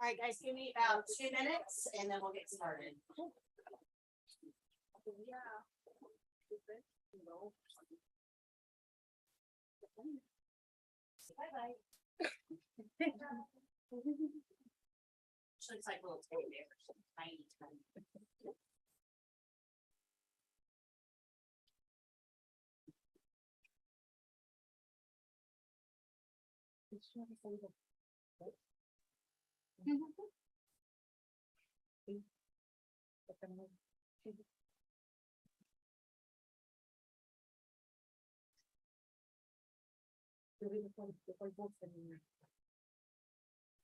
All right, guys, give me about 2 minutes and then we'll get started. Bye-bye. Looks like a little teddy bear, tiny, tiny.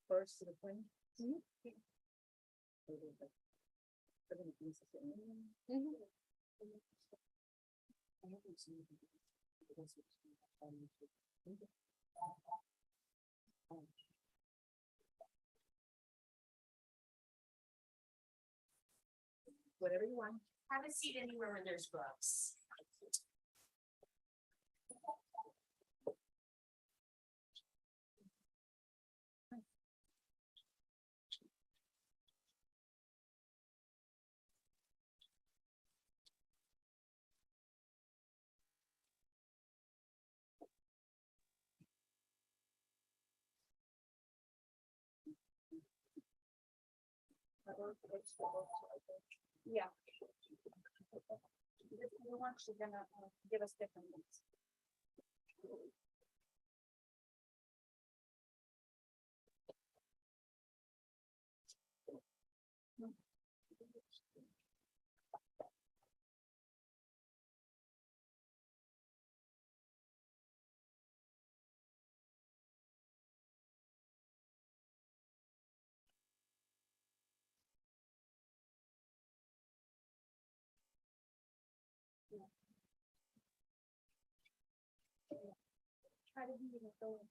First to the point. Whatever you want. Have a seat anywhere where there's books. Yeah. The one she's gonna give us different ones. Try to be in the phone.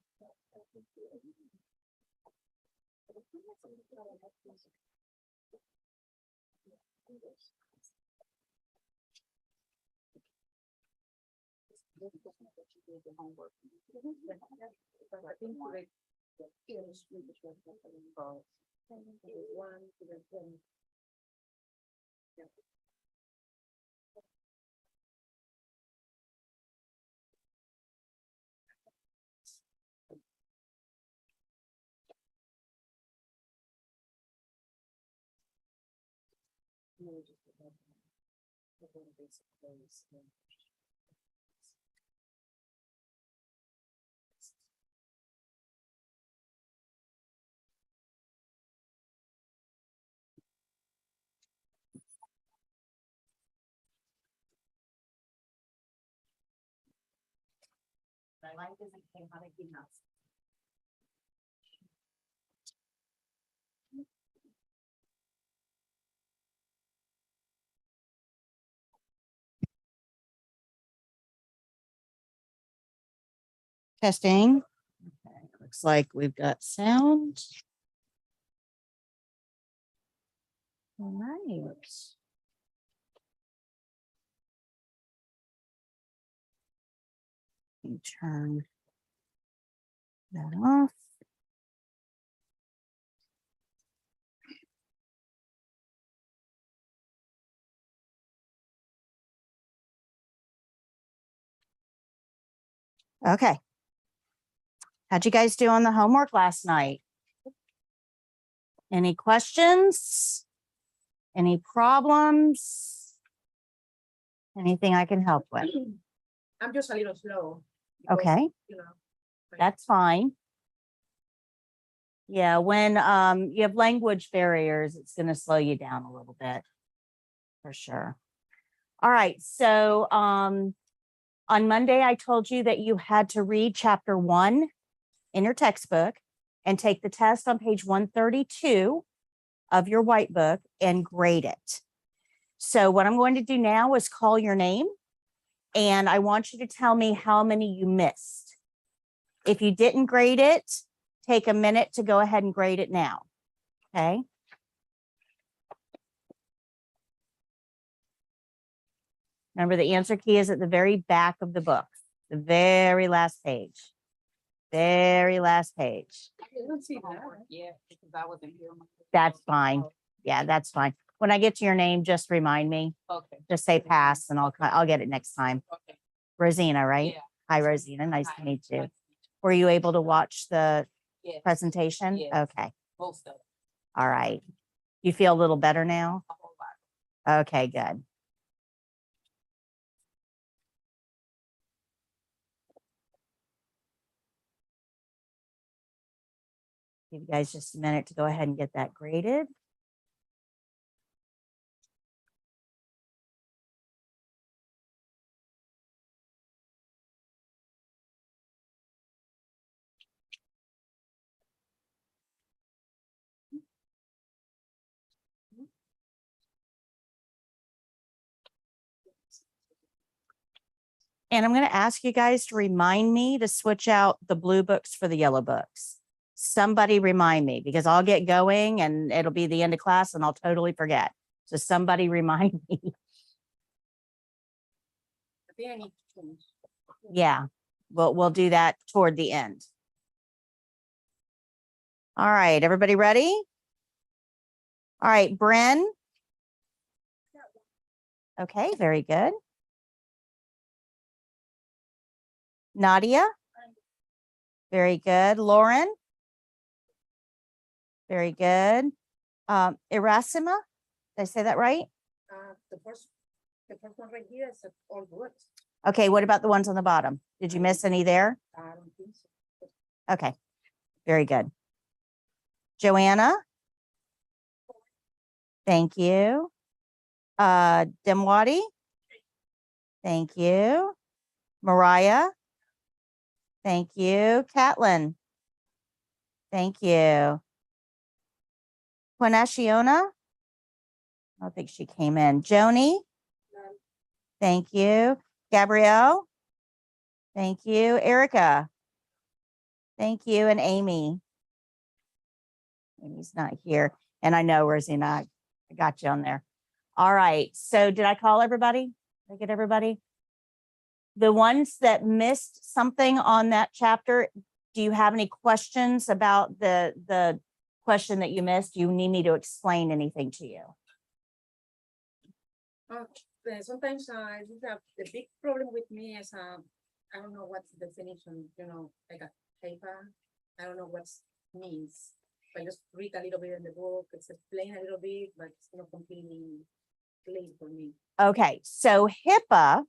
My life isn't chaotic enough. Testing. Okay, looks like we've got sound. All right. Let me turn that off. Okay. How'd you guys do on the homework last night? Any questions? Any problems? Anything I can help with? I'm just a little slow. Okay. You know. That's fine. Yeah, when you have language barriers, it's going to slow you down a little bit for sure. All right, so on Monday, I told you that you had to read chapter 1 in your textbook and take the test on page 132 of your white book and grade it. So what I'm going to do now is call your name, and I want you to tell me how many you missed. If you didn't grade it, take a minute to go ahead and grade it now. Okay. Remember, the answer key is at the very back of the book, the very last page. Very last page. I didn't see that. Yeah, because I wasn't here. That's fine. Yeah, that's fine. When I get to your name, just remind me. Okay. Just say pass and I'll get it next time. Okay. Rosina, right? Yeah. Hi, Rosina. Nice to Hi. meet you. Nice to Were you able to watch the meet you. Yeah, presentation? Yes. Okay. most of it. All right. You feel a little better now? A whole lot. Okay, good. Give you guys just a minute to go ahead and get that graded. And I'm going to ask you guys to remind me to switch out the blue books for the yellow books. Somebody remind me because I'll get going and it'll be the end of class and I'll totally forget. So somebody remind me. I think I need to change. Yeah, we'll do that toward the end. All right, everybody ready? All right, Bren. Okay, very good. Nadia. Very good. Lauren. Very good. Erasima. Did I say that right? The first one right here is all good. Okay, what about the ones on the bottom? Did you miss any there? I don't think so. Okay, very good. Joanna. Thank you. Demwadi. Thank you. Mariah. Thank you. Catlin. Thank you. Quinashiona. I don't think she came in. Joni. Thank you. Gabrielle. Thank you. Erica. Thank you. And Amy. Amy's not here. And I know Rosina, I got you on there. All right. So did I call everybody? Did I get everybody? The ones that missed something on that chapter, do you have any questions about the question that you missed? Do you need me to explain anything to you? Sometimes the big problem with me is I don't know what's the definition, like a paper. I don't know what means. I just read a little bit in the book, it's explained a little bit, but it's not completely clear for me. Okay, so HIPAA,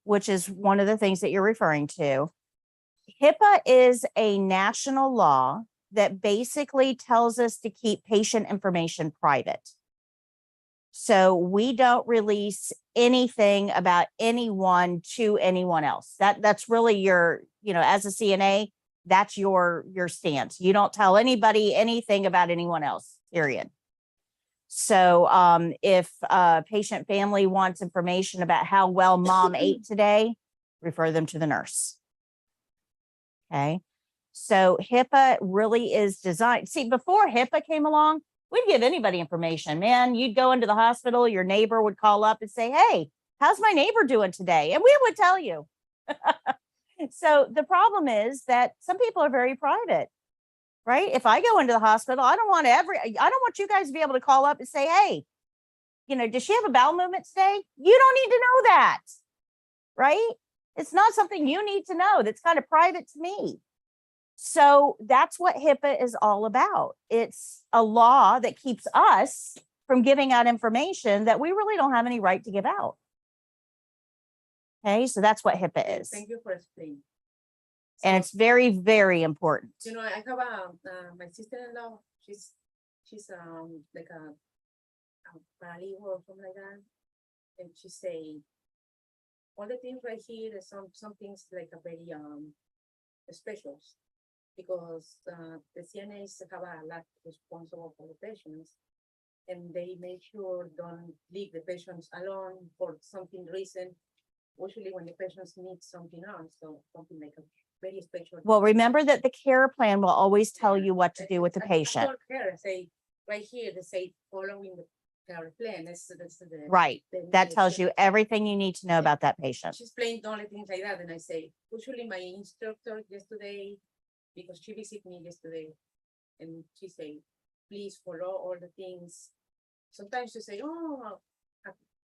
which is one of the things that you're referring to, HIPAA is a national law that basically tells us to keep patient information private. So we don't release anything about anyone to anyone else. That's really your, as a CNA, that's your stance. You don't tell anybody anything about anyone else, period. So if a patient family wants information about how well mom ate today, refer them to the nurse. Okay. So HIPAA really is designed. See, before HIPAA came along, we'd give anybody information, man. You'd go into the hospital, your neighbor would call up and say, hey, how's my neighbor doing today? And we would tell you. So the problem is that some people are very private, right? If I go into the hospital, I don't want you guys to be able to call up and say, hey, does she have a bowel movement today? You don't need to know that, right? It's not something you need to know. That's kind of private to me. So that's what HIPAA is all about. It's a law that keeps us from giving out information that we really don't have any right to give out. Okay, so that's what HIPAA is. Thank you for explaining. And it's very, very important. I have my sister-in-law. She's like a paralegal or something like that, and she say all the things right here. There's some things like a very specials because the CNAs have a lot responsible for the patients, and they make sure don't leave the patients alone for something reason. Usually when the patients need something else, so something like a very special. Well, remember that the care plan will always tell you what to do with the patient. Care, say right here, they say following the care plan. That's Right. That tells you everything you need to know about that patient. She's playing the only things like that. And I say, usually my instructor yesterday because she visited me yesterday, and she say, please follow all the things. Sometimes she say, oh,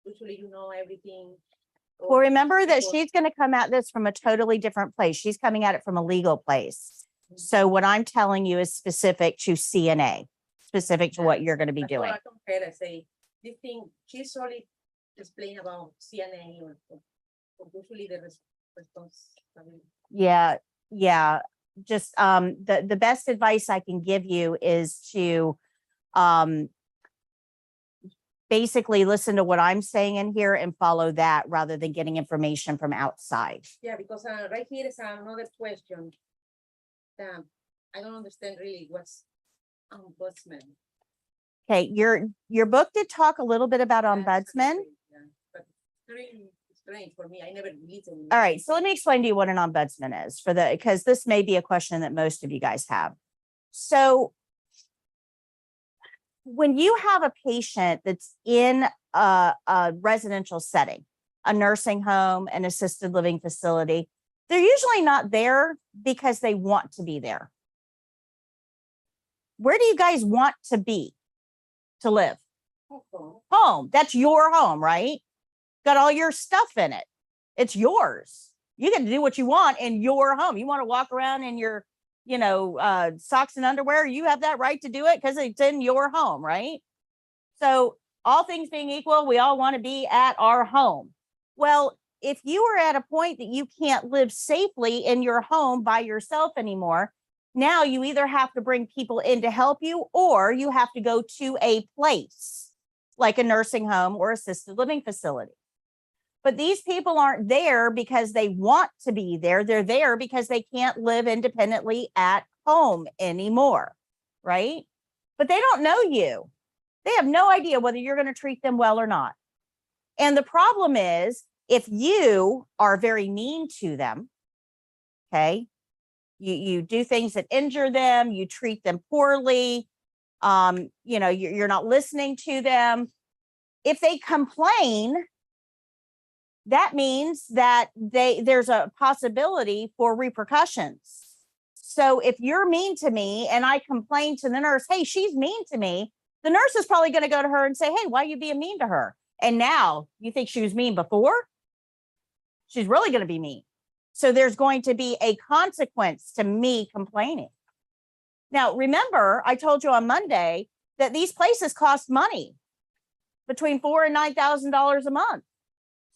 usually you know everything. Well, or remember that people- she's going to come at this from a totally different place. She's coming at it from a legal place. So what I'm telling you is specific to CNA, specific to what you're going to be That's why doing. I compare, I say, this thing, she's only explain about CNA or usually the responsibility. Yeah, yeah. Just the best advice I can give you is to basically listen to what I'm saying in here and follow that rather than getting information from outside. Yeah, because right here is another question. I don't understand really what's ombudsman. Okay, your book did talk a little bit about That's ombudsman. okay, yeah, but it's really strange for me. I never listened. All right, so let me explain to you what an ombudsman is because this may be a question that most of you guys have. So when you have a patient that's in a residential setting, a nursing home, an assisted living facility, they're usually not there because they want to be there. Where do you guys want to be to live? Okay. Home. That's your home, right? Got all your stuff in it. It's yours. You get to do what you want in your home. You want to walk around in your, socks and underwear. You have that right to do it because it's in your home, right? So all things being equal, we all want to be at our home. Well, if you are at a point that you can't live safely in your home by yourself anymore, now you either have to bring people in to help you or you have to go to a place like a nursing home or assisted living facility. But these people aren't there because they want to be there. They're there because they can't live independently at home anymore, right? But they don't know you. They have no idea whether you're going to treat them well or not. And the problem is, if you are very mean to them, okay, you do things that injure them, you treat them poorly, you're not listening to them. If they complain, that means that there's a possibility for repercussions. So if you're mean to me and I complain to the nurse, hey, she's mean to me, the nurse is probably going to go to her and say, hey, why are you being mean to her? And now you think she was mean before? She's really going to be mean. So there's going to be a consequence to me complaining. Now, remember, I told you on Monday that these places cost money, between $4,000 and $9,000 a month.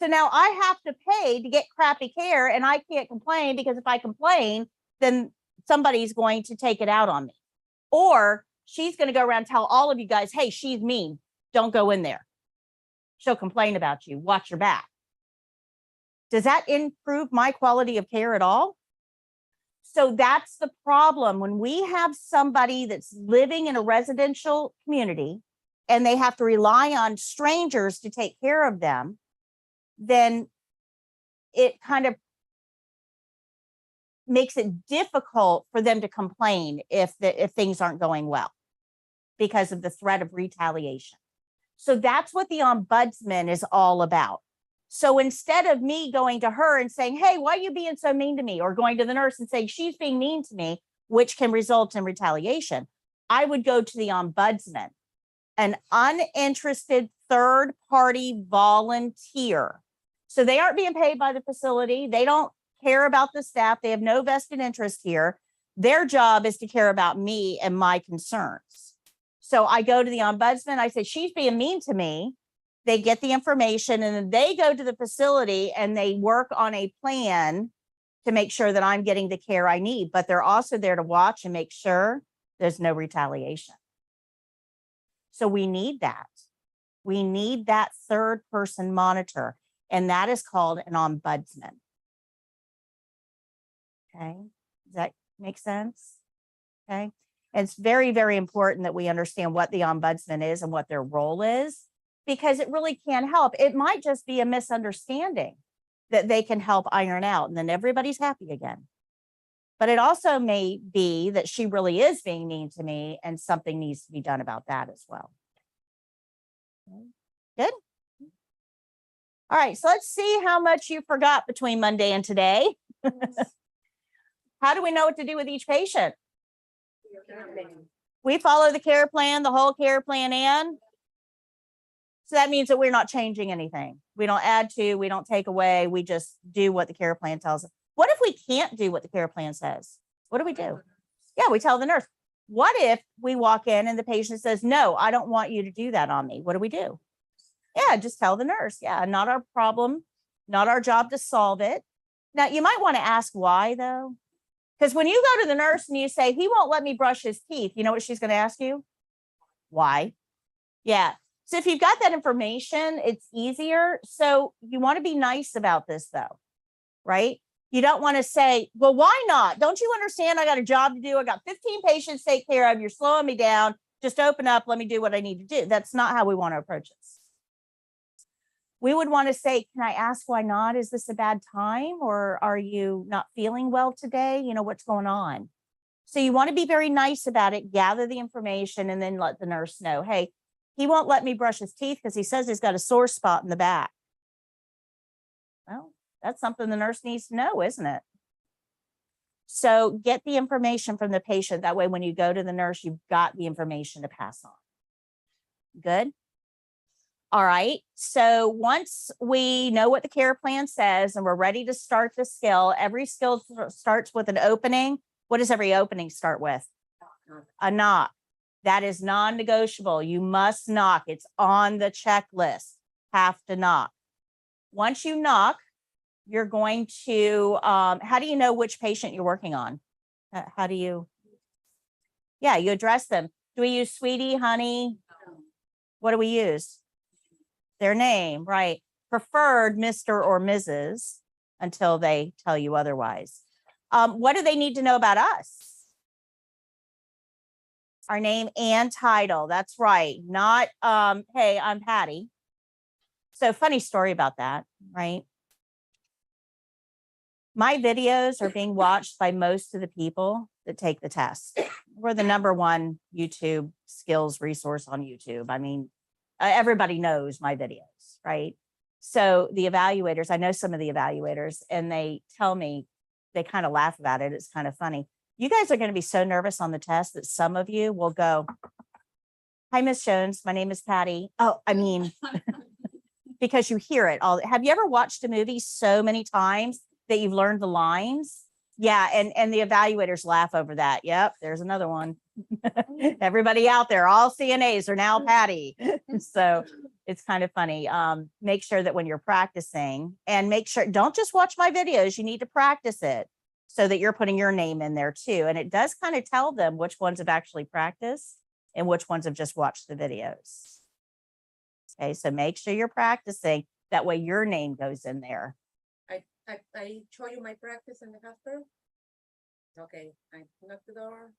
So now I have to pay to get crappy care, and I can't complain because if I complain, then somebody's going to take it out on me. Or she's going to go around and tell all of you guys, hey, she's mean. Don't go in there. She'll complain about you. Watch your back. Does that improve my quality of care at all? So that's the problem. When we have somebody that's living in a residential community and they have to rely on strangers to take care of them, then it kind of makes it difficult for them to complain if things aren't going well because of the threat of retaliation. So that's what the ombudsman is all about. So instead of me going to her and saying, hey, why are you being so mean to me? Or going to the nurse and saying she's being mean to me, which can result in retaliation, I would go to the ombudsman, an uninterested third-party volunteer. So they aren't being paid by the facility. They don't care about the staff. They have no vested interest here. Their job is to care about me and my concerns. So I go to the ombudsman. I say, she's being mean to me. They get the information and then they go to the facility and they work on a plan to make sure that I'm getting the care I need. But they're also there to watch and make sure there's no retaliation. So we need that. We need that third person monitor, and that is called an ombudsman. Okay, does that make sense? Okay, and it's very, very important that we understand what the ombudsman is and what their role is, because it really can help. It might just be a misunderstanding that they can help iron out, and then everybody's happy again. But it also may be that she really is being mean to me, and something needs to be done about that as well. Okay. Good. All right, so let's see how much you forgot between Monday and today. How do we know what to do with each patient? We follow the care plan, the whole care plan, and so that means that we're not changing anything. We don't add to, we don't take away, we just do what the care plan tells us. What if we can't do what the care plan says? What do we do? Yeah, we tell the nurse. What if we walk in and the patient says, no, I don't want you to do that on me? What do we do? Yeah, just tell the nurse. Yeah, not our problem, not our job to solve it. Now, you might want to ask why, though, because when you go to the nurse and you say, he won't let me brush his teeth, you know what she's going to ask you? Why? Yeah. So if you've got that information, it's easier. So you want to be nice about this, though, right? You don't want to say, well, why not? Don't you understand? I got a job to do. I got 15 patients to take care of. You're slowing me down. Just open up. Let me do what I need to do. That's not how we want to approach this. We would want to say, can I ask why not? Is this a bad time? Or are you not feeling well today? You know, what's going on? So you want to be very nice about it, gather the information, and then let the nurse know, hey, he won't let me brush his teeth because he says he's got a sore spot in the back. Well, that's something the nurse needs to know, isn't it? So get the information from the patient. That way, when you go to the nurse, you've got the information to pass on. Good. All right. So once we know what the care plan says and we're ready to start the skill, every skill starts with an opening. What does every opening start with? A knock. That is non-negotiable. You must knock. It's on the checklist. Have to knock. Once you knock, you're going to, how do you know which patient you're working on? How do you? Yeah, you address them. Do we use sweetie, honey? What do we use? Their name, right? Preferred Mr. or Mrs. until they tell you otherwise. What do they need to know about us? Our name and title. That's right. Not, hey, I'm Patti. So funny story about that, right? My videos are being watched by most of the people that take the test. We're the #1 YouTube skills resource on YouTube. I mean, everybody knows my videos, right? So the evaluators, I know some of the evaluators, and they tell me, they kind of laugh about it. It's kind of funny. You guys are going to be so nervous on the test that some of you will go, hi, Miss Jones. My name is Patti. Oh, I mean, because you hear it all. Have you ever watched a movie so many times that you've learned the lines? Yeah. And the evaluators laugh over that. Yep. There's another one. Everybody out there, all CNAs are now Patti. So it's kind of funny. Make sure that when you're practicing, and make sure, don't just watch my videos. You need to practice it so that you're putting your name in there too. And it does kind of tell them which ones have actually practiced and which ones have just watched the videos. Okay. So make sure you're practicing. That way your name goes in there. I show you my practice in the hospital. Okay, I knock the door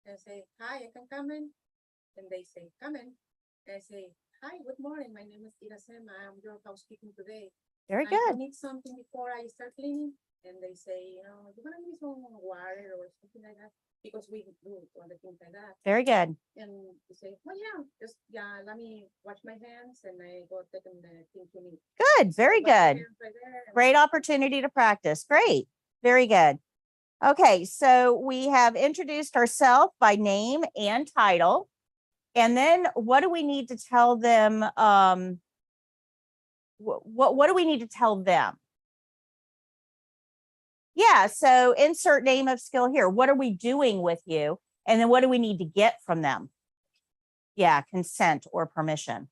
and say, hi, I can come in. And they say, come in. And I say, hi, good morning. My name is Irasema. I'm your housekeeping today. Very I good. need something before I start cleaning. And they say, you know, you're gonna need some water or something like that, because we do other things like that. Very good. And you say, well, yeah, just let me wash my hands, and I go take them the things you need. Good. Very Wash my good. hands right there, and Great opportunity to practice. Great. Very good. Okay, so we have introduced ourselves by name and title. And then what do we need to tell them? What do we need to tell them? Yeah, so insert name of skill here. What are we doing with you? And then what do we need to get from them? Yeah, consent or permission.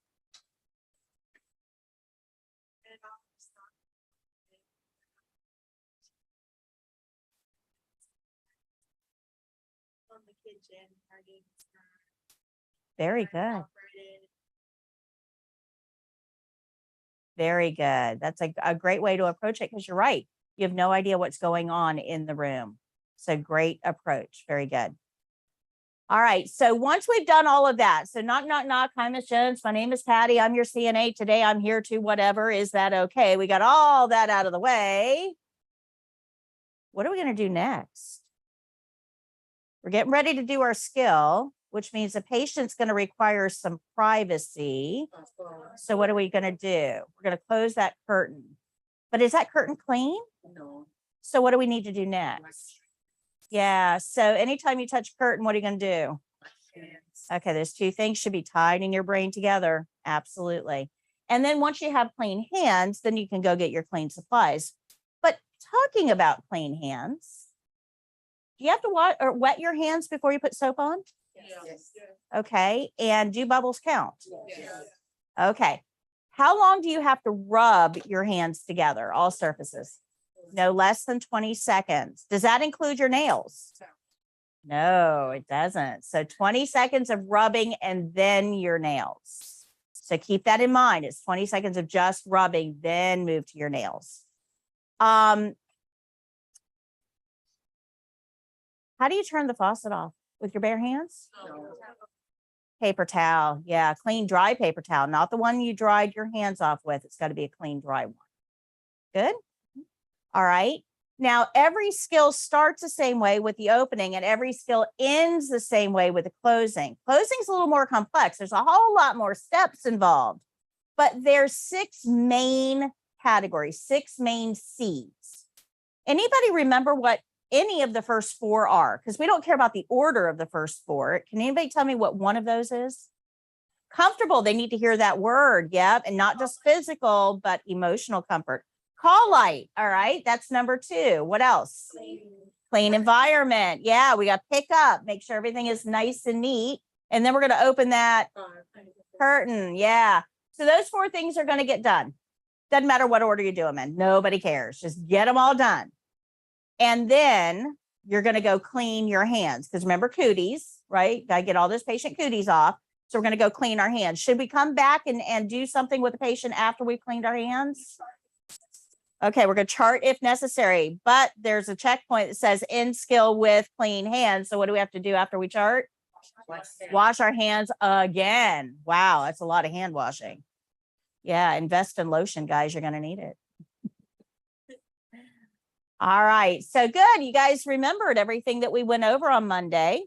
Very good. Very good. That's a great way to approach it, because you're right. You have no idea what's going on in the room. So great approach. Very good. All right. So once we've done all of that, so knock, knock, knock. Hi, Miss Jones. My name is Patti. I'm your CNA. Today I'm here to whatever. Is that okay? We got all that out of the way. What are we going to do next? We're getting ready to do our skill, which means the patient's going to require some privacy. So what are we going to do? We're going to close that curtain. But is that curtain clean? no. So what do we need to do next? Yeah. So anytime you touch a curtain, what are you going to do? Okay. Those two things should be tied in your brain together. Absolutely. And then once you have clean hands, then you can go get your clean supplies. But talking about clean hands, do you have to wet your hands before you put soap on? Yes. Okay. And do bubbles count? Okay. How long do you have to rub your hands together, all surfaces? No less than 20 seconds. Does that include your nails? No, it doesn't. So 20 seconds of rubbing and then your nails. So keep that in mind. It's 20 seconds of just rubbing, then move to your nails. How do you turn the faucet off? With your bare hands? Paper towel. Yeah, clean, dry paper towel, not the one you dried your hands off with. It's got to be a clean, dry one. Good. All right. Now, every skill starts the same way with the opening, and every skill ends the same way with the closing. Closing is a little more complex. There's a whole lot more steps involved, but there's 6 main categories, 6 main C's. Anybody remember what any of the first 4 are? Because we don't care about the order of the first 4. Can anybody tell me what one of those is? Comfortable. They need to hear that word. Yep. And not just physical, but emotional comfort. Call light. All right. That's number 2. What else? Clean environment. Yeah. We got pick up. Make sure everything is nice and neat. And then we're going to open that curtain. Yeah. So those 4 things are going to get done. Doesn't matter what order you do them in. Nobody cares. Just get them all done. And then you're going to go clean your hands. Because remember cooties, right? Got to get all those patient cooties off. So we're going to go clean our hands. Should we come back and do something with the patient after we've cleaned our hands? Okay, we're going to chart if necessary. But there's a checkpoint that says end skill with clean hands. So what do we have to do after we chart? Wash our hands again. Wow, that's a lot of hand washing. Yeah, invest in lotion, guys. You're going to need it. All right, so good. You guys remembered everything that we went over on Monday.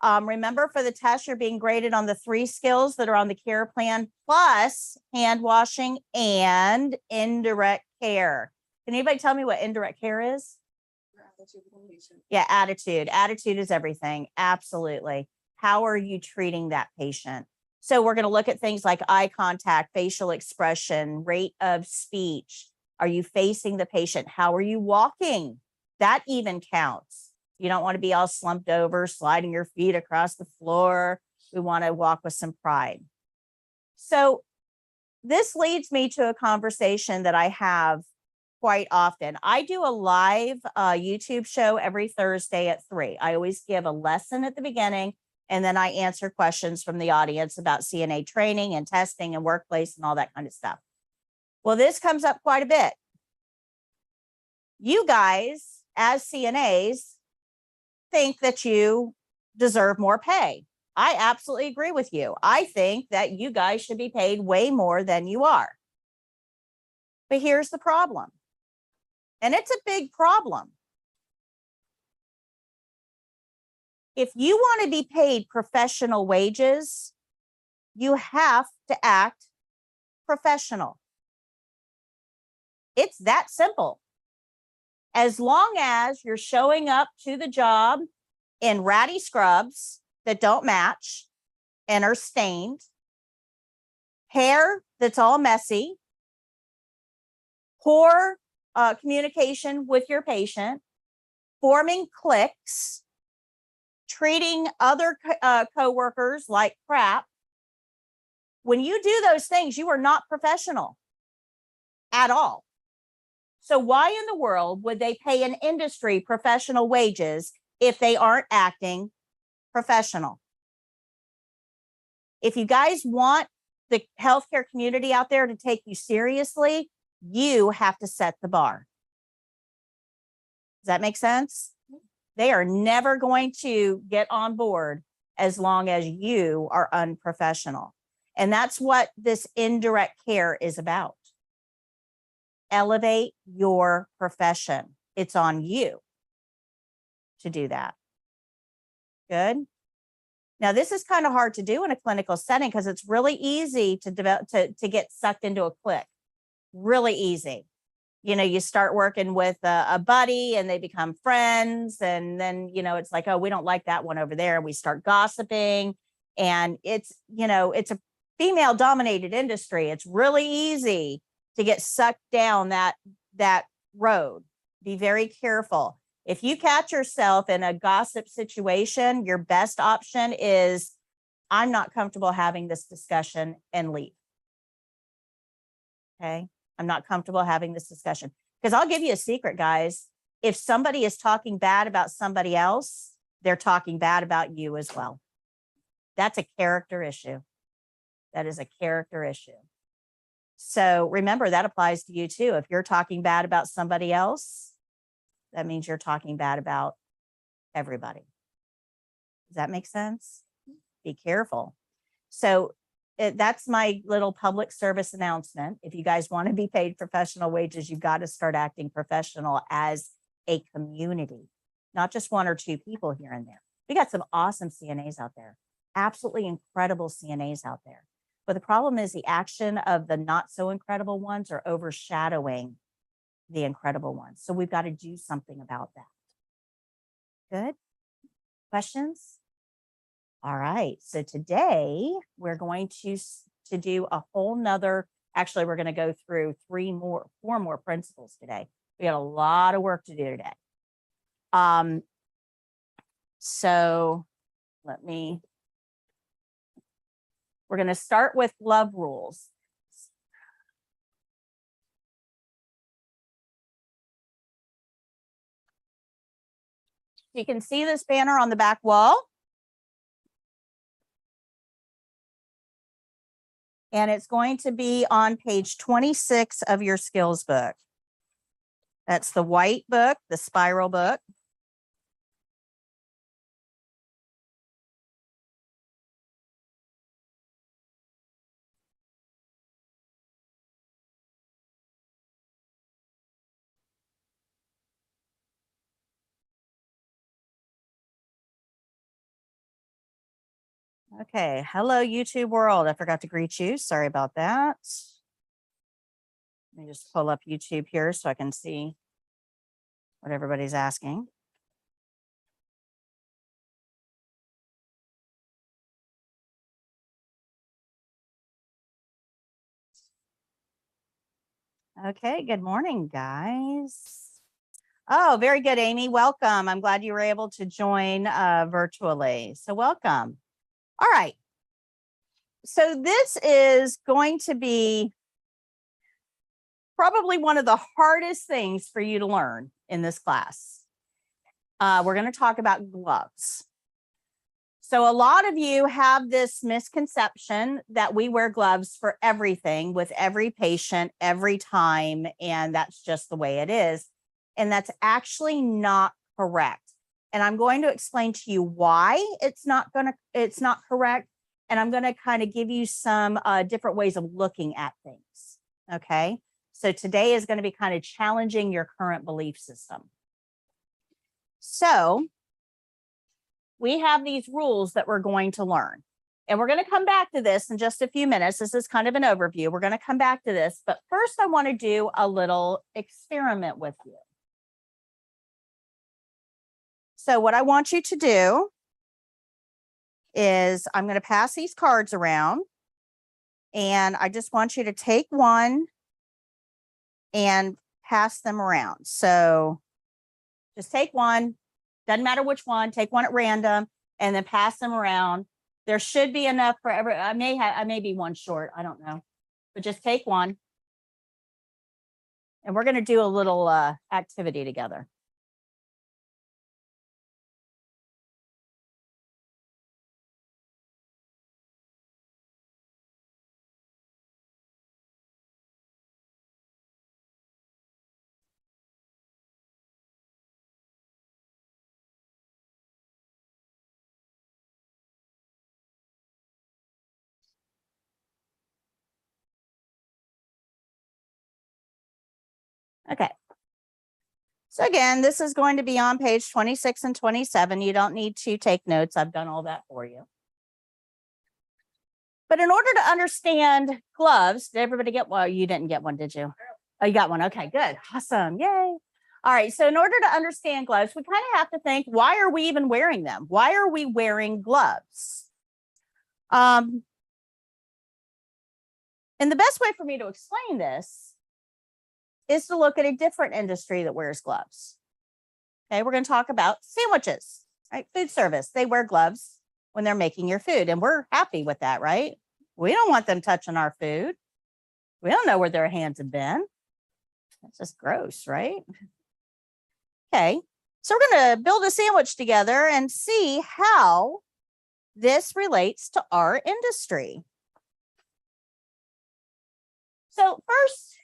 Remember, for the test, you're being graded on the 3 skills that are on the care plan, plus hand washing and indirect care. Can anybody tell me what indirect care is? Yeah, attitude. Attitude is everything. Absolutely. How are you treating that patient? So we're going to look at things like eye contact, facial expression, rate of speech. Are you facing the patient? How are you walking? That even counts. You don't want to be all slumped over, sliding your feet across the floor. We want to walk with some pride. So this leads me to a conversation that I have quite often. I do a live YouTube show every Thursday at 3. I always give a lesson at the beginning, and then I answer questions from the audience about CNA training and testing and workplace and all that kind of stuff. Well, this comes up quite a bit. You guys, as CNAs, think that you deserve more pay. I absolutely agree with you. I think that you guys should be paid way more than you are. But here's the problem. And it's a big problem. If you want to be paid professional wages, you have to act professional. It's that simple. As long as you're showing up to the job in ratty scrubs that don't match and are stained, hair that's all messy, poor communication with your patient, forming cliques, treating other coworkers like crap. When you do those things, you are not professional at all. So why in the world would they pay an industry professional wages if they aren't acting professional? If you guys want the healthcare community out there to take you seriously, you have to set the bar. Does that make sense? They are never going to get on board as long as you are unprofessional. And that's what this indirect care is about. Elevate your profession. It's on you to do that. Good. Now, this is kind of hard to do in a clinical setting because it's really easy to develop to get sucked into a clique. Really easy. you start working with a buddy and they become friends. And then, it's like, oh, we don't like that one over there. We start gossiping. And it's a female dominated industry. It's really easy to get sucked down that road. Be very careful. If you catch yourself in a gossip situation, your best option is, I'm not comfortable having this discussion, and leave. Okay. I'm not comfortable having this discussion, because I'll give you a secret, guys. If somebody is talking bad about somebody else, they're talking bad about you as well. That's a character issue. That is a character issue. So remember, that applies to you too. If you're talking bad about somebody else, that means you're talking bad about everybody. Does that make sense? Be careful. So that's my little public service announcement. If you guys want to be paid professional wages, you've got to start acting professional as a community, not just one or two people here and there. We got some awesome CNAs out there, absolutely incredible CNAs out there. But the problem is the action of the not so incredible ones are overshadowing the incredible ones. So we've got to do something about that. Good. Questions? All right. So today we're going to do a whole nother, actually, we're going to go through four more principles today. We got a lot of work to do today. So we're going to start with glove rules. You can see this banner on the back wall. And it's going to be on page 26 of your skills book. That's the white book, the spiral book. Okay, hello YouTube world. I forgot to greet you. Sorry about that. Let me just pull up YouTube here so I can see what everybody's asking. Okay, good morning, guys. Oh, very good, Amy. Welcome. I'm glad you were able to join virtually. So welcome. All right. So this is going to be probably one of the hardest things for you to learn in this class. We're going to talk about gloves. So a lot of you have this misconception that we wear gloves for everything with every patient every time, and that's just the way it is. And that's actually not correct. And I'm going to explain to you why it's not correct. And I'm going to kind of give you some different ways of looking at things. Okay. So today is going to be kind of challenging your current belief system. So we have these rules that we're going to learn. And we're going to come back to this in just a few minutes. This is kind of an overview. We're going to come back to this. But first, I want to do a little experiment with you. So what I want you to do is I'm going to pass these cards around. And I just want you to take one and pass them around. So just take one. Doesn't matter which one. Take one at random and then pass them around. There should be enough for every. I may be one short. I don't know, but just take one. And we're going to do a little activity together. Okay. So again, this is going to be on page 26 and 27. You don't need to take notes. I've done all that for you. But in order to understand gloves, did everybody get one? You didn't get one, did you? Oh, you got one. Okay, good. Awesome. Yay. All right. So in order to understand gloves, we kind of have to think, why are we even wearing them? Why are we wearing gloves? And the best way for me to explain this is to look at a different industry that wears gloves. Okay, we're going to talk about sandwiches, right? Food service. They wear gloves when they're making your food, and we're happy with that, right? We don't want them touching our food. We don't know where their hands have been. That's just gross, right? Okay, so we're going to build a sandwich together and see how this relates to our industry. So first,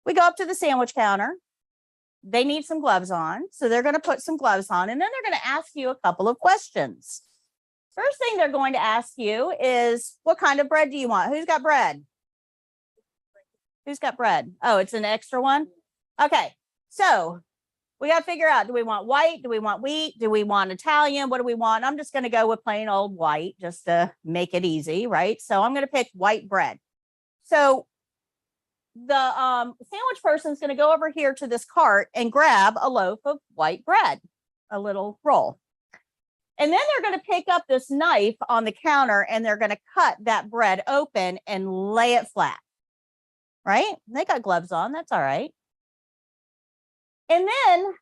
we go up to the sandwich counter. They need some gloves on, so they're going to put some gloves on, and then they're going to ask you a couple of questions. First thing they're going to ask you is, what kind of bread do you want? Who's got bread? Who's got bread? Oh, it's an extra one? Okay, so we got to figure out, do we want white? Do we want wheat? Do we want Italian? What do we want? I'm just going to go with plain old white just to make it easy, right? So I'm going to pick white bread. So the sandwich person is going to go over here to this cart and grab a loaf of white bread, a little roll. And then they're going to pick up this knife on the counter and they're going to cut that bread open and lay it flat, right? They got gloves on. That's all right. And then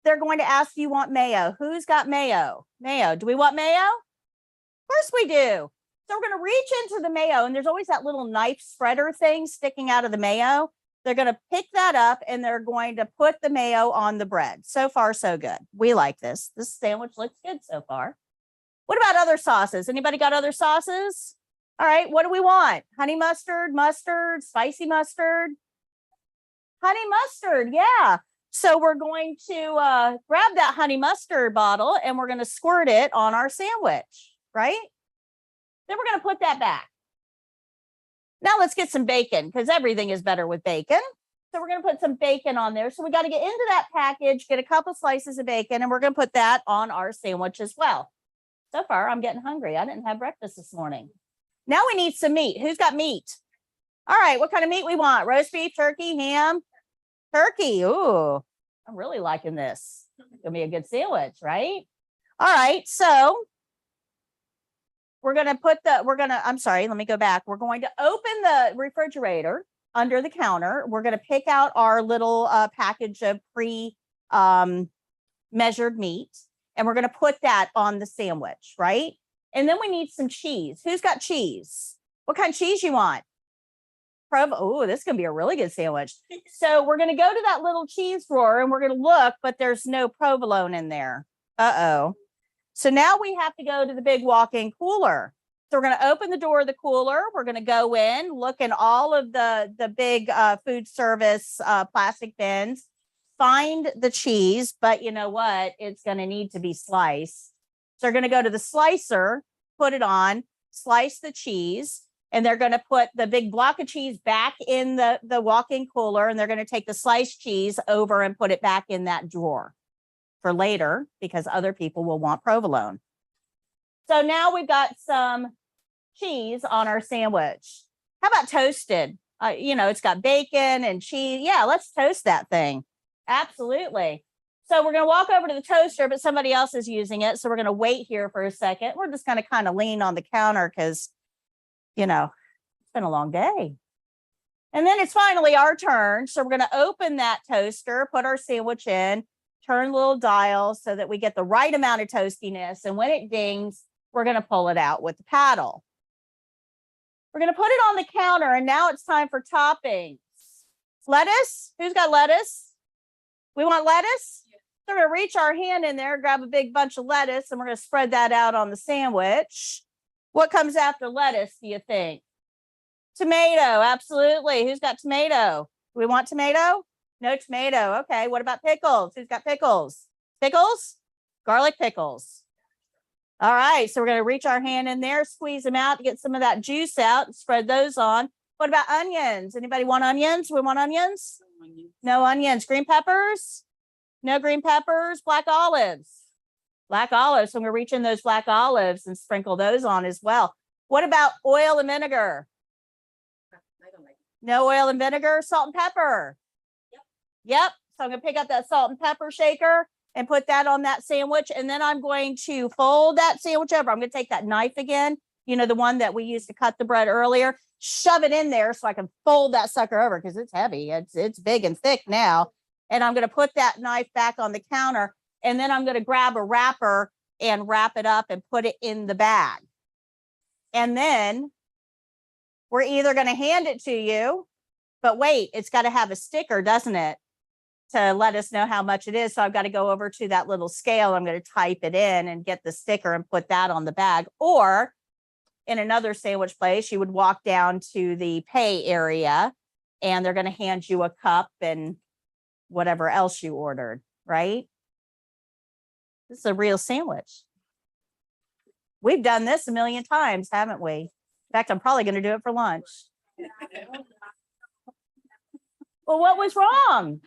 they're going to ask, you want mayo? Who's got mayo? Mayo. Do we want mayo? Of course we do. So we're going to reach into the mayo, and there's always that little knife spreader thing sticking out of the mayo. They're going to pick that up and they're going to put the mayo on the bread. So far, so good. We like this. This sandwich looks good so far. What about other sauces? Anybody got other sauces? All right. What do we want? Honey mustard, mustard, spicy mustard? Honey mustard. Yeah. So we're going to grab that honey mustard bottle and we're going to squirt it on our sandwich, right? Then we're going to put that back. Now let's get some bacon because everything is better with bacon. So we're going to put some bacon on there. So we got to get into that package, get a couple slices of bacon, and we're going to put that on our sandwich as well. So far, I'm getting hungry. I didn't have breakfast this morning. Now we need some meat. Who's got meat? All right, what kind of meat we want? Roast beef, turkey, ham? Turkey. Ooh, I'm really liking this. It's going to be a good sandwich, right? All right, so we're going to I'm sorry, let me go back. We're going to open the refrigerator under the counter. We're going to pick out our little package of measured meat, and we're going to put that on the sandwich, right? And then we need some cheese. Who's got cheese? What kind of cheese you want? Oh, this is going to be a really good sandwich. So we're going to go to that little cheese drawer and we're going to look, but there's no provolone in there. Uh-oh. So now we have to go to the big walk-in cooler. So we're going to open the door of the cooler. We're going to go in, look in all of the big food service plastic bins, find the cheese, but you know what? It's going to need to be sliced. So they're going to go to the slicer, put it on, slice the cheese, and they're going to put the big block of cheese back in the walk-in cooler, and they're going to take the sliced cheese over and put it back in that drawer for later because other people will want provolone. So now we've got some cheese on our sandwich. How about toasted? It's got bacon and cheese. Yeah, let's toast that thing. Absolutely. So we're going to walk over to the toaster, but somebody else is using it. So we're going to wait here for a second. We're just going to kind of lean on the counter because, it's been a long day. And then it's finally our turn. So we're going to open that toaster, put our sandwich in, turn the little dial so that we get the right amount of toastiness. And when it dings, we're going to pull it out with the paddle. We're going to put it on the counter. And now it's time for toppings. Lettuce. Who's got lettuce? We want lettuce? So we're going to reach our hand in there, grab a big bunch of lettuce, and we're going to spread that out on the sandwich. What comes after lettuce, do you think? Tomato, absolutely. Who's got tomato? Do we want tomato? No tomato. Okay, what about pickles? Who's got pickles? Pickles? Garlic pickles. All right, so we're going to reach our hand in there, squeeze them out to get some of that juice out and spread those on. What about onions? Anybody want onions? We want onions? No onions. Green peppers? No green peppers. Black olives. Black olives. So I'm going to reach in those black olives and sprinkle those on as well. What about oil and vinegar? I don't like it. No oil and vinegar, salt and pepper. Yep. So I'm going to pick up that salt and pepper shaker and put that on that sandwich. And then I'm going to fold that sandwich over. I'm going to take that knife again, you know, the one that we used to cut the bread earlier, shove it in there so I can fold that sucker over because it's heavy. It's big and thick now. And I'm going to put that knife back on the counter. And then I'm going to grab a wrapper and wrap it up and put it in the bag. And then we're either going to hand it to you, but wait, it's got to have a sticker, doesn't it? To let us know how much it is. So I've got to go over to that little scale. I'm going to type it in and get the sticker and put that on the bag. Or in another sandwich place, you would walk down to the pay area and they're going to hand you a cup and whatever else you ordered, right? This is a real sandwich. We've done this a million times, haven't we? In fact, I'm probably going to do it for lunch. Well, what was wrong?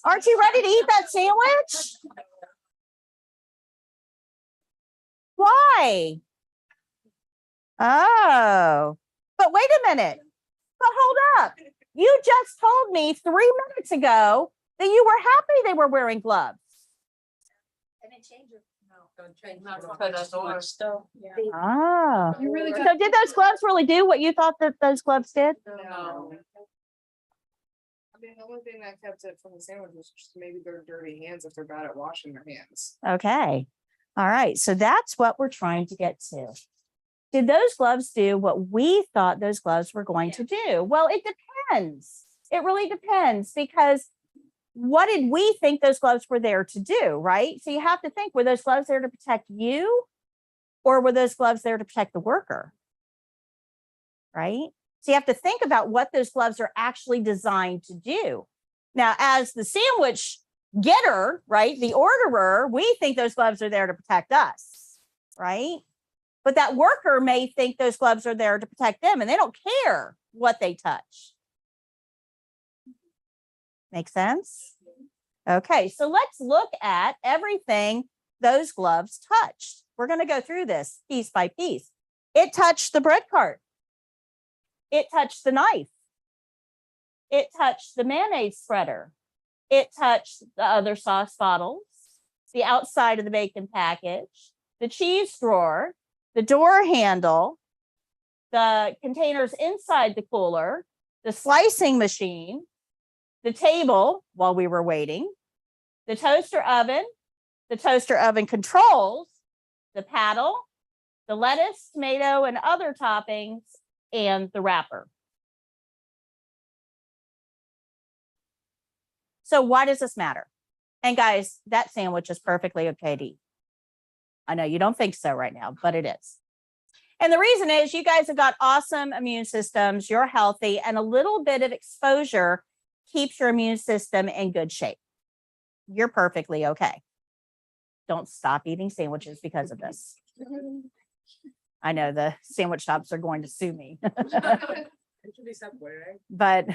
Aren't you ready to eat that sandwich? Why? Oh, but wait a minute. But hold up. You just told me 3 minutes ago that you were happy they were wearing gloves. And it changes. No, don't change. Oh. You really So did those gloves really do what you thought that those gloves did? No. I mean, the only thing that kept it from the sandwich was just maybe their dirty hands if they're bad at washing their hands. Okay. All right. So that's what we're trying to get to. Did those gloves do what we thought those gloves were going to do? Well, it depends. It really depends because what did we think those gloves were there to do, right? So you have to think, were those gloves there to protect you or were those gloves there to protect the worker? Right? So you have to think about what those gloves are actually designed to do. Now, as the sandwich getter, right, the orderer, we think those gloves are there to protect us, right? But that worker may think those gloves are there to protect them and they don't care what they touch. Make sense? Okay, so let's look at everything those gloves touched. We're going to go through this piece by piece. It touched the bread cart. It touched the knife. It touched the mayonnaise spreader. It touched the other sauce bottles, the outside of the bacon package, the cheese drawer, the door handle, the containers inside the cooler, the slicing machine, the table while we were waiting, the toaster oven controls, the paddle, the lettuce, tomato, and other toppings, and the wrapper. So why does this matter? And guys, that sandwich is perfectly okay to eat. I know you don't think so right now, but it is. And the reason is you guys have got awesome immune systems, you're healthy, and a little bit of exposure keeps your immune system in good shape. You're perfectly okay. Don't stop eating sandwiches because of this. I know the sandwich shops are going to sue me. But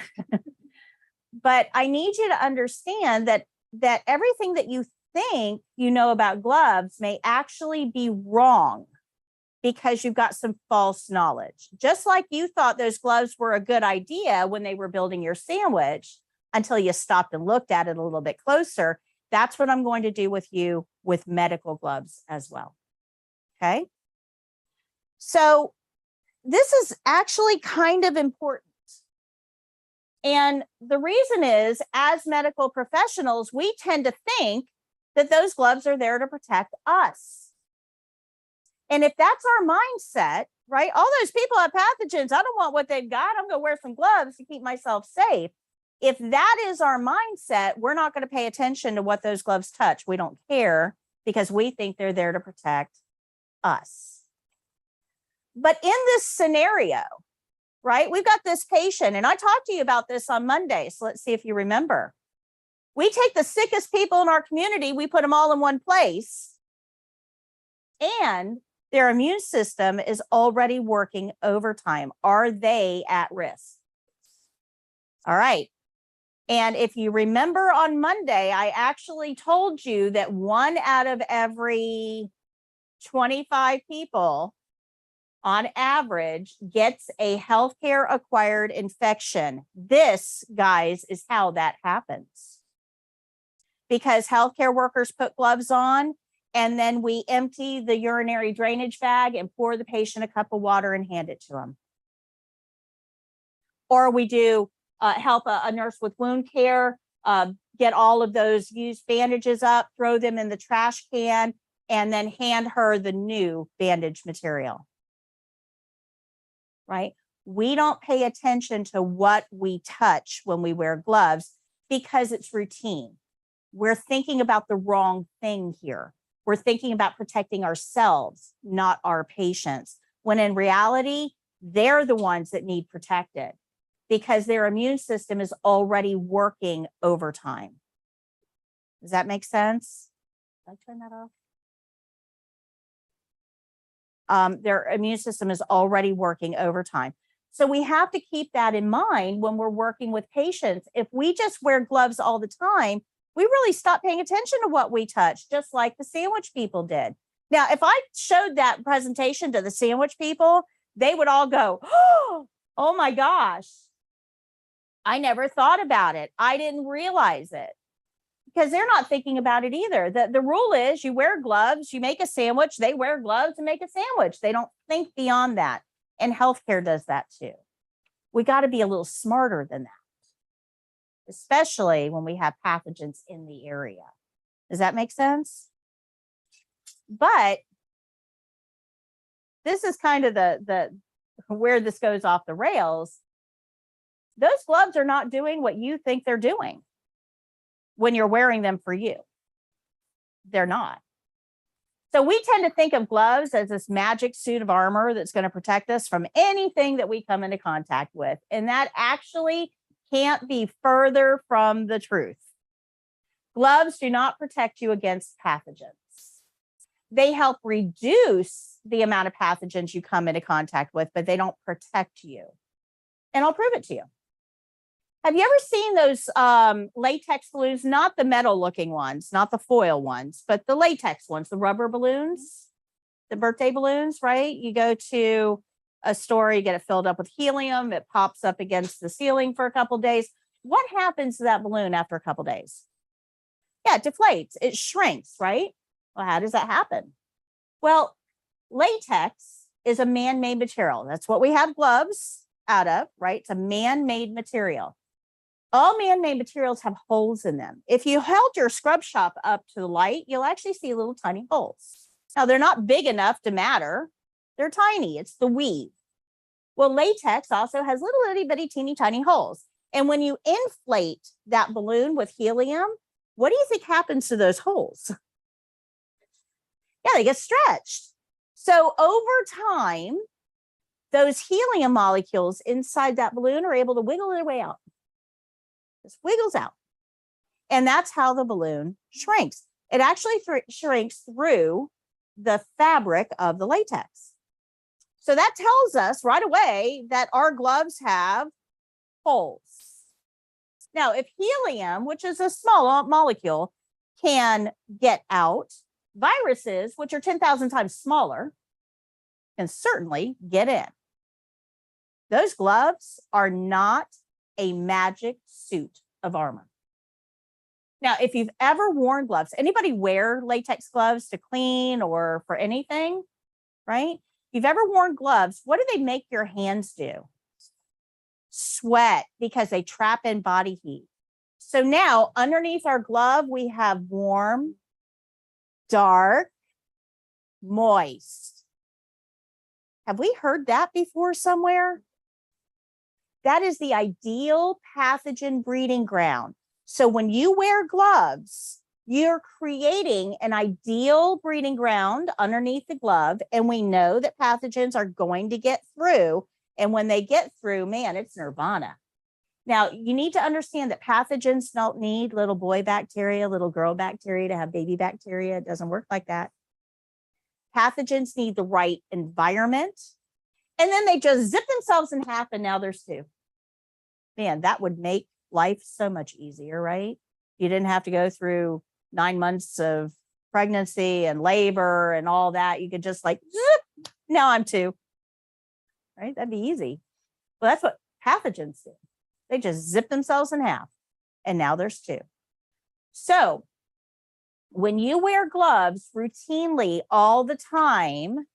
I need you to understand that everything that you think you know about gloves may actually be wrong because you've got some false knowledge. Just like you thought those gloves were a good idea when they were building your sandwich until you stopped and looked at it a little bit closer. That's what I'm going to do with you with medical gloves as well. Okay. So this is actually kind of important. And the reason is, as medical professionals, we tend to think that those gloves are there to protect us. And if that's our mindset, right? All those people have pathogens. I don't want what they've got. I'm going to wear some gloves to keep myself safe. If that is our mindset, we're not going to pay attention to what those gloves touch. We don't care because we think they're there to protect us. But in this scenario, right, we've got this patient, and I talked to you about this on Monday. So let's see if you remember. We take the sickest people in our community, we put them all in one place, and their immune system is already working overtime. Are they at risk? All right. And if you remember on Monday, I actually told you that 1 out of every 25 people on average, gets a healthcare acquired infection. This, guys, is how that happens. Because healthcare workers put gloves on, and then we empty the urinary drainage bag and pour the patient a cup of water and hand it to them. Or we do help a nurse with wound care, get all of those used bandages up, throw them in the trash can, and then hand her the new bandage material. Right? We don't pay attention to what we touch when we wear gloves because it's routine. We're thinking about the wrong thing here. We're thinking about protecting ourselves, not our patients, when in reality, they're the ones that need protected because their immune system is already working overtime. Does that make sense? Did I turn that off? Their immune system is already working overtime. So we have to keep that in mind when we're working with patients. If we just wear gloves all the time, we really stop paying attention to what we touch, just like the sandwich people did. Now, if I showed that presentation to the sandwich people, they would all go, oh my gosh, I never thought about it. I didn't realize it. Because they're not thinking about it either. The rule is you wear gloves, you make a sandwich, they wear gloves and make a sandwich. They don't think beyond that. And healthcare does that too. We got to be a little smarter than that, especially when we have pathogens in the area. Does that make sense? But this is kind of the where this goes off the rails. Those gloves are not doing what you think they're doing when you're wearing them for you. They're not. So we tend to think of gloves as this magic suit of armor that's going to protect us from anything that we come into contact with. And that actually can't be further from the truth. Gloves do not protect you against pathogens. They help reduce the amount of pathogens you come into contact with, but they don't protect you. And I'll prove it to you. Have you ever seen those latex balloons, not the metal looking ones, not the foil ones, but the latex ones, the rubber balloons, the birthday balloons, right? You go to a store, you get it filled up with helium. It pops up against the ceiling for a couple of days. What happens to that balloon after a couple of days? Yeah, it deflates. It shrinks, right? Well, how does that happen? Well, latex is a man-made material. That's what we have gloves out of, right? It's a man-made material. All man-made materials have holes in them. If you held your scrub shop up to the light, you'll actually see little tiny holes. Now, they're not big enough to matter. They're tiny. It's the weave. Well, latex also has little itty bitty teeny tiny holes. And when you inflate that balloon with helium, what do you think happens to those holes? Yeah, they get stretched. So over time, those helium molecules inside that balloon are able to wiggle their way out. Just wiggles out. And that's how the balloon shrinks. It actually shrinks through the fabric of the latex. So that tells us right away that our gloves have holes. Now, if helium, which is a small molecule, can get out, viruses, which are 10,000 times smaller, can certainly get in. Those gloves are not a magic suit of armor. Now, if you've ever worn gloves, anybody wear latex gloves to clean or for anything, right? If you've ever worn gloves, what do they make your hands do? Sweat, because they trap in body heat. So now underneath our glove, we have warm, dark, moist. Have we heard that before somewhere? That is the ideal pathogen breeding ground. So when you wear gloves, you're creating an ideal breeding ground underneath the glove. And we know that pathogens are going to get through. And when they get through, man, it's nirvana. Now, you need to understand that pathogens don't need little boy bacteria, little girl bacteria to have baby bacteria. It doesn't work like that. Pathogens need the right environment. And then they just zip themselves in half and now there's two. Man, that would make life so much easier, right? You didn't have to go through 9 months of pregnancy and labor and all that. You could just like, zip, now I'm two. right? That'd be easy. Well, that's what pathogens do. They just zip themselves in half. And now there's 2. So when you wear gloves routinely all the time,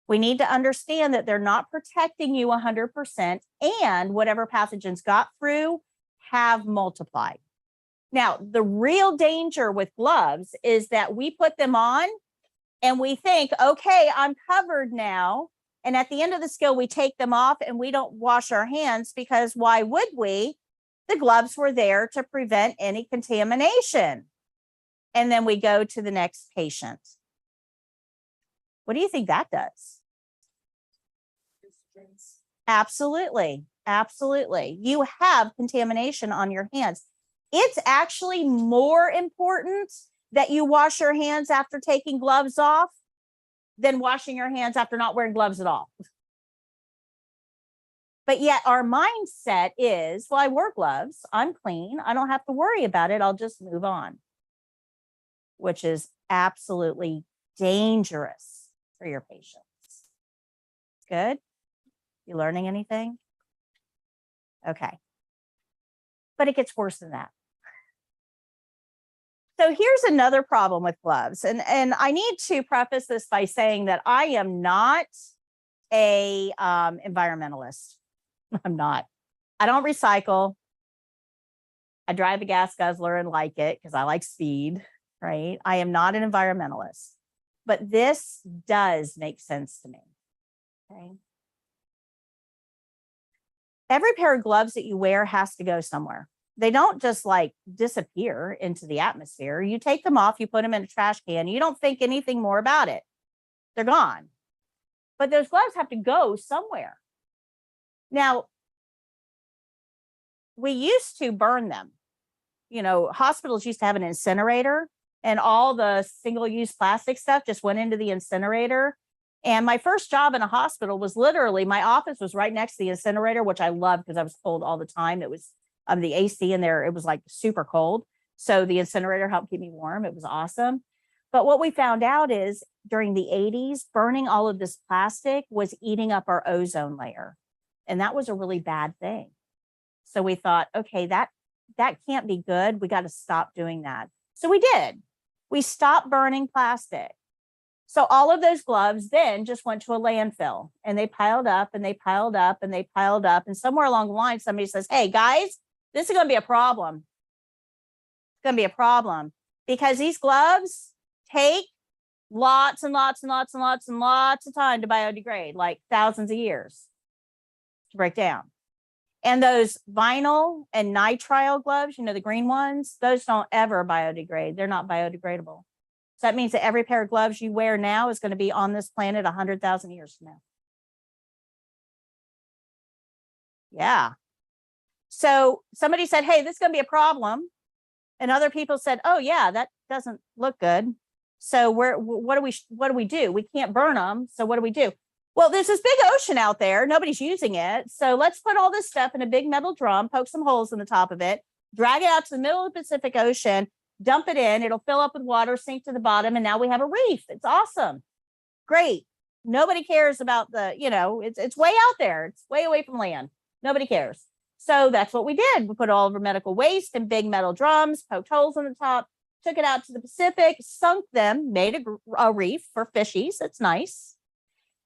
we need to understand that they're not protecting you 100%, and whatever pathogens got through have multiplied. Now, the real danger with gloves is that we put them on and we think, okay, I'm covered now. And at the end of the skill, we take them off and we don't wash our hands, because why would we? The gloves were there to prevent any contamination. And then we go to the next patient. What do you think that does? Absolutely. Absolutely. You have contamination on your hands. It's actually more important that you wash your hands after taking gloves off than washing your hands after not wearing gloves at all. But yet our mindset is, well, I wear gloves, I'm clean, I don't have to worry about it, I'll just move on, which is absolutely dangerous for your patients. Good? You learning anything? Okay. But it gets worse than that. So here's another problem with gloves. And I need to preface this by saying that I am not a environmentalist. I'm not. I don't recycle. I drive a gas guzzler and like it because I like speed, right? I am not an environmentalist. But this does make sense to me. Okay. Every pair of gloves that you wear has to go somewhere. They don't just like disappear into the atmosphere. You take them off, you put them in a trash can, you don't think anything more about it. They're gone. But those gloves have to go somewhere. Now, we used to burn them. You know, hospitals used to have an incinerator, and all the single-use plastic stuff just went into the incinerator. And my first job in a hospital was literally, my office was right next to the incinerator, which I loved because I was cold all the time. It was the AC in there, it was like super cold. So the incinerator helped keep me warm. It was awesome. But what we found out is during the 80s, burning all of this plastic was eating up our ozone layer. And that was a really bad thing. So we thought, okay, that can't be good. We got to stop doing that. So we did. We stopped burning plastic. So all of those gloves then just went to a landfill, and they piled up and they piled up and they piled up. And somewhere along the line, somebody says, hey, guys, this is going to be a problem. It's going to be a problem because these gloves take lots and lots and lots and lots and lots of time to biodegrade, like thousands of years to break down. And those vinyl and nitrile gloves, you know, the green ones, those don't ever biodegrade. They're not biodegradable. So that means that every pair of gloves you wear now is going to be on this planet 100,000 years from now. Yeah. So somebody said, hey, this is going to be a problem. And other people said, oh, yeah, that doesn't look good. So what do we do? We can't burn them. So what do we do? Well, there's this big ocean out there. Nobody's using it. So let's put all this stuff in a big metal drum, poke some holes in the top of it, drag it out to the middle of the Pacific Ocean, dump it in. It'll fill up with water, sink to the bottom. And now we have a reef. It's awesome. Great. Nobody cares about it's way out there. It's way away from land. Nobody cares. So that's what we did. We put all of our medical waste in big metal drums, poked holes in the top, took it out to the Pacific, sunk them, made a reef for fishies. It's nice.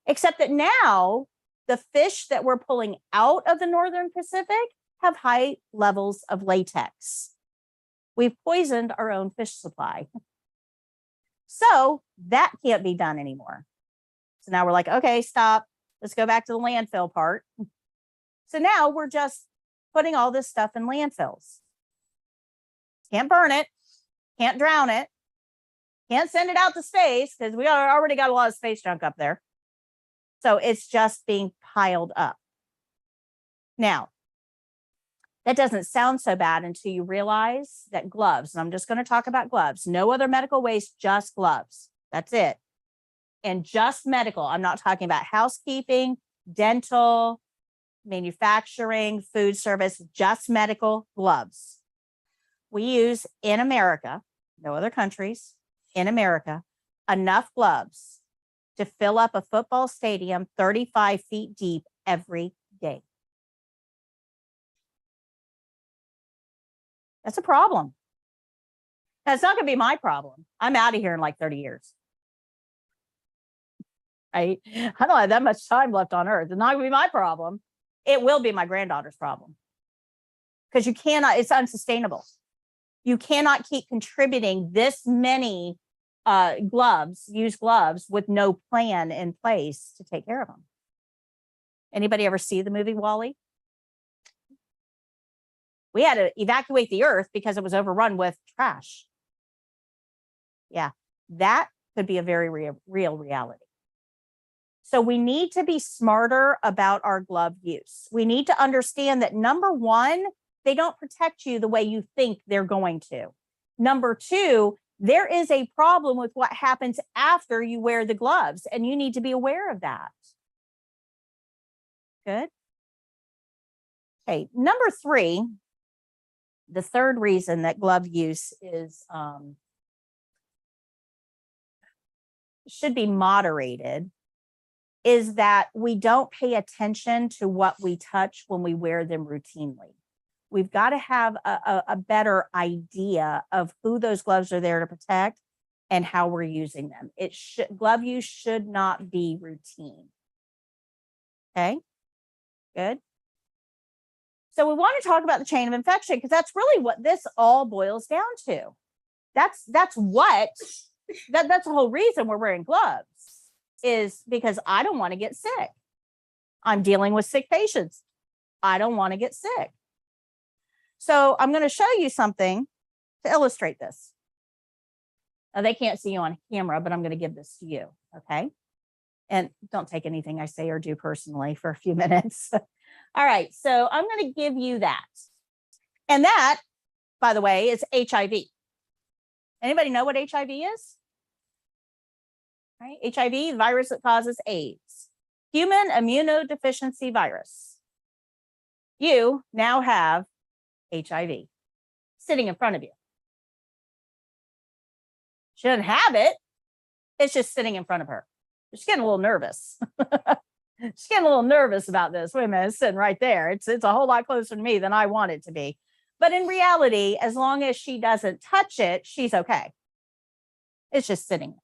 Except that now the fish that we're pulling out of the Northern Pacific have high levels of latex. We've poisoned our own fish supply. So that can't be done anymore. So now we're like, okay, stop. Let's go back to the landfill part. So now we're just putting all this stuff in landfills. Can't burn it. Can't drown it. Can't send it out to space because we already got a lot of space junk up there. So it's just being piled up. Now, that doesn't sound so bad until you realize that gloves, and I'm just going to talk about gloves, no other medical waste, just gloves. That's it. And just medical. I'm not talking about housekeeping, dental, manufacturing, food service, just medical gloves. We use in America, no other countries, in America, enough gloves to fill up a football stadium 35 feet deep every day. That's a problem. Now, it's not going to be my problem. I'm out of here in like 30 years. Right? I don't have that much time left on earth. It's not going to be my problem. It will be my granddaughter's problem. Because you cannot, it's unsustainable. You cannot keep contributing this many used gloves with no plan in place to take care of them. Anybody ever see the movie WALL-E? We had to evacuate the earth because it was overrun with trash. Yeah, that could be a very real reality. So we need to be smarter about our glove use. We need to understand that, number one, they don't protect you the way you think they're going to. Number two, there is a problem with what happens after you wear the gloves, and you need to be aware of that. Good. Okay, number three, the third reason that glove use is should be moderated is that we don't pay attention to what we touch when we wear them routinely. We've got to have a better idea of who those gloves are there to protect and how we're using them. Glove use should not be routine. Okay, good. So we want to talk about the chain of infection because that's really what this all boils down to. That's the whole reason we're wearing gloves, is because I don't want to get sick. I'm dealing with sick patients. I don't want to get sick. So I'm going to show you something to illustrate this. Now, they can't see you on camera, but I'm going to give this to you, okay? And don't take anything I say or do personally for a few minutes. All right, so I'm going to give you that. And that, by the way, is HIV. Anybody know what HIV is? Right? HIV, the virus that causes AIDS. Human immunodeficiency virus. You now have HIV sitting in front of you. She doesn't have it. It's just sitting in front of her. She's getting a little nervous. She's getting a little nervous about this. Wait a minute, it's sitting right there. It's a whole lot closer to me than I want it to be. But in reality, as long as she doesn't touch it, she's okay. It's just sitting there.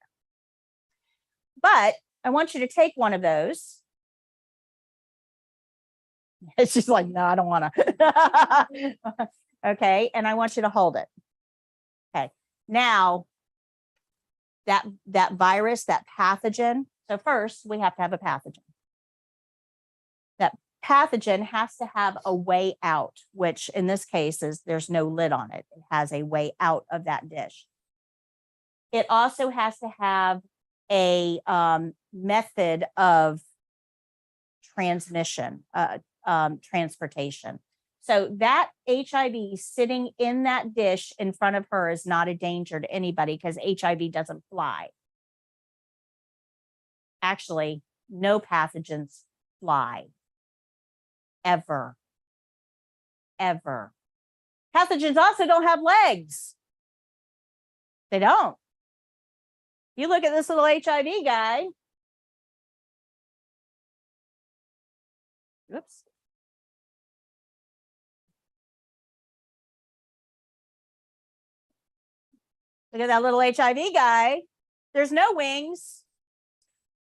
But I want you to take one of those. It's just like, no, I don't want to. Okay, and I want you to hold it. Okay, now that virus, that pathogen. So first, we have to have a pathogen. That pathogen has to have a way out, which in this case is there's no lid on it. It has a way out of that dish. It also has to have a method of transmission, transportation. So that HIV sitting in that dish in front of her is not a danger to anybody because HIV doesn't fly. Actually, no pathogens fly. Ever. Ever. Pathogens also don't have legs. They don't. You look at this little HIV guy. Oops. Look at that little HIV guy. There's no wings.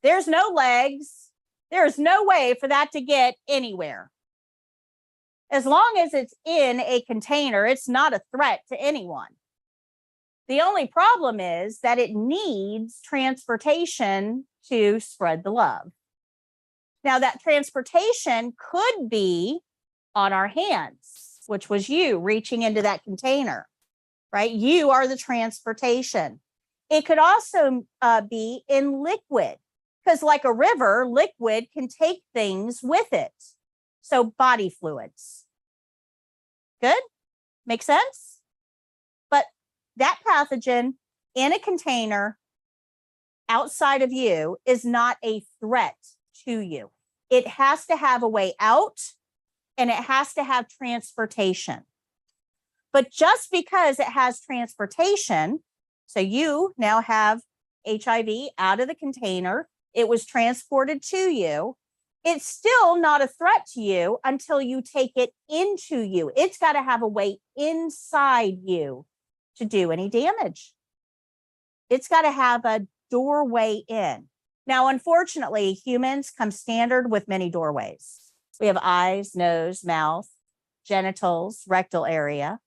There's no legs. There's no way for that to get anywhere. As long as it's in a container, it's not a threat to anyone. The only problem is that it needs transportation to spread the love. Now, that transportation could be on our hands, which was you reaching into that container, right? You are the transportation. It could also be in liquid, because like a river, liquid can take things with it. So body fluids. Good? Make sense? But that pathogen in a container outside of you is not a threat to you. It has to have a way out and it has to have transportation. But just because it has transportation, so you now have HIV out of the container, it was transported to you. It's still not a threat to you until you take it into you. It's got to have a way inside you to do any damage. It's got to have a doorway in. Now, unfortunately, humans come standard with many doorways. We have eyes, nose, mouth, genitals, rectal area.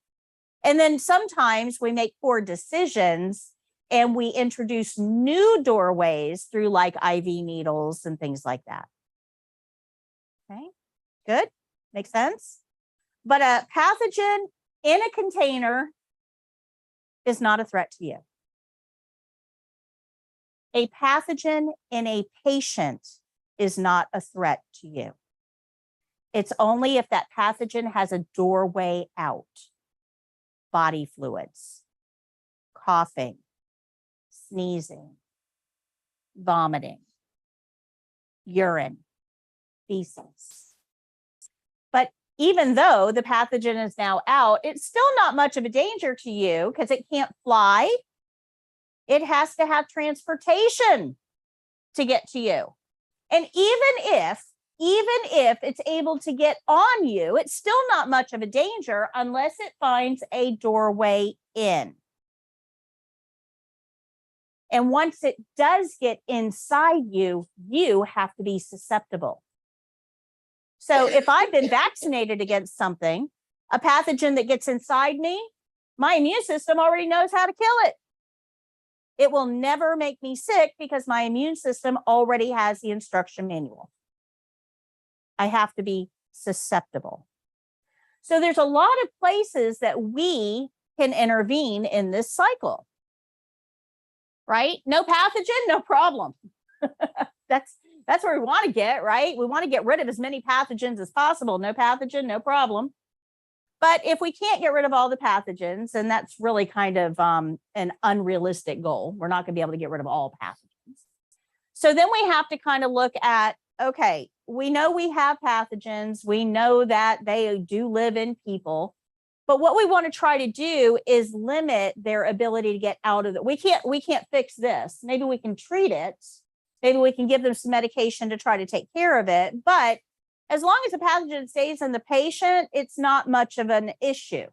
And then sometimes we make poor decisions and we introduce new doorways through like IV needles and things like that. Okay, good. Makes sense? But a pathogen in a container is not a threat to you. A pathogen in a patient is not a threat to you. It's only if that pathogen has a doorway out. Body fluids, coughing, sneezing, vomiting, urine, feces. But even though the pathogen is now out, it's still not much of a danger to you because it can't fly. It has to have transportation to get to you. And even if it's able to get on you, it's still not much of a danger unless it finds a doorway in. And once it does get inside you, you have to be susceptible. So if I've been vaccinated against something, a pathogen that gets inside me, my immune system already knows how to kill it. It will never make me sick because my immune system already has the instruction manual. I have to be susceptible. So there's a lot of places that we can intervene in this cycle, right? No pathogen, no problem. That's where we want to get, right? We want to get rid of as many pathogens as possible. No pathogen, no problem. But if we can't get rid of all the pathogens, and that's really kind of an unrealistic goal, we're not going to be able to get rid of all pathogens. So then we have to kind of look at, okay, we know we have pathogens. We know that they do live in people. But what we want to try to do is limit their ability to get out of it. We can't fix this. Maybe we can treat it. Maybe we can give them some medication to try to take care of it. But as long as the pathogen stays in the patient, it's not much of an issue.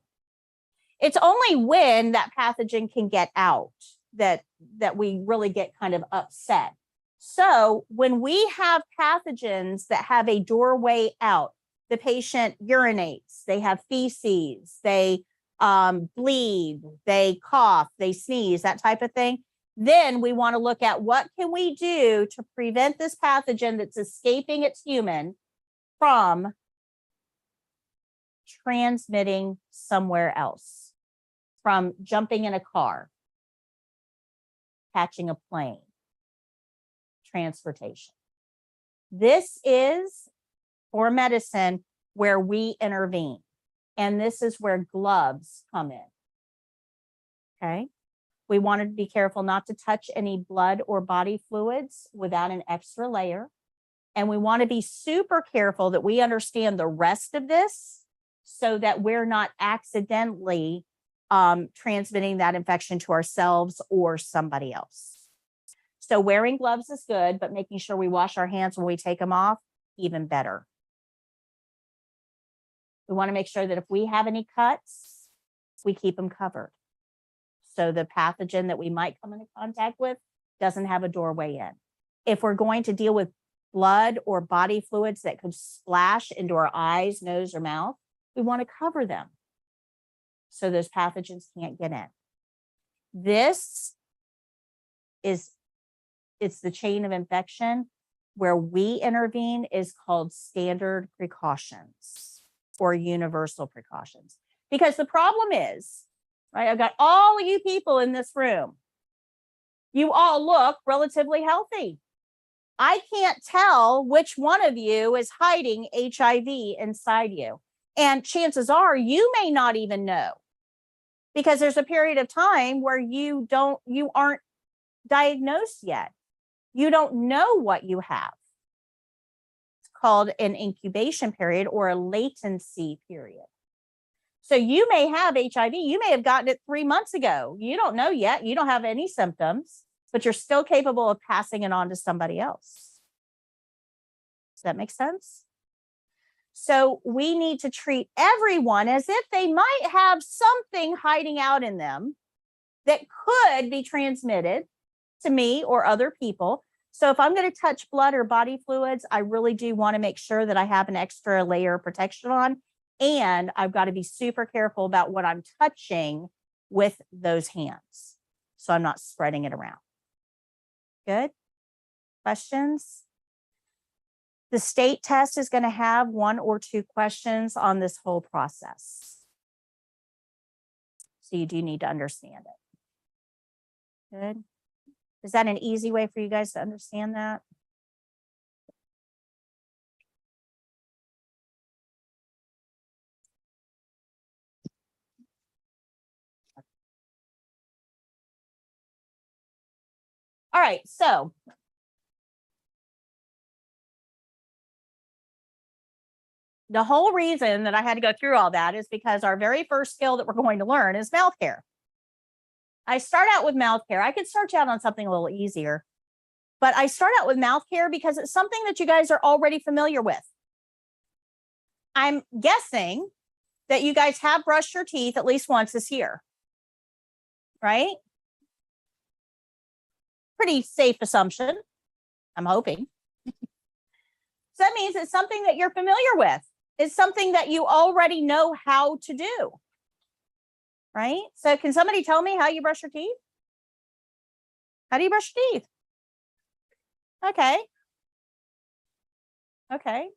It's only when that pathogen can get out that we really get kind of upset. So when we have pathogens that have a doorway out, the patient urinates, they have feces, they bleed, they cough, they sneeze, that type of thing, then we want to look at what can we do to prevent this pathogen that's escaping its human from transmitting somewhere else, from jumping in a car, catching a plane, transportation. This is for medicine where we intervene. And this is where gloves come in. Okay. We wanted to be careful not to touch any blood or body fluids without an extra layer. And we want to be super careful that we understand the rest of this so that we're not accidentally transmitting that infection to ourselves or somebody else. So wearing gloves is good, but making sure we wash our hands when we take them off, even better. We want to make sure that if we have any cuts, we keep them covered. So the pathogen that we might come into contact with doesn't have a doorway in. If we're going to deal with blood or body fluids that could splash into our eyes, nose, or mouth, we want to cover them so those pathogens can't get in. This is, it's the chain of infection where we intervene is called standard precautions or universal precautions. Because the problem is, right, I've got all of you people in this room. You all look relatively healthy. I can't tell which one of you is hiding HIV inside you. And chances are you may not even know, because there's a period of time where you aren't diagnosed yet. You don't know what you have. It's called an incubation period or a latency period. So you may have HIV. You may have gotten it 3 months ago. You don't know yet. You don't have any symptoms. but you're still capable of passing it on to somebody else. Does that make sense? So we need to treat everyone as if they might have something hiding out in them that could be transmitted to me or other people. So if I'm going to touch blood or body fluids, I really do want to make sure that I have an extra layer of protection on. And I've got to be super careful about what I'm touching with those hands, so I'm not spreading it around. Good? Questions? The state test is going to have 1 or 2 questions on this whole process. So you do need to understand it. Good. Is that an easy way for you guys to understand that? All right, so the whole reason that I had to go through all that is because our very first skill that we're going to learn is mouth care. I start out with mouth care. I could start you out on something a little easier, but I start out with mouth care because it's something that you guys are already familiar with. I'm guessing that you guys have brushed your teeth at least once this year, right? Pretty safe assumption, I'm hoping. So that means it's something that you're familiar with. It's something that you already know how to do, right? So can somebody tell me how you brush your teeth? How do you brush your teeth? Okay. Okay.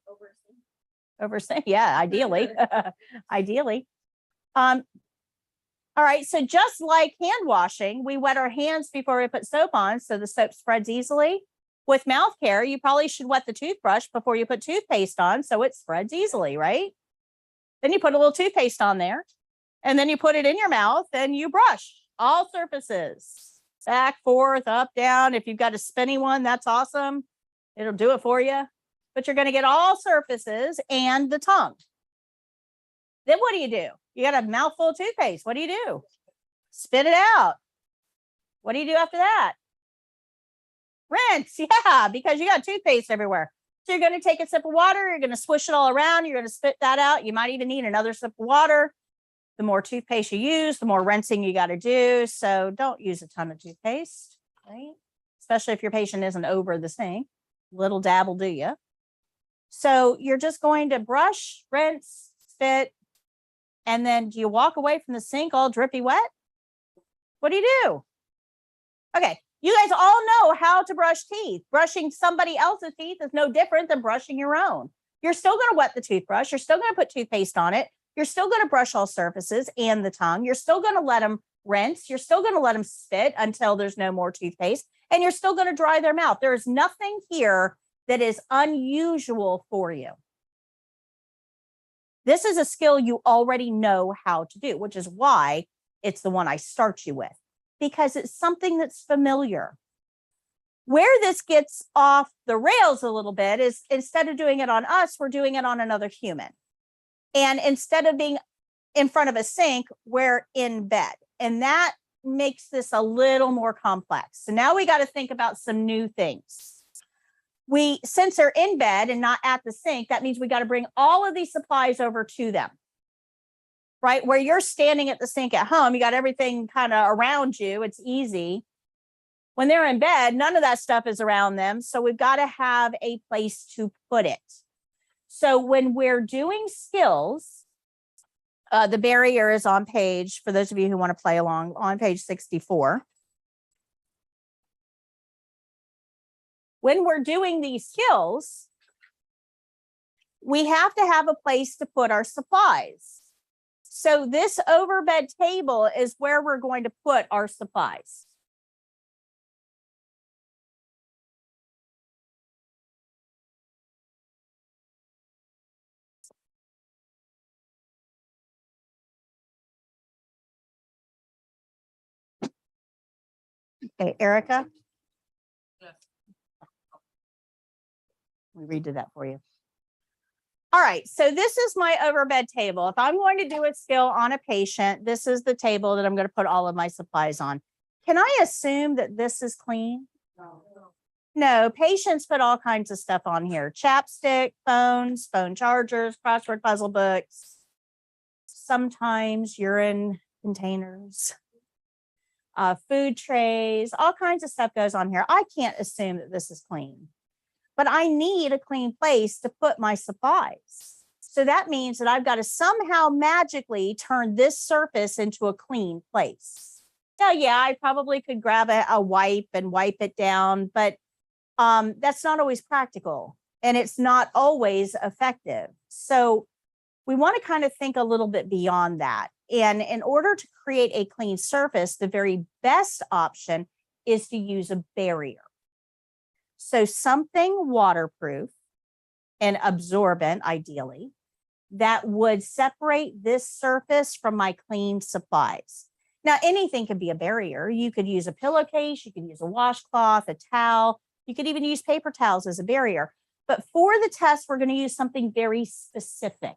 Over sink. Yeah, ideally. Ideally. All right. So just like hand washing, we wet our hands before we put soap on so the soap spreads easily. With mouth care, you probably should wet the toothbrush before you put toothpaste on so it spreads easily, right? Then you put a little toothpaste on there, and then you put it in your mouth and you brush all surfaces. Back, forth, up, down. If you've got a spinny one, that's awesome. It'll do it for you. But you're going to get all surfaces and the tongue. Then what do? You got a mouthful of toothpaste. What do? Spit it out. What do you do after that? Rinse. Yeah, because you got toothpaste everywhere. So you're going to take a sip of water. You're going to swish it all around. You're going to spit that out. You might even need another sip of water. The more toothpaste you use, the more rinsing you got to do. So don't use a ton of toothpaste, right? Especially if your patient isn't over the sink. Little dab will do you. So you're just going to brush, rinse, spit, and then do you walk away from the sink all drippy wet? What do? Okay, you guys all know how to brush teeth. Brushing somebody else's teeth is no different than brushing your own. You're still going to wet the toothbrush. You're still going to put toothpaste on it. You're still going to brush all surfaces and the tongue. You're still going to let them rinse. You're still going to let them spit until there's no more toothpaste. And you're still going to dry their mouth. There is nothing here that is unusual for you. This is a skill you already know how to do, which is why it's the one I start you with, because it's something that's familiar. Where this gets off the rails a little bit is instead of doing it on us, we're doing it on another human. And instead of being in front of a sink, we're in bed. And that makes this a little more complex. So now we got to think about some new things. Since they're in bed and not at the sink, that means we got to bring all of these supplies over to them, right? Where you're standing at the sink at home, you got everything kind of around you. It's easy. When they're in bed, none of that stuff is around them. So we've got to have a place to put it. So when we're doing skills, the barrier is on page, for those of you who want to play along, on page 64. When we're doing these skills, we have to have a place to put our supplies. So this overbed table is where we're going to put our supplies. Okay, Erica. Let me redo that for you. All right, so this is my overbed table. If I'm going to do a skill on a patient, this is the table that I'm going to put all of my supplies on. Can I assume that this is clean? No. No, patients put all kinds of stuff on here. Chapstick, phones, phone chargers, crossword puzzle books, sometimes urine containers, food trays, all kinds of stuff goes on here. I can't assume that this is clean, but I need a clean place to put my supplies. So that means that I've got to somehow magically turn this surface into a clean place. Now, yeah, I probably could grab a wipe and wipe it down, but that's not always practical and it's not always effective. So we want to kind of think a little bit beyond that. And in order to create a clean surface, the very best option is to use a barrier. So something waterproof and absorbent, ideally, that would separate this surface from my clean supplies. Now, anything can be a barrier. You could use a pillowcase, you could use a washcloth, a towel, you could even use paper towels as a barrier. But for the test, we're going to use something very specific.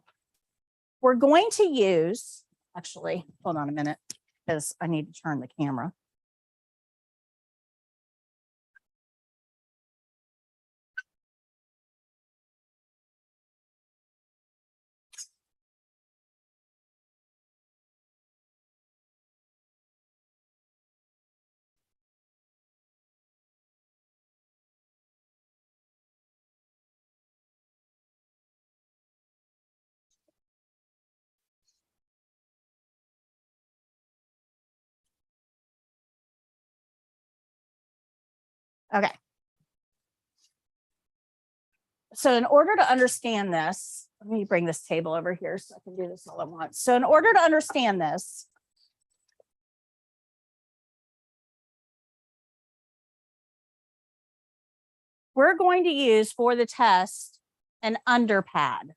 We're going to use, actually, hold on a minute, because I need to turn the camera. Okay. So in order to understand this, let me bring this table over here so I can do this all at once. So in order to understand this, we're going to use for the test an underpad.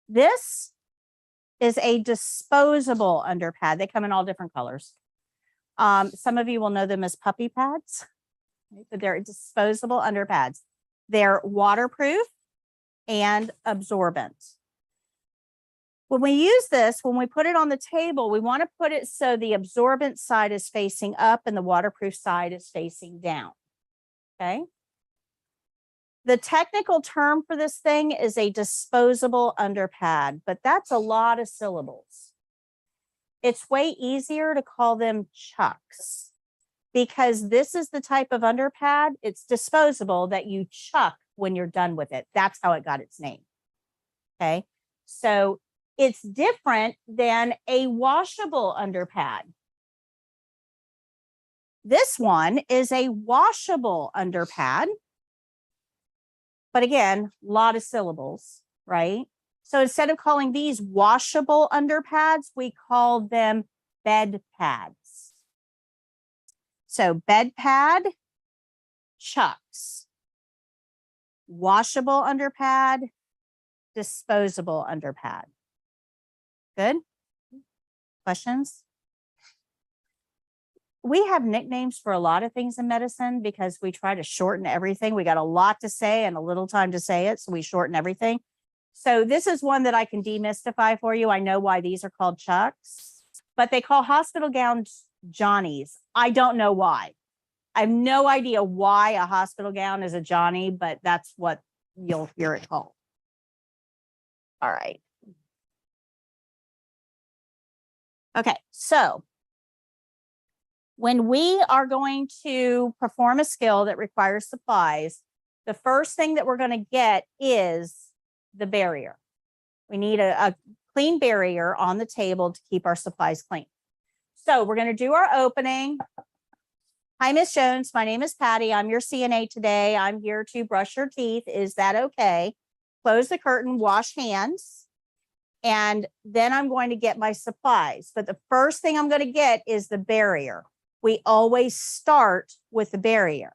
This is a disposable underpad. They come in all different colors. Some of you will know them as puppy pads, right? But they're disposable underpads. They're waterproof and absorbent. When we use this, when we put it on the table, we want to put it so the absorbent side is facing up and the waterproof side is facing down. Okay. The technical term for this thing is a disposable underpad, but that's a lot of syllables. It's way easier to call them chucks because this is the type of underpad, it's disposable, that you chuck when you're done with it. That's how it got its name. Okay. So it's different than a washable underpad. This one is a washable underpad. But again, a lot of syllables, right? So instead of calling these washable underpads, we call them bed pads. So bed pad, chucks, washable underpad, disposable underpad. Good? Questions? We have nicknames for a lot of things in medicine because we try to shorten everything. We got a lot to say and a little time to say it, so we shorten everything. So this is one that I can demystify for you. I know why these are called chucks, but they call hospital gowns Johnnies. I don't know why. I have no idea why a hospital gown is a Johnny, but that's what you'll hear it called. All right. Okay, so when we are going to perform a skill that requires supplies, the first thing that we're going to get is the barrier. We need a clean barrier on the table to keep our supplies clean. So we're going to do our opening. Hi, Miss Jones. My name is Patty. I'm your CNA today. I'm here to brush your teeth. Is that okay? Close the curtain, wash hands. And then I'm going to get my supplies. But the first thing I'm going to get is the barrier. We always start with the barrier.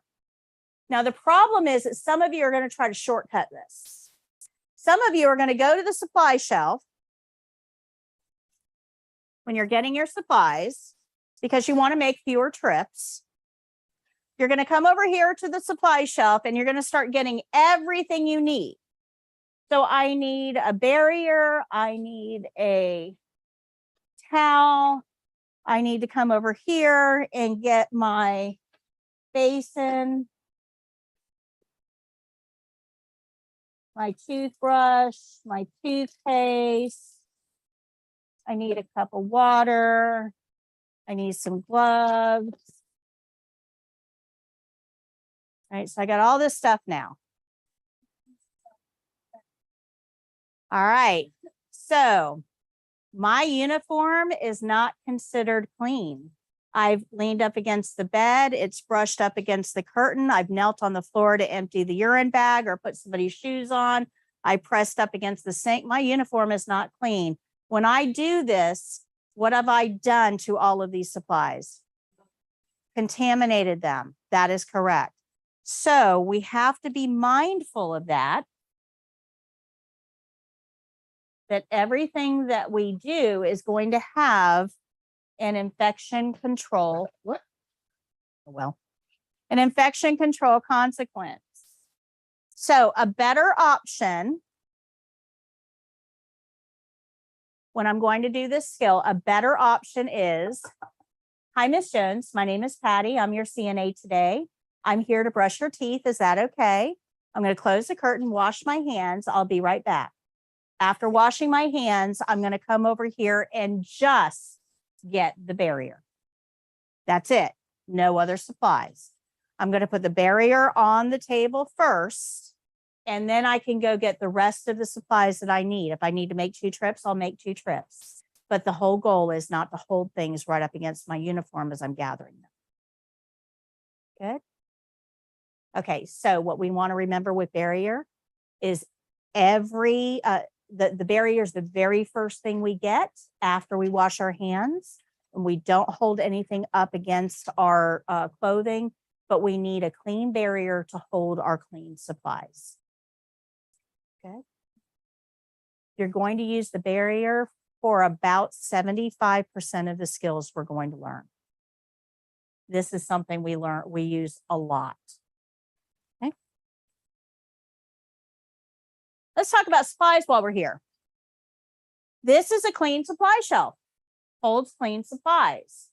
Now, the problem is that some of you are going to try to shortcut this. Some of you are going to go to the supply shelf when you're getting your supplies because you want to make fewer trips. You're going to come over here to the supply shelf and you're going to start getting everything you need. So I need a barrier. I need a towel. I need to come over here and get my basin, my toothbrush, my toothpaste. I need a cup of water. I need some gloves. All right, so I got all this stuff now. All right, so my uniform is not considered clean. I've leaned up against the bed. It's brushed up against the curtain. I've knelt on the floor to empty the urine bag or put somebody's shoes on. I pressed up against the sink. My uniform is not clean. When I do this, what have I done to all of these supplies? Contaminated them. That is correct. So we have to be mindful of that. That everything that we do is going to have an infection control. What? Well, an infection control consequence. So a better option when I'm going to do this skill, a better option is, hi, Miss Jones. My name is Patty. I'm your CNA today. I'm here to brush your teeth. Is that okay? I'm going to close the curtain, wash my hands. I'll be right back. After washing my hands, I'm going to come over here and just get the barrier. That's it. No other supplies. I'm going to put the barrier on the table first, and then I can go get the rest of the supplies that I need. If I need to make 2 trips, I'll make 2 trips. But the whole goal is not to hold things right up against my uniform as I'm gathering them. Good. Okay, so what we want to remember with barrier is the barrier is the very first thing we get after we wash our hands. And we don't hold anything up against our clothing, but we need a clean barrier to hold our clean supplies. Okay. You're going to use the barrier for about 75% of the skills we're going to learn. This is something we use a lot. Okay. Let's talk about supplies while we're here. This is a clean supply shelf. Holds clean supplies.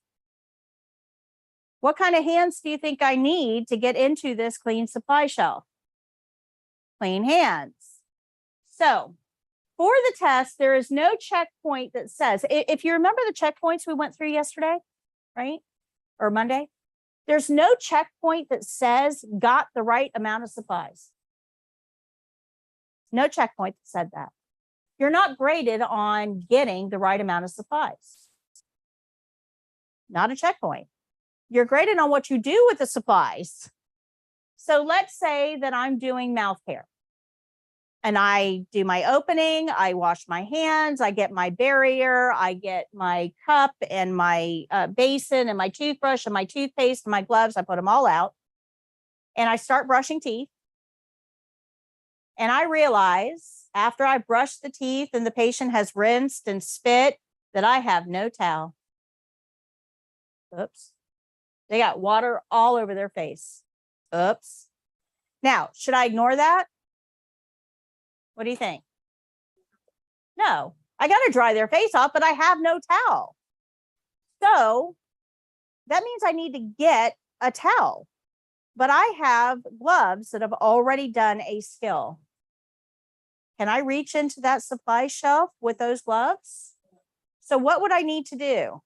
What kind of hands do you think I need to get into this clean supply shelf? Clean hands. So for the test, there is no checkpoint that says, if you remember the checkpoints we went through yesterday, right? Or Monday, there's no checkpoint that says got the right amount of supplies. No checkpoint that said that. You're not graded on getting the right amount of supplies. Not a checkpoint. You're graded on what you do with the supplies. So let's say that I'm doing mouth care and I do my opening, I wash my hands, I get my barrier, I get my cup and my basin and my toothbrush and my toothpaste and my gloves. I put them all out and I start brushing teeth. And I realize after I brush the teeth and the patient has rinsed and spit that I have no towel. Oops. They got water all over their face. Oops. Now, should I ignore that? What do you think? No, I got to dry their face off, but I have no towel. So that means I need to get a towel, but I have gloves that have already done a skill. Can I reach into that supply shelf with those gloves? So what would I need to do?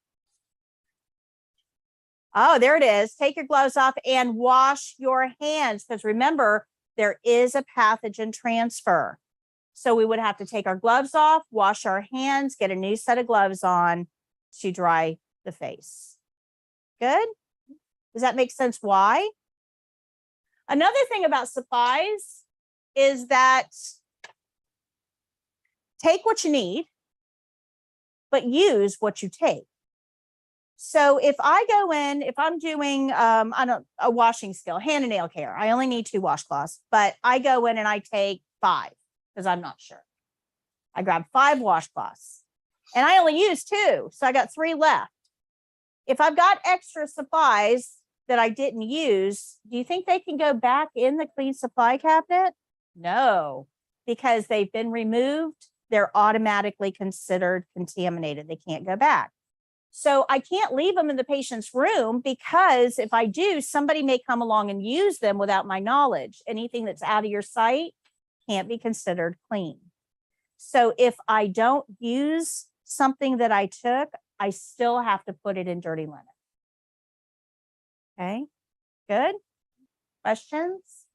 Oh, there it is. Take your gloves off and wash your hands. Because remember, there is a pathogen transfer. So we would have to take our gloves off, wash our hands, get a new set of gloves on to dry the face. Good? Does that make sense why? Another thing about supplies is that take what you need, but use what you take. So if I go in, if I'm doing a washing skill, hand and nail care, I only need 2 washcloths, but I go in and I take 5 because I'm not sure. I grab 5 washcloths and I only use 2. So I got 3 left. If I've got extra supplies that I didn't use, do you think they can go back in the clean supply cabinet? No, because they've been removed. They're automatically considered contaminated. They can't go back. So I can't leave them in the patient's room because if I do, somebody may come along and use them without my knowledge. Anything that's out of your sight can't be considered clean. So if I don't use something that I took, I still have to put it in dirty linen. Okay, good. Questions?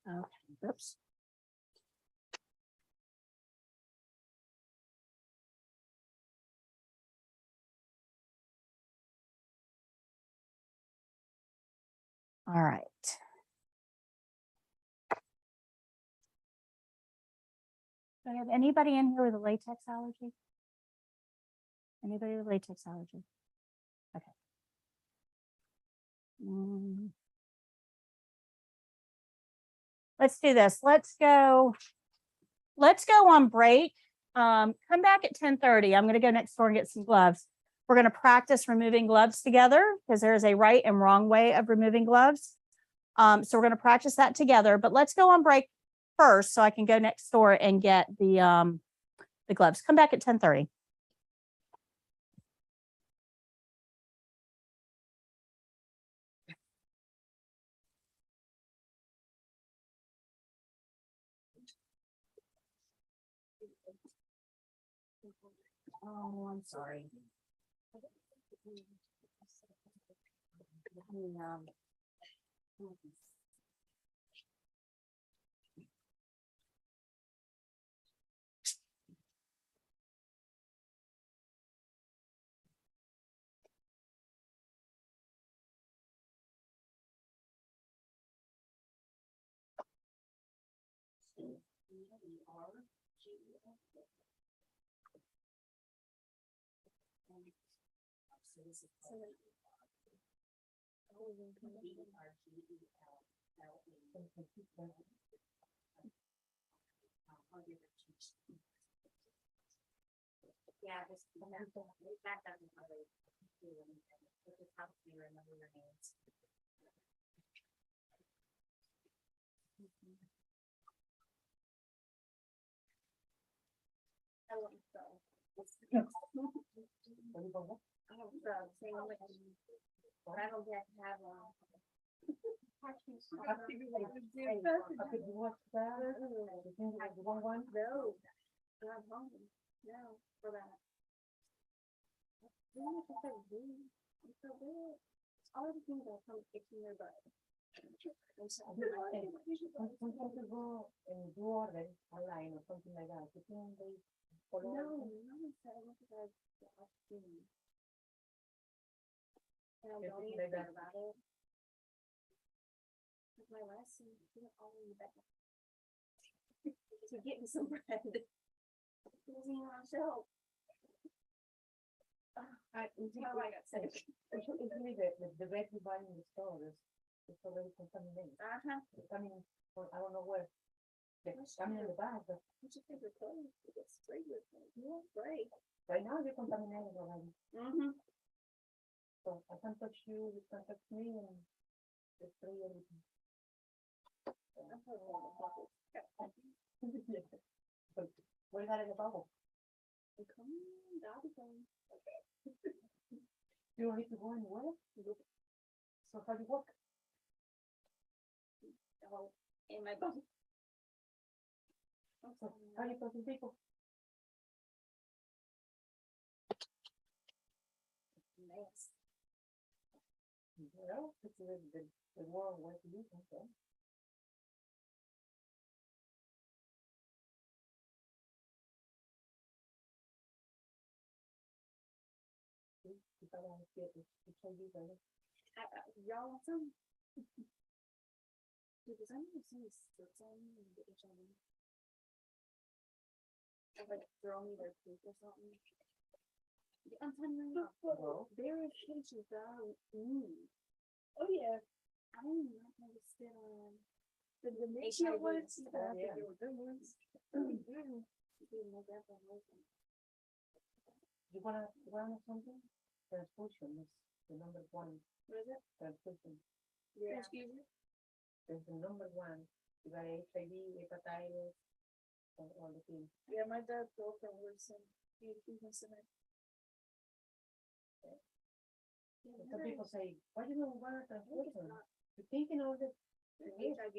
Okay, oops. All right. Do I have anybody in here with a latex allergy? Anybody with latex allergy? Okay. Let's do this. Let's go on break. Come back at 10:30. I'm going to go next door and get some gloves. We're going to practice removing gloves together because there's a right and wrong way of removing gloves. So we're going to practice that together, but let's go on break first so I can go next door and get the gloves. Come back at 10:30. Oh, I'm sorry. Yeah, just that doesn't really do anything. It just helps me remember your names. I don't know. But I don't get to have No. Not home. No, for that. All the things that come kicking their butt. Sometimes you go and do order online or something like that. You think they follow? No, one said I want to guys the opportunity. And I don't even think about it. With my lesson, you know, all in the back. To get me some bread. It wasn't even on shelf. Until I got sick. Usually the bread you buy in the store is already contaminated. It's coming from, I don't know where. It's coming in the bag, but What's your favorite color? You get sprayed with it. Yeah, spray. right now they're contaminated already. So I can touch you, you can touch me, and they spray everything. But where is that in the bubble? Come on, that'll be fun. Okay. You don't need to go anywhere? So how do you work? Oh, in my bum. So how do you talk to people? Nice. Well, it's the world where to do something. If I don't get it, it's so you better. Y'all want some? Dude, does anyone see me sits on me and get each other? Or like throw me their poop or something? Yeah, I'm telling you right now. There is patients that are mean. Oh yeah. I'm not gonna sit on. The dementia ones, I think they were good ones. You wanna know something? Transfusion is the number one What is it? transfusion. Yeah. There's the number one, you got HIV, hepatitis, and all the things. Yeah, my dad's girlfriend works in the infusion center. And some people say, why do you want a transfusion? You're thinking all this. HIV.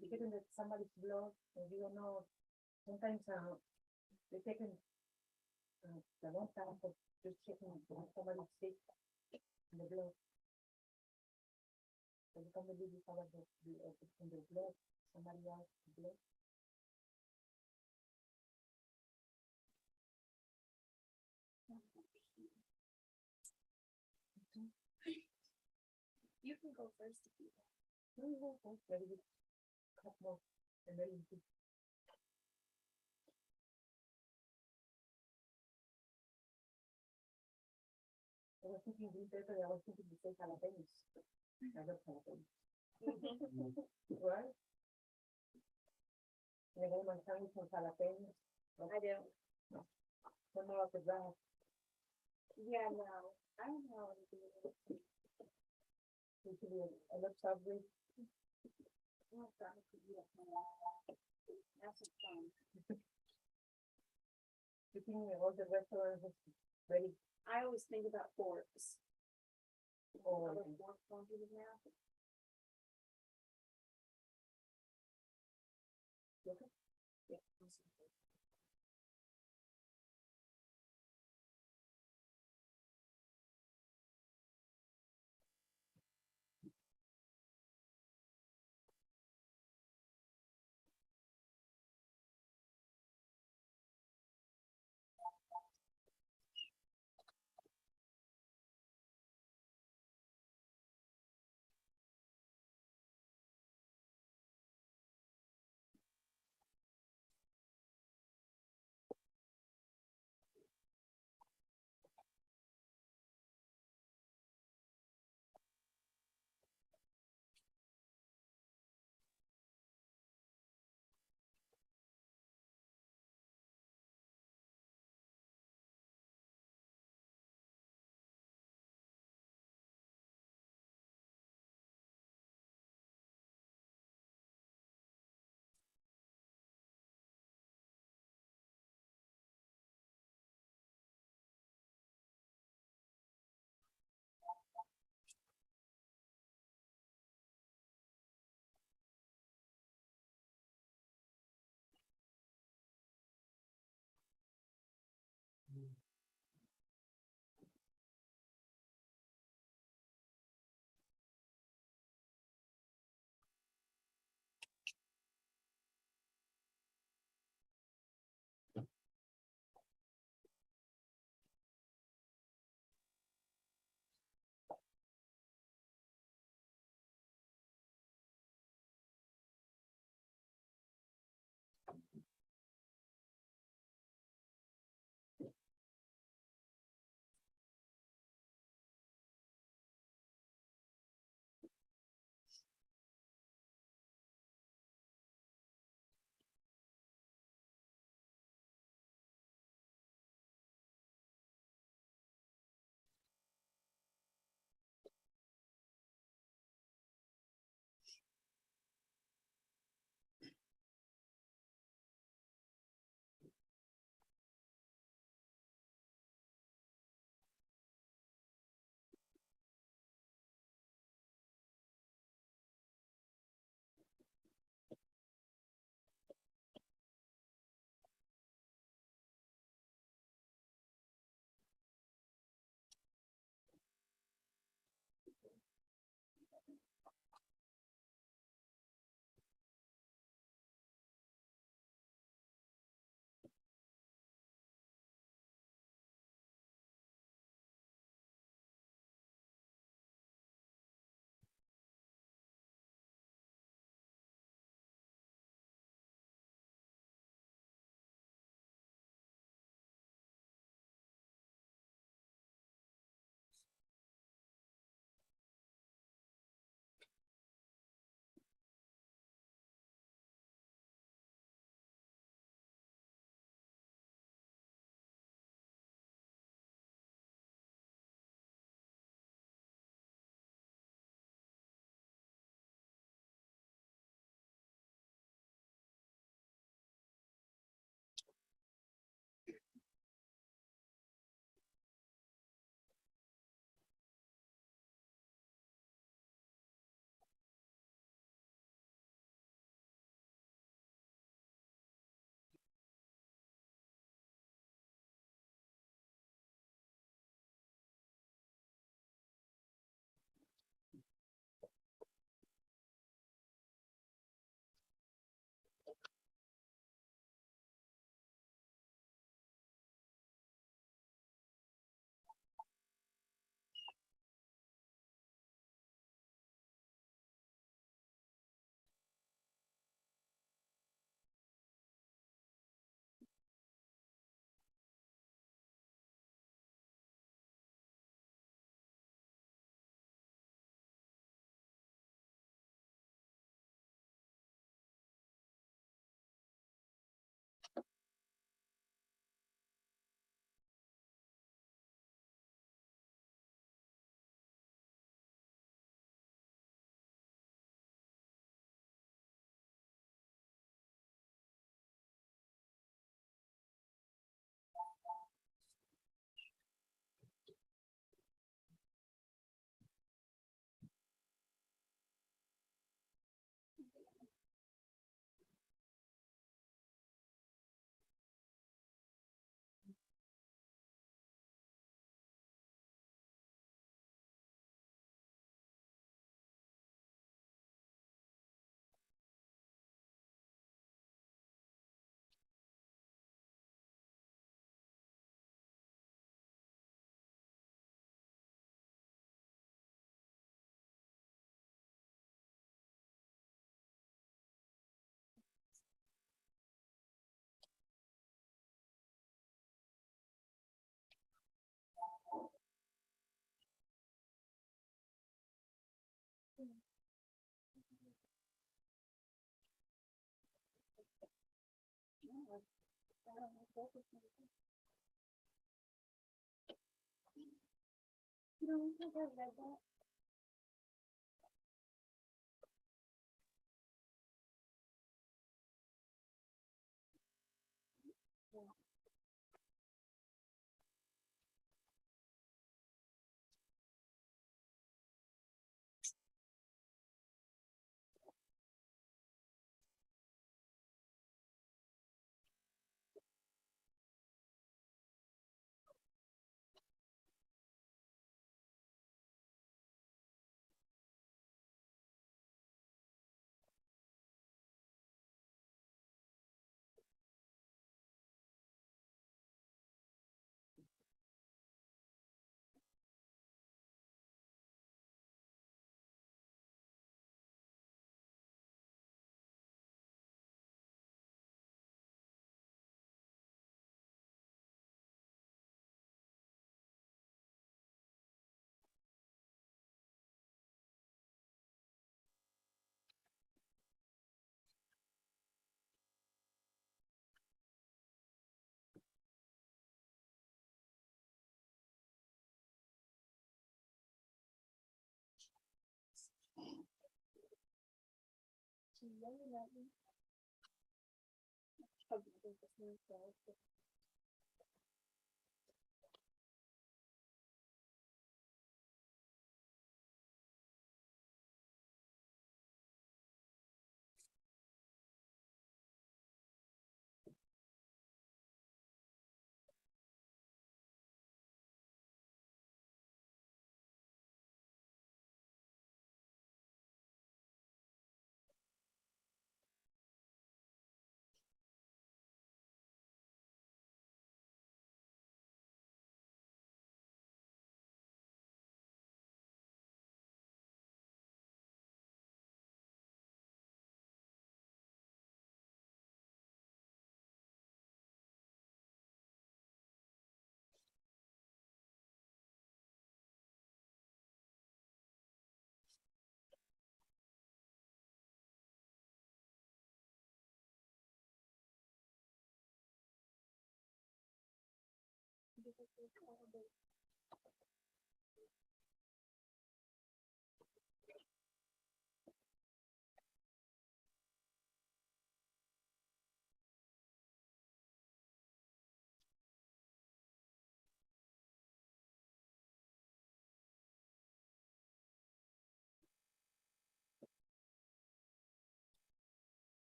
You get in somebody's blood, and you don't know, sometimes, they taking, the long time for just checking if somebody's sick in the blood. So you can't believe you have in the blood, somebody else's blood. You can go first if you want. Very good. Cup more, and very good. I was thinking this paper, I was thinking to say jalapenos. I love jalapenos. Right? And I got my sandwich with jalapenos. I do. No more of the brown. Yeah, no, I don't know how to do it. Usually I love Subway. Oh, God, I could eat at home. That's fun. You think all the restaurants is very, I always think about forks. oh, Other forks don't do it now. okay. Yeah.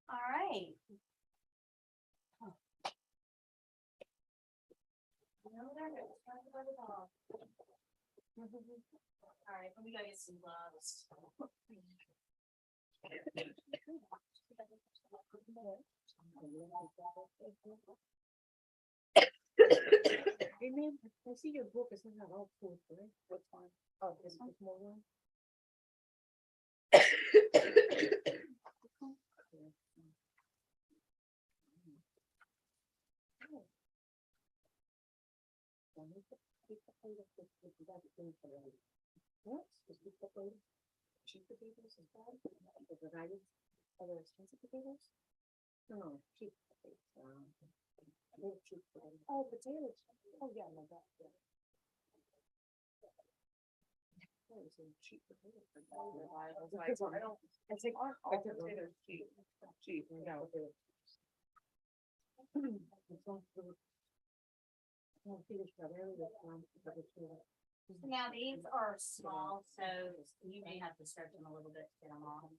All right. All right, let me go get some gloves. Hey, ma'am, I see your book is not all full, right? Which one? Oh, this is more one. What? Sweet potatoes? Cheap potatoes is bad? The varieties, other expensive potatoes? No, cheap. Oh, potatoes. Oh, yeah, no, that, yeah. Oh, it's a cheap potato for that. I don't, I think aren't all potatoes cheap? Cheap, no. Now, these are small, so you may have to stretch them a little bit to get them on.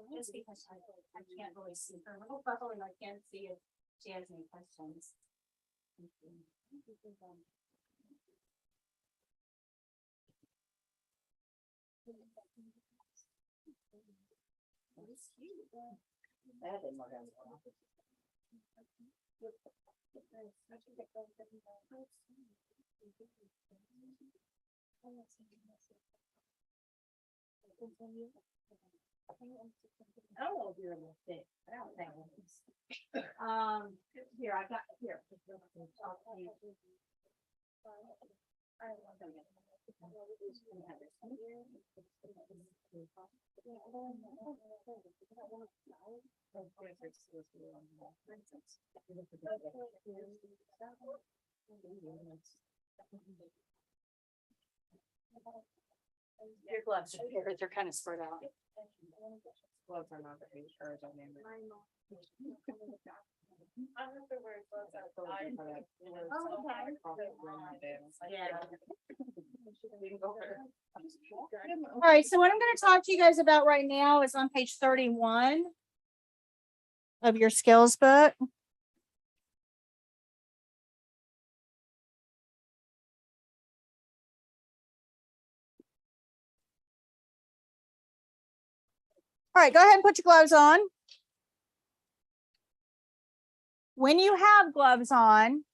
Just because I can't really see her little bubble and I can't see if she has any questions. I don't know if you're a little thick. I don't think. Here, I got, here. Your gloves are here, they're kind of spread out. Gloves are not the huge charge on them. I have to wear gloves outside. Yeah. Yeah. All right, so what I'm going to talk to you guys about right now is on page 31 of your skills book. All right, go ahead and put your gloves on. When you have gloves on,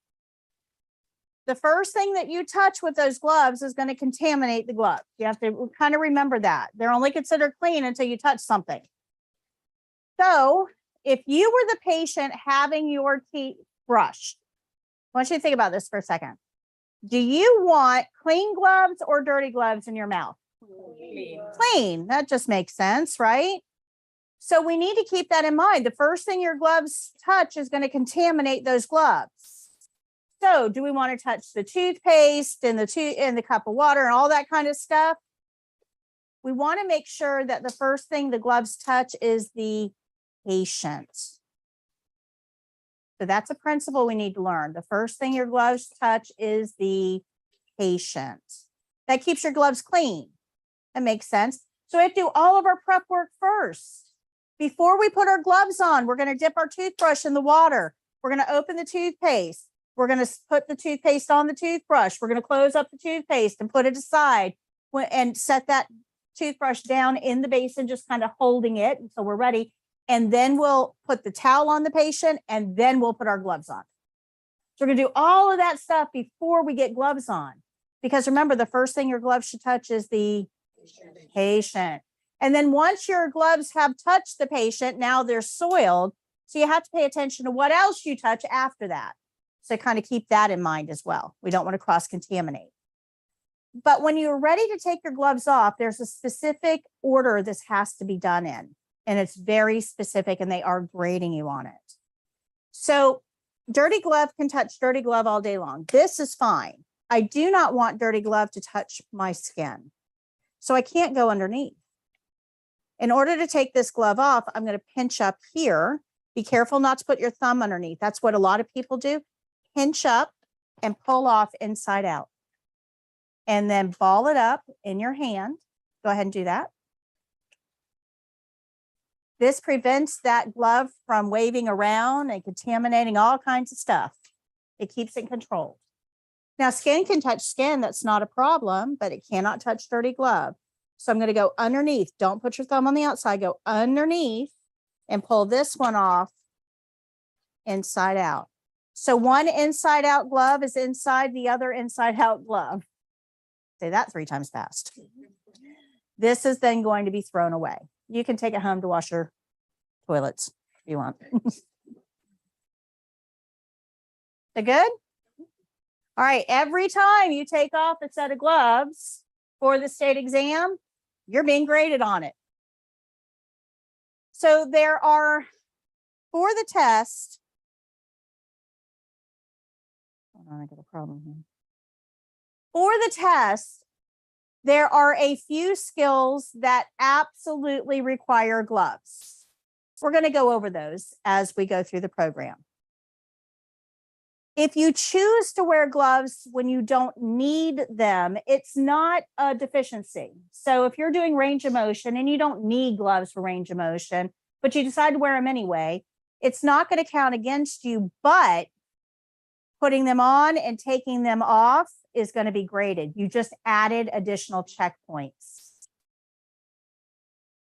the first thing that you touch with those gloves is going to contaminate the glove. You have to kind of remember that. They're only considered clean until you touch something. So if you were the patient having your teeth brushed, I want you to think about this for a second. Do you want clean gloves or dirty gloves in your mouth? Clean. That just makes sense, right? So we need to keep that in mind. The first thing your gloves touch is going to contaminate those gloves. So do we want to touch the toothpaste and the cup of water and all that kind of stuff? We want to make sure that the first thing the gloves touch is the patient. So that's a principle we need to learn. The first thing your gloves touch is the patient. That keeps your gloves clean. That makes sense. So we have to do all of our prep work first. Before we put our gloves on, we're going to dip our toothbrush in the water. We're going to open the toothpaste. We're going to put the toothpaste on the toothbrush. We're going to close up the toothpaste and put it aside and set that toothbrush down in the basin, just kind of holding it until we're ready. And then we'll put the towel on the patient and then we'll put our gloves on. So we're going to do all of that stuff before we get gloves on. Because remember, the first thing your gloves should touch is the patient. And then once your gloves have touched the patient, now they're soiled. So you have to pay attention to what else you touch after that. So kind of keep that in mind as well. We don't want to cross-contaminate. But when you're ready to take your gloves off, there's a specific order this has to be done in. And it's very specific and they are grading you on it. So dirty glove can touch dirty glove all day long. This is fine. I do not want dirty glove to touch my skin. So I can't go underneath. In order to take this glove off, I'm going to pinch up here. Be careful not to put your thumb underneath. That's what a lot of people do. Pinch up and pull off inside out. And then ball it up in your hand. Go ahead and do that. This prevents that glove from waving around and contaminating all kinds of stuff. It keeps it controlled. Now, skin can touch skin. That's not a problem, but it cannot touch dirty glove. So I'm going to go underneath. Don't put your thumb on the outside. Go underneath and pull this one off inside out. So one inside out glove is inside the other inside out glove. Say that 3 times fast. This is then going to be thrown away. You can take it home to wash your toilets if you want. So good? All right. Every time you take off a set of gloves for the state exam, you're being graded on it. So there are, for the test, hold on, I got a problem here. For the test, there are a few skills that absolutely require gloves. We're going to go over those as we go through the program. If you choose to wear gloves when you don't need them, it's not a deficiency. So if you're doing range of motion and you don't need gloves for range of motion, but you decide to wear them anyway, it's not going to count against you, but putting them on and taking them off is going to be graded. You just added additional checkpoints.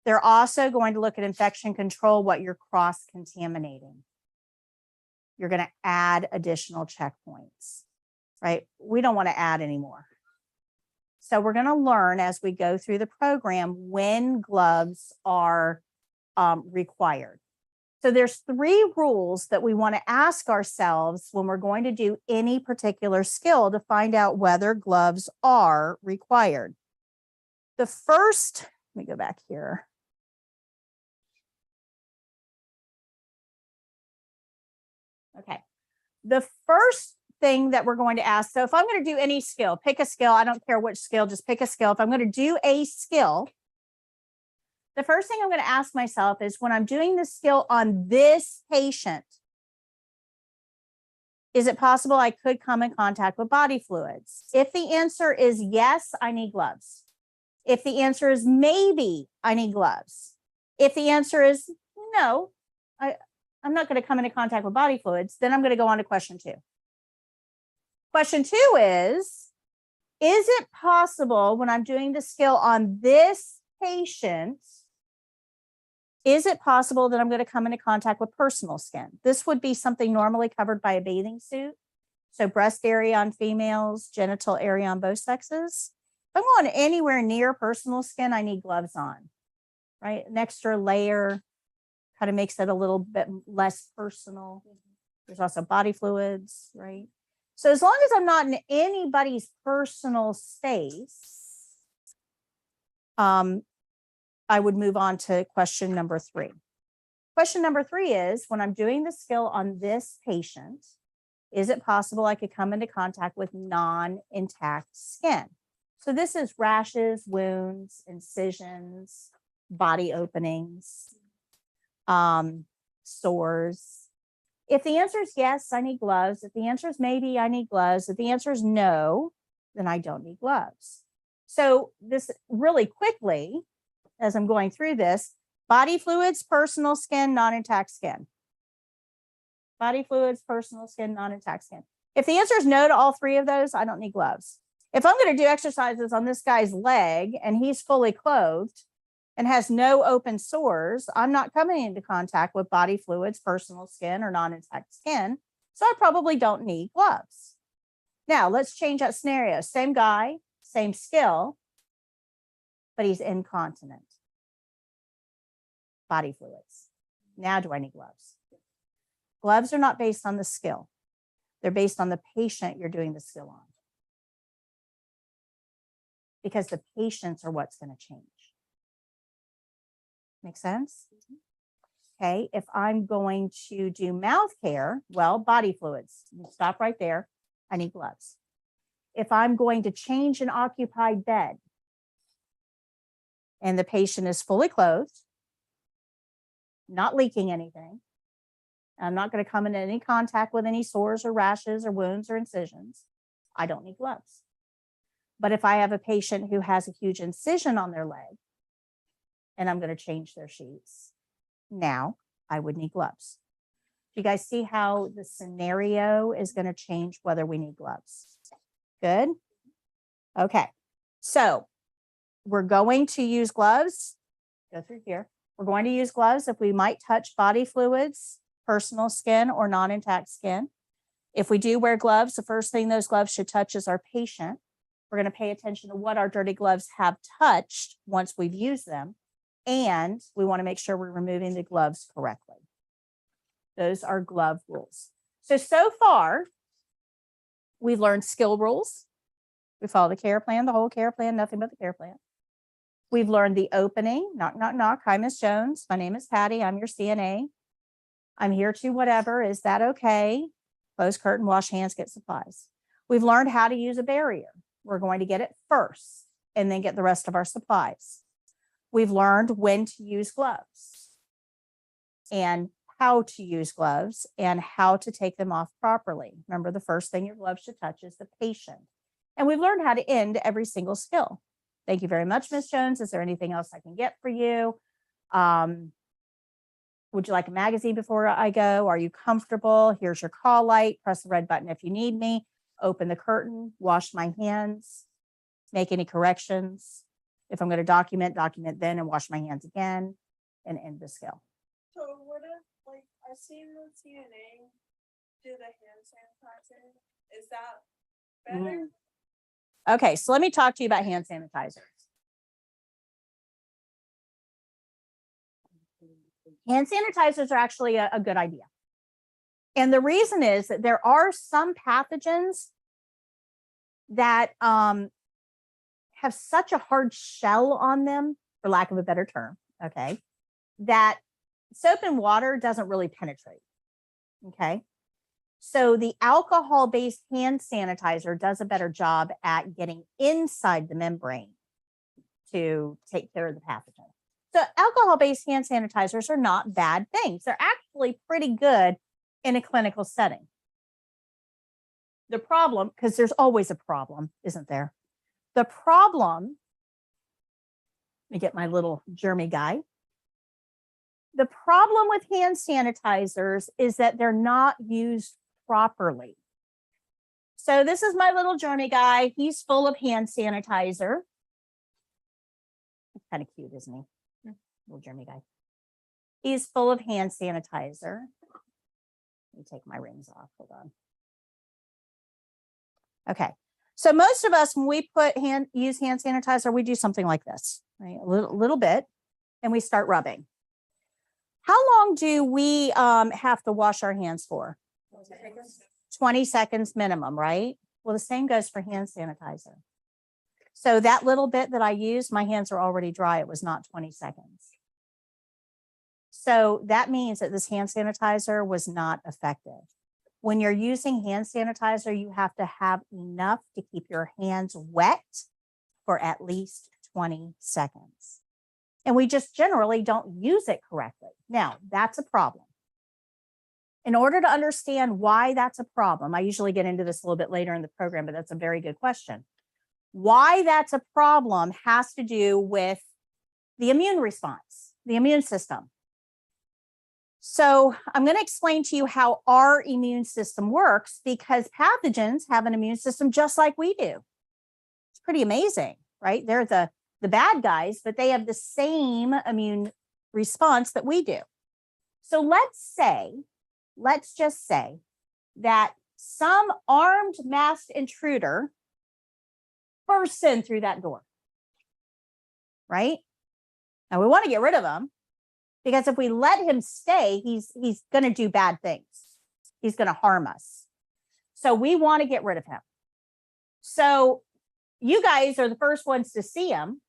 They're also going to look at infection control, what you're cross-contaminating. You're going to add additional checkpoints, right? We don't want to add anymore. So we're going to learn as we go through the program when gloves are required. So there's 3 rules that we want to ask ourselves when we're going to do any particular skill to find out whether gloves are required. The first, let me go back here. Okay. The first thing that we're going to ask, so if I'm going to do any skill, pick a skill, I don't care which skill, just pick a skill. If I'm going to do a skill, the first thing I'm going to ask myself is when I'm doing the skill on this patient, is it possible I could come in contact with body fluids? If the answer is yes, I need gloves. If the answer is maybe, I need gloves. If the answer is no, I'm not going to come into contact with body fluids, then I'm going to go on to question 2. Question 2 is it possible when I'm doing the skill on this patient, is it possible that I'm going to come into contact with personal skin? This would be something normally covered by a bathing suit. So breast area on females, genital area on both sexes. If I'm going anywhere near personal skin, I need gloves on, right? An extra layer kind of makes it a little bit less personal. There's also body fluids, right? So as long as I'm not in anybody's personal space, I would move on to question number 3. Question number 3 is when I'm doing the skill on this patient, is it possible I could come into contact with non-intact skin? So this is rashes, wounds, incisions, body openings, sores. If the answer is yes, I need gloves. If the answer is maybe, I need gloves. If the answer is no, then I don't need gloves. So this really quickly, as I'm going through this, body fluids, personal skin, non-intact skin. Body fluids, personal skin, non-intact skin. If the answer is no to all 3 of those, I don't need gloves. If I'm going to do exercises on this guy's leg and he's fully clothed and has no open sores, I'm not coming into contact with body fluids, personal skin, or non-intact skin. So I probably don't need gloves. Now let's change that scenario. Same guy, same skill, but he's incontinent. Body fluids. Now do I need gloves? Gloves are not based on the skill. They're based on the patient you're doing the skill on. Because the patients are what's going to change. Make sense? Okay, if I'm going to do mouth care, well, body fluids. Stop right there. I need gloves. If I'm going to change an occupied bed and the patient is fully clothed, not leaking anything, I'm not going to come into any contact with any sores or rashes or wounds or incisions, I don't need gloves. But if I have a patient who has a huge incision on their leg and I'm going to change their sheets, now I would need gloves. Do you guys see how the scenario is going to change whether we need gloves? Good. Okay. So we're going to use gloves. Go through here. We're going to use gloves if we might touch body fluids, personal skin, or non-intact skin. If we do wear gloves, the first thing those gloves should touch is our patient. We're going to pay attention to what our dirty gloves have touched once we've used them. And we want to make sure we're removing the gloves correctly. Those are glove rules. So far, we've learned skill rules. We follow the care plan, the whole care plan, nothing but the care plan. We've learned the opening, knock, knock, knock. Hi, Miss Jones. My name is Patty. I'm your CNA. I'm here to whatever. Is that okay? Close curtain, wash hands, get supplies. We've learned how to use a barrier. We're going to get it first and then get the rest of our supplies. We've learned when to use gloves and how to use gloves and how to take them off properly. Remember, the first thing your gloves should touch is the patient. And we've learned how to end every single skill. Thank you very much, Miss Jones. Is there anything else I can get for you? Would you like a magazine before I go? Are you comfortable? Here's your call light. Press the red button if you need me. Open the curtain, wash my hands, make any corrections. If I'm going to document then and wash my hands again and end the skill. So what if, like, I've seen the CNA do the hand sanitizer. Is that better? Okay, so let me talk to you about hand sanitizers. Hand sanitizers are actually a good idea. And the reason is that there are some pathogens that have such a hard shell on them, for lack of a better term, okay, that soap and water doesn't really penetrate, okay? So the alcohol-based hand sanitizer does a better job at getting inside the membrane to take care of the pathogen. So alcohol-based hand sanitizers are not bad things. They're actually pretty good in a clinical setting. The problem, because there's always a problem, isn't there? The problem, let me get my little germy guy. The problem with hand sanitizers is that they're not used properly. So this is my little germy guy. He's full of hand sanitizer. Kind of cute, isn't he? Little germy guy. He's full of hand sanitizer. Let me take my rings off. Hold on. Okay. So most of us, when we use hand sanitizer, we do something like this, right? A little bit, and we start rubbing. How long do we have to wash our hands for? 20 seconds minimum, right? Well, the same goes for hand sanitizer. So that little bit that I used, my hands are already dry. It was not 20 seconds. So that means that this hand sanitizer was not effective. When you're using hand sanitizer, you have to have enough to keep your hands wet for at least 20 seconds. And we just generally don't use it correctly. Now, that's a problem. In order to understand why that's a problem, I usually get into this a little bit later in the program, but that's a very good question. Why that's a problem has to do with the immune response, the immune system. So I'm going to explain to you how our immune system works, because pathogens have an immune system just like we do. It's pretty amazing, right? They're the bad guys, but they have the same immune response that we do. So let's just say that some armed masked intruder bursts in through that door, right? Now we want to get rid of him, because if we let him stay, he's going to do bad things. He's going to harm us. So we want to get rid of him. So you guys are the first ones to see him.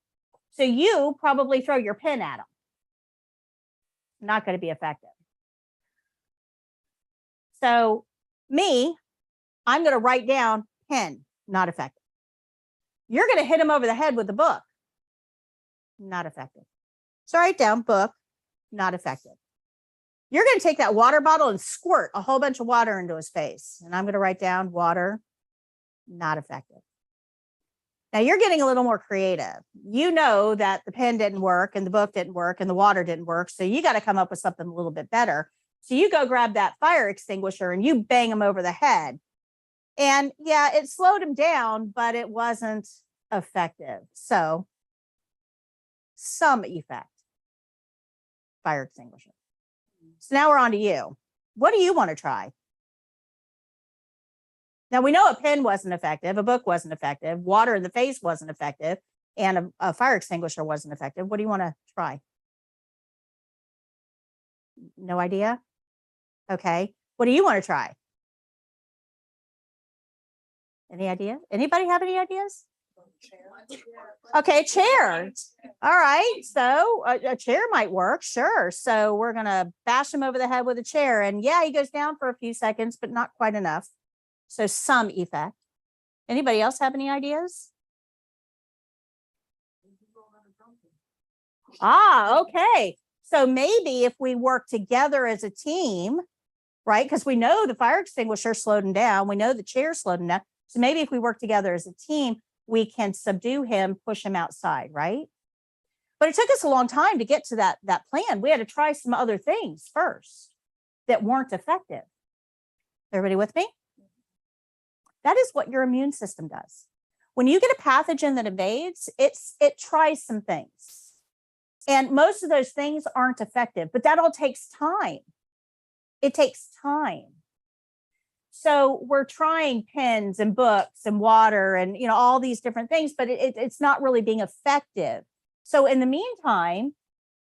So you probably throw your pen at him. Not going to be effective. So I'm going to write down pen, not effective. You're going to hit him over the head with the book. Not effective. So write down book, not effective. You're going to take that water bottle and squirt a whole bunch of water into his face. And I'm going to write down water, not effective. Now you're getting a little more creative. You know that the pen didn't work and the book didn't work and the water didn't work. So you got to come up with something a little bit better. So you go grab that fire extinguisher and you bang him over the head. And yeah, it slowed him down, but it wasn't effective. So some effect. Fire extinguisher. So now we're on to you. What do you want to try? Now we know a pen wasn't effective, a book wasn't effective, water in the face wasn't effective, and a fire extinguisher wasn't effective. What do you want to try? No idea? Okay. What do you want to try? Any idea? Anybody have any ideas? Okay, chair. All right, so a chair might work, sure. So we're gonna bash him over the head with a chair, and yeah, he goes down for a few seconds, but not quite enough. So some effect. Anybody else have any ideas? Ah, okay. So maybe if we work together as a team, right? Because we know the fire extinguisher slowed him down. We know the chair slowed him down. So maybe if we work together as a team, we can subdue him, push him outside, right? But it took us a long time to get to that plan. We had to try some other things first that weren't effective. Everybody with me? That is what your immune system does. When you get a pathogen that invades, it tries some things. And most of those things aren't effective, but that all takes time. It takes time. So we're trying pens and books and water and, you know, all these different things, but it's not really being effective. So in the meantime,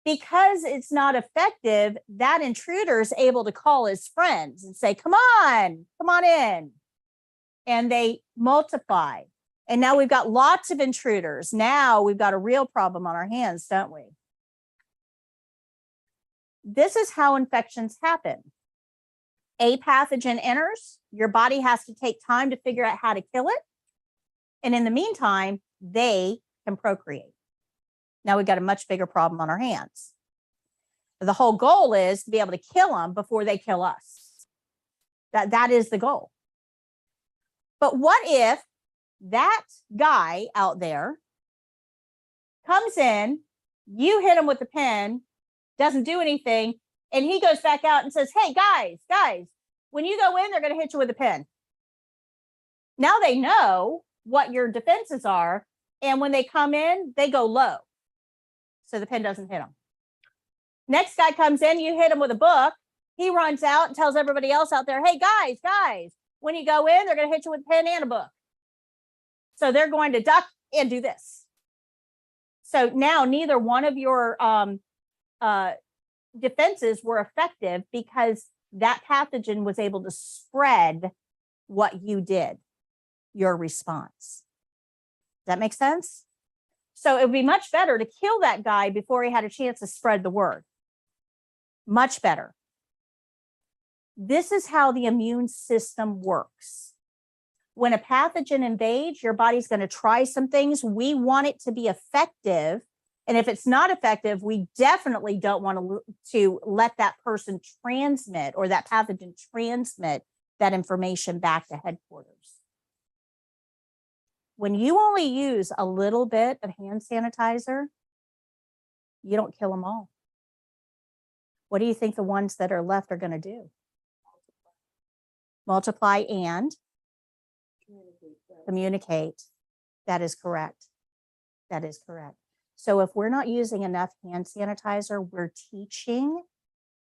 because it's not effective, that intruder is able to call his friends and say, come on in. And they multiply. And now we've got lots of intruders. Now we've got a real problem on our hands, don't we? This is how infections happen. A pathogen enters, your body has to take time to figure out how to kill it. And in the meantime, they can procreate. Now we've got a much bigger problem on our hands. The whole goal is to be able to kill them before they kill us. That is the goal. But what if that guy out there comes in, you hit him with the pen, doesn't do anything, and he goes back out and says, hey, guys, when you go in, they're going to hit you with a pen. Now they know what your defenses are. And when they come in, they go low. So the pen doesn't hit them. Next guy comes in, you hit him with a book. He runs out and tells everybody else out there, hey, guys, when you go in, they're going to hit you with a pen and a book. So they're going to duck and do this. So now neither one of your defenses were effective because that pathogen was able to spread what you did, your response. Does that make sense? So it would be much better to kill that guy before he had a chance to spread the word. Much better. This is how the immune system works. When a pathogen invades, your body's going to try some things. We want it to be effective. And if it's not effective, we definitely don't want to let that person transmit or that pathogen transmit that information back to headquarters. When you only use a little bit of hand sanitizer, you don't kill them all. What do you think the ones that are left are going to do? Multiply and communicate. That is correct. That is correct. So if we're not using enough hand sanitizer, we're teaching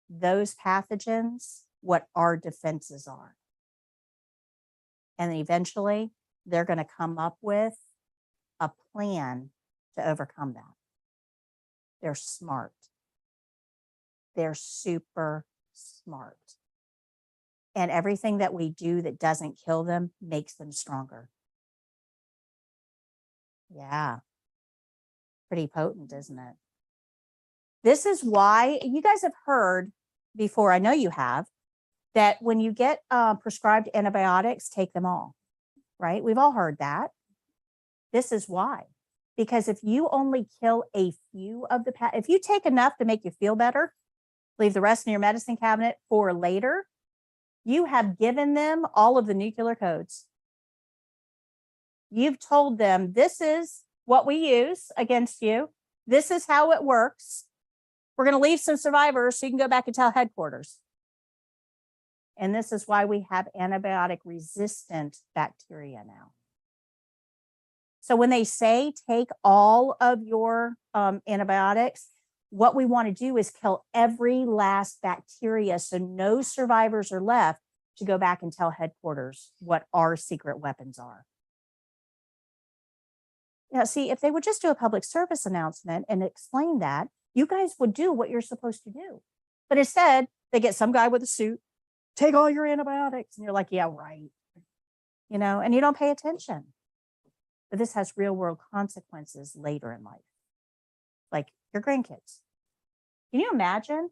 those pathogens what our defenses are. And eventually they're going to come up with a plan to overcome that. They're smart. They're super smart. And everything that we do that doesn't kill them makes them stronger. Yeah. Pretty potent, isn't it? This is why you guys have heard before, I know you have, that when you get prescribed antibiotics, take them all, right? We've all heard that. This is why. Because if you only kill a few of the, if you take enough to make you feel better, leave the rest in your medicine cabinet for later, you have given them all of the nuclear codes. You've told them, this is what we use against you. This is how it works. We're going to leave some survivors so you can go back and tell headquarters. And this is why we have antibiotic resistant bacteria now. So when they say take all of your antibiotics, what we want to do is kill every last bacteria so no survivors are left to go back and tell headquarters what our secret weapons are. Now, see, if they would just do a public service announcement and explain that, you guys would do what you're supposed to do. But instead, they get some guy with a suit, take all your antibiotics. And you're like, yeah, right. and you don't pay attention. But this has real world consequences later in life, like your grandkids. Can you imagine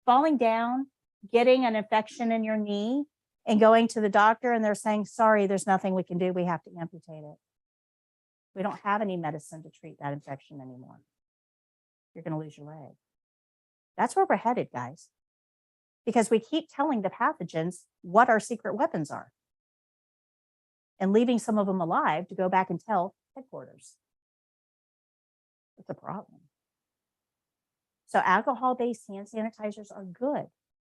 falling down, getting an infection in your knee, and going to the doctor and they're saying, sorry, there's nothing we can do. We have to amputate it. We don't have any medicine to treat that infection anymore. You're going to lose your leg. That's where we're headed, guys, because we keep telling the pathogens what our secret weapons are and leaving some of them alive to go back and tell headquarters. It's a problem. So alcohol-based hand sanitizers are good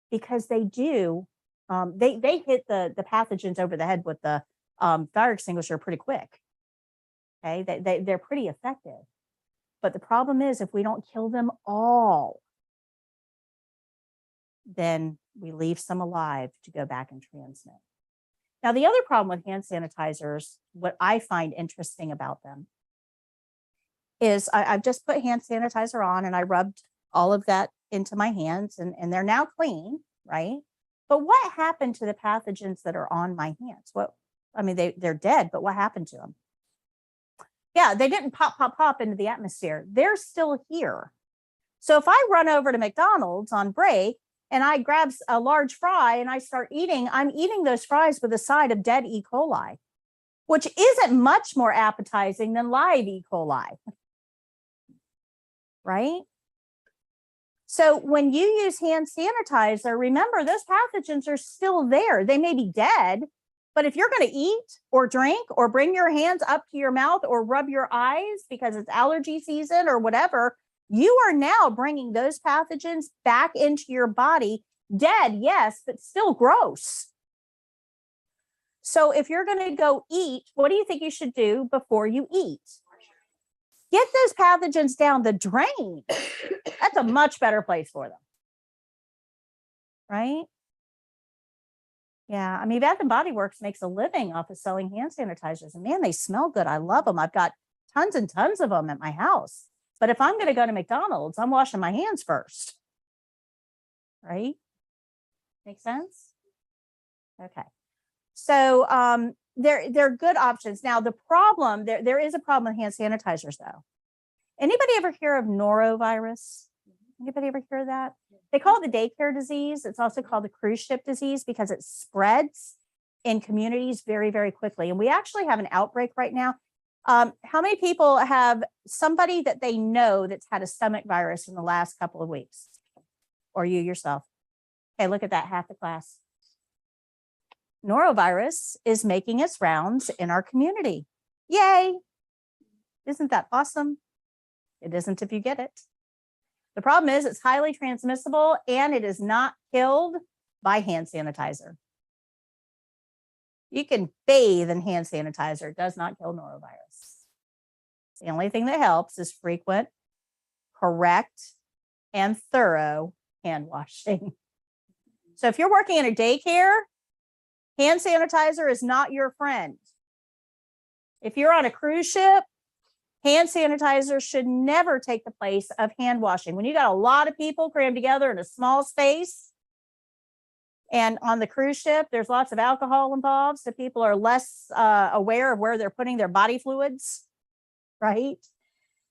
because they do, they hit the pathogens over the head with the fire extinguisher pretty quick. Okay, they're pretty effective. But the problem is if we don't kill them all, then we leave some alive to go back and transmit. Now, the other problem with hand sanitizers, what I find interesting about them is I've just put hand sanitizer on and I rubbed all of that into my hands and they're now clean, right? But what happened to the pathogens that are on my hands? They're dead, but what happened to them? Yeah, they didn't pop into the atmosphere. They're still here. So if I run over to McDonald's on break and I grab a large fry and I start eating, I'm eating those fries with a side of dead E. coli, which isn't much more appetizing than live E. coli, right? So when you use hand sanitizer, remember those pathogens are still there. They may be dead, but if you're going to eat or drink or bring your hands up to your mouth or rub your eyes because it's allergy season or whatever, you are now bringing those pathogens back into your body, dead, yes, but still gross. So if you're going to go eat, what do you think you should do before you eat? Get those pathogens down the drain. That's a much better place for them. Right? Yeah. Bath and Body Works makes a living off of selling hand sanitizers. And man, they smell good. I love them. I've got tons and tons of them at my house. But if I'm going to go to McDonald's, I'm washing my hands first. Right? Make sense? Okay. So they're good options. Now, the problem, there is a problem with hand sanitizers, though. Anybody ever hear of norovirus? Anybody ever hear of that? They call it the daycare disease. It's also called the cruise ship disease because it spreads in communities very, very quickly. And we actually have an outbreak right now. How many people have somebody that they know that's had a stomach virus in the last couple of weeks? Or you yourself? Okay, look at that, half the class. Norovirus is making its rounds in our community. Yay! Isn't that awesome? It isn't if you get it. The problem is it's highly transmissible and it is not killed by hand sanitizer. You can bathe in hand sanitizer. It does not kill norovirus. The only thing that helps is frequent, correct, and thorough hand washing. So if you're working in a daycare, hand sanitizer is not your friend. If you're on a cruise ship, hand sanitizer should never take the place of hand washing. When you got a lot of people crammed together in a small space, and on the cruise ship, there's lots of alcohol involved, so people are less aware of where they're putting their body fluids, right?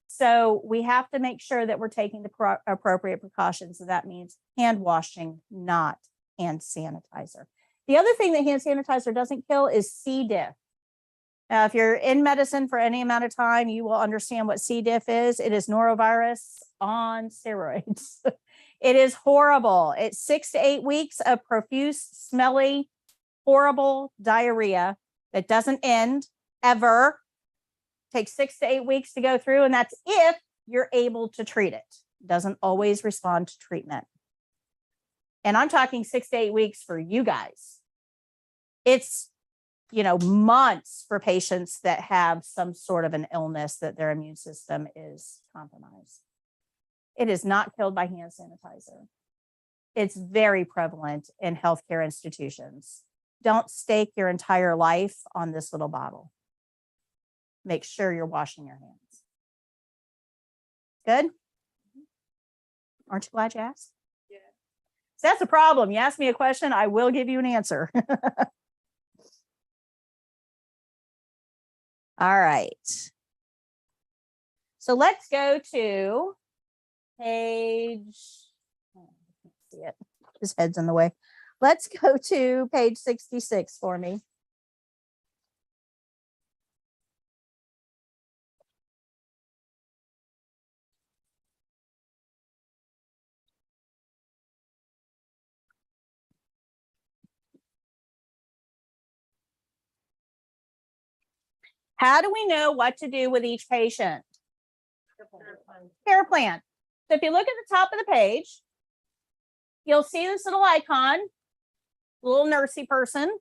So we have to make sure that we're taking the appropriate precautions. So that means hand washing, not hand sanitizer. The other thing that hand sanitizer doesn't kill is C. diff. Now, if you're in medicine for any amount of time, you will understand what C. diff is. It is norovirus on steroids. It is horrible. It's 6 to 8 weeks of profuse, smelly, horrible diarrhea that doesn't end ever. Takes 6 to 8 weeks to go through, and that's if you're able to treat it. Doesn't always respond to treatment. And I'm talking 6 to 8 weeks for you guys. It's months for patients that have some sort of an illness that their immune system is compromised. It is not killed by hand sanitizer. It's very prevalent in healthcare institutions. Don't stake your entire life on this little bottle. Make sure you're washing your hands. Good? Aren't you glad you asked? Yeah. So that's the problem. You ask me a question, I will give you an answer. All right. So let's go to page, oh, I can't see it. His head's in the way. Let's go to page 66 for me. How do we know what to do with each patient? Care plan. So if you look at the top of the page, you'll see this little icon, little nursey person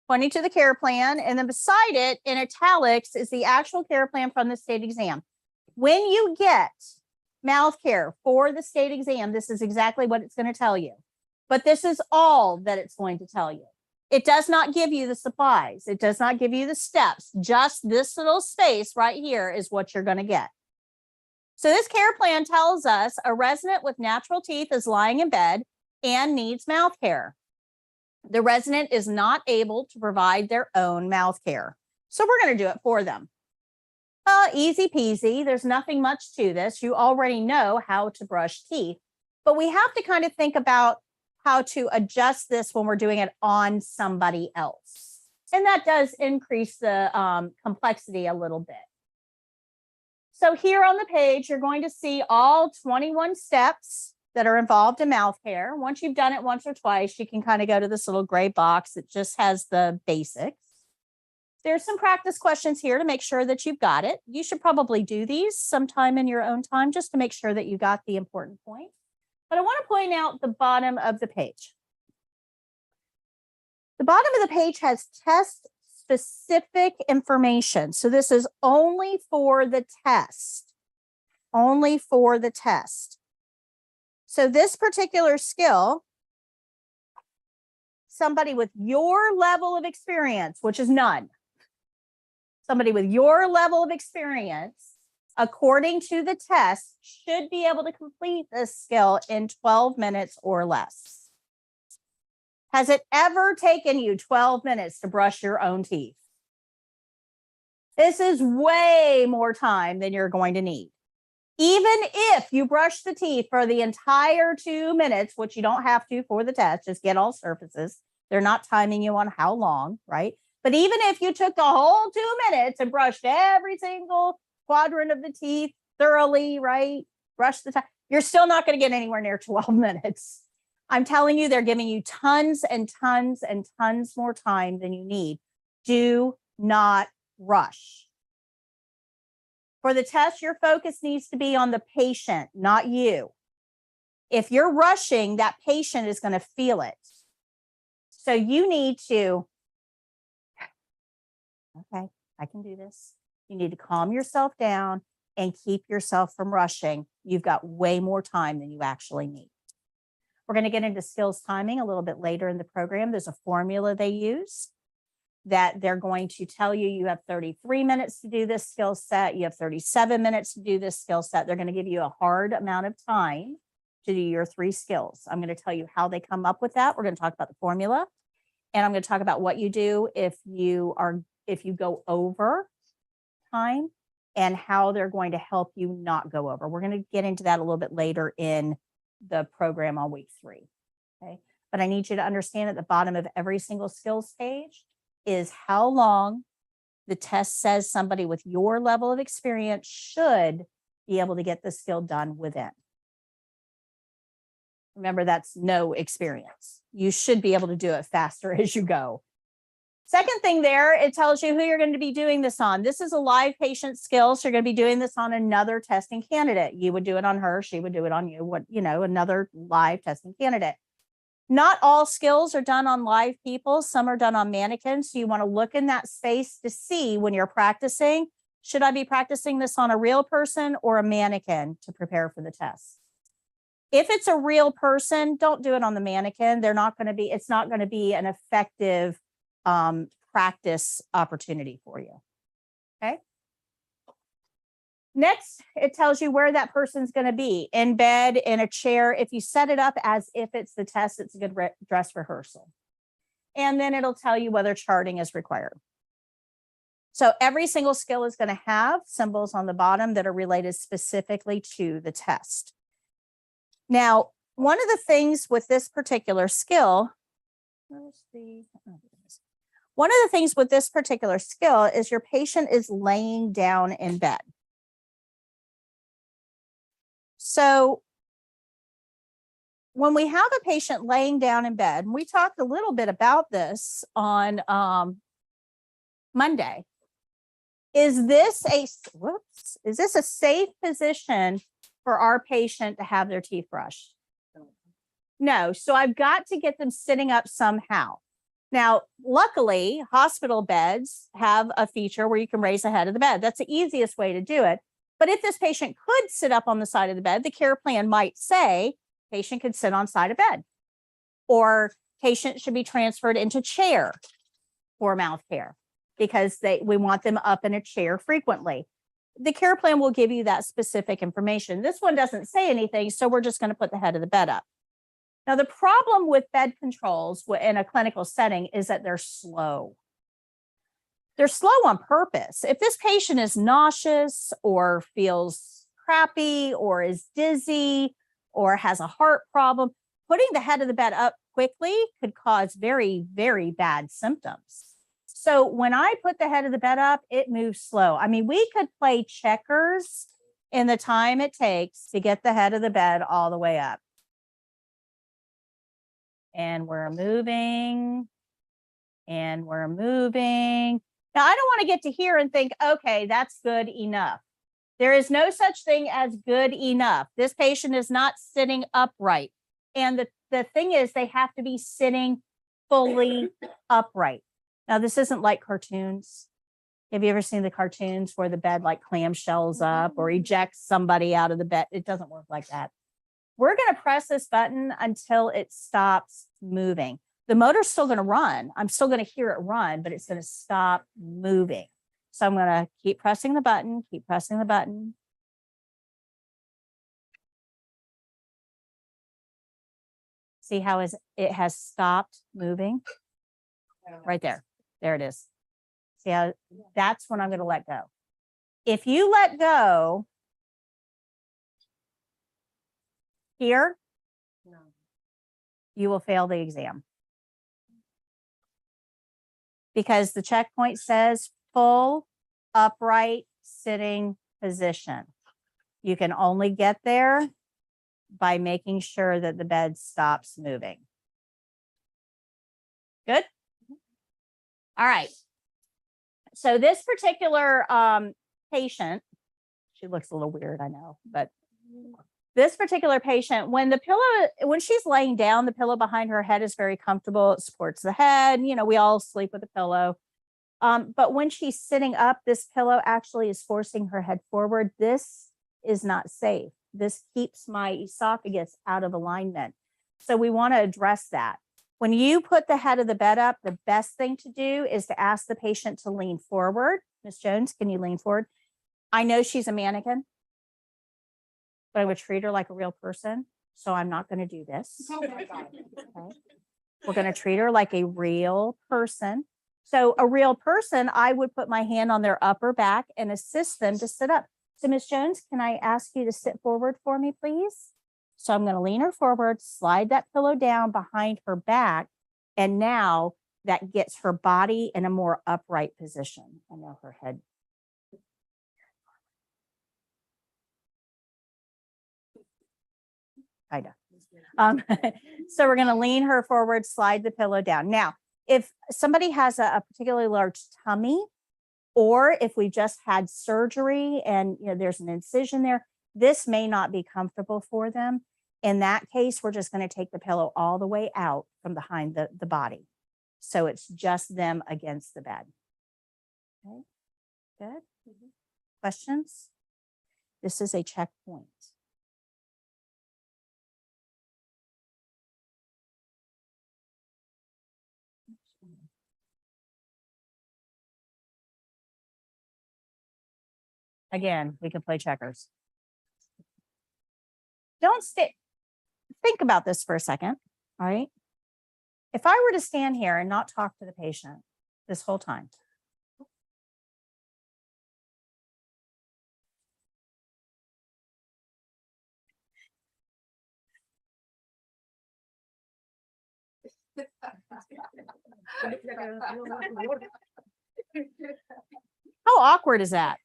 pointing to the care plan. And then beside it in italics is the actual care plan from the state exam. When you get mouth care for the state exam, this is exactly what it's going to tell you. But this is all that it's going to tell you. It does not give you the supplies. It does not give you the steps. Just this little space right here is what you're going to get. So this care plan tells us a resident with natural teeth is lying in bed and needs mouth care. The resident is not able to provide their own mouth care. So we're going to do it for them. Easy peasy. There's nothing much to this. You already know how to brush teeth, but we have to kind of think about how to adjust this when we're doing it on somebody else. And that does increase the complexity a little bit. So here on the page, you're going to see all 21 steps that are involved in mouth care. Once you've done it once or twice, you can kind of go to this little gray box that just has the basics. There's some practice questions here to make sure that you've got it. You should probably do these sometime in your own time just to make sure that you got the important points. But I want to point out the bottom of the page. The bottom of the page has test specific information. So this is only for the test. Only for the test. So this particular skill, somebody with your level of experience, which is none, somebody with your level of experience, according to the test, should be able to complete this skill in 12 minutes or less. Has it ever taken you 12 minutes to brush your own teeth? This is way more time than you're going to need. Even if you brush the teeth for the entire 2 minutes, which you don't have to for the test, just get all surfaces. They're not timing you on how long, right? But even if you took the whole 2 minutes and brushed every single quadrant of the teeth thoroughly, right? Brush the teeth, you're still not going to get anywhere near 12 minutes. I'm telling you, they're giving you tons and tons and tons more time than you need. Do not rush. For the test, your focus needs to be on the patient, not you. If you're rushing, that patient is going to feel it. So you need to, okay, I can do this. You need to calm yourself down and keep yourself from rushing. You've got way more time than you actually need. We're going to get into skills timing a little bit later in the program. There's a formula they use that they're going to tell you you have 33 minutes to do this skill set. You have 37 minutes to do this skill set. They're going to give you a hard amount of time to do your 3 skills. I'm going to tell you how they come up with that. We're going to talk about the formula, and I'm going to talk about what you do if you go over time and how they're going to help you not go over. We're going to get into that a little bit later in the program on week 3. Okay. But I need you to understand at the bottom of every single skills page is how long the test says somebody with your level of experience should be able to get the skill done within. Remember, that's no experience. You should be able to do it faster as you go. Second thing there, it tells you who you're going to be doing this on. This is a live patient skill. So you're going to be doing this on another testing candidate. You would do it on her. She would do it on you. Another live testing candidate. Not all skills are done on live people. Some are done on mannequins. So you want to look in that space to see when you're practicing, should I be practicing this on a real person or a mannequin to prepare for the test? If it's a real person, don't do it on the mannequin. It's not going to be an effective practice opportunity for you. Okay. Next, it tells you where that person's going to be, in bed, in a chair. If you set it up as if it's the test, it's a good dress rehearsal. And then it'll tell you whether charting is required. So every single skill is going to have symbols on the bottom that are related specifically to the test. Now, one of the things with this particular skill, one of the things with this particular skill is your patient is laying down in bed. So when we have a patient laying down in bed, and we talked a little bit about this on Monday, is this a safe position for our patient to have their teeth brushed? No. So I've got to get them sitting up somehow. Now, luckily, hospital beds have a feature where you can raise the head of the bed. That's the easiest way to do it. But if this patient could sit up on the side of the bed, the care plan might say patient could sit on side of bed, or patient should be transferred into chair for mouth care because we want them up in a chair frequently. The care plan will give you that specific information. This one doesn't say anything, so we're just going to put the head of the bed up. Now, the problem with bed controls in a clinical setting is that they're slow. They're slow on purpose. If this patient is nauseous or feels crappy or is dizzy or has a heart problem, putting the head of the bed up quickly could cause very, very bad symptoms. So when I put the head of the bed up, it moves slow. I mean, we could play checkers in the time it takes to get the head of the bed all the way up. And we're moving, and we're moving. Now, I don't want to get to here and think, okay, that's good enough. There is no such thing as good enough. This patient is not sitting upright. And the thing is, they have to be sitting fully upright. Now, this isn't like cartoons. Have you ever seen the cartoons where the bed like clamshells up or ejects somebody out of the bed? It doesn't work like that. We're going to press this button until it stops moving. The motor's still going to run. I'm still going to hear it run, but it's going to stop moving. So I'm going to keep pressing the button, keep pressing the button. See how it has stopped moving? Right there. There it is. See how that's when I'm going to let go. If you let go here, No. you will fail the exam. Because the checkpoint says full upright sitting position. You can only get there by making sure that the bed stops moving. Good? All right. So this particular patient, she looks a little weird, I know, but this particular patient, when she's laying down, the pillow behind her head is very comfortable. It supports the head. You know, we all sleep with a pillow. But when she's sitting up, this pillow actually is forcing her head forward. This is not safe. This keeps my esophagus out of alignment. So we want to address that. When you put the head of the bed up, the best thing to do is to ask the patient to lean forward. Ms. Jones, can you lean forward? I know she's a mannequin, but I would treat her like a real person. So I'm not going to do this. Oh my God. Okay. We're going to treat her like a real person. So a real person, I would put my hand on their upper back and assist them to sit up. So Ms. Jones, can I ask you to sit forward for me, please? So I'm going to lean her forward, slide that pillow down behind her back. And now that gets her body in a more upright position. I know her head. Kind of. So we're going to lean her forward, slide the pillow down. Now, if somebody has a particularly large tummy, or if we just had surgery and there's an incision there, this may not be comfortable for them. In that case, we're just going to take the pillow all the way out from behind the body. So it's just them against the bed. Okay, good. Questions? This is a checkpoint. Again, we can play checkers. Don't stay. Think about this for a second. All right. If I were to stand here and not talk to the patient this whole time, How awkward is that?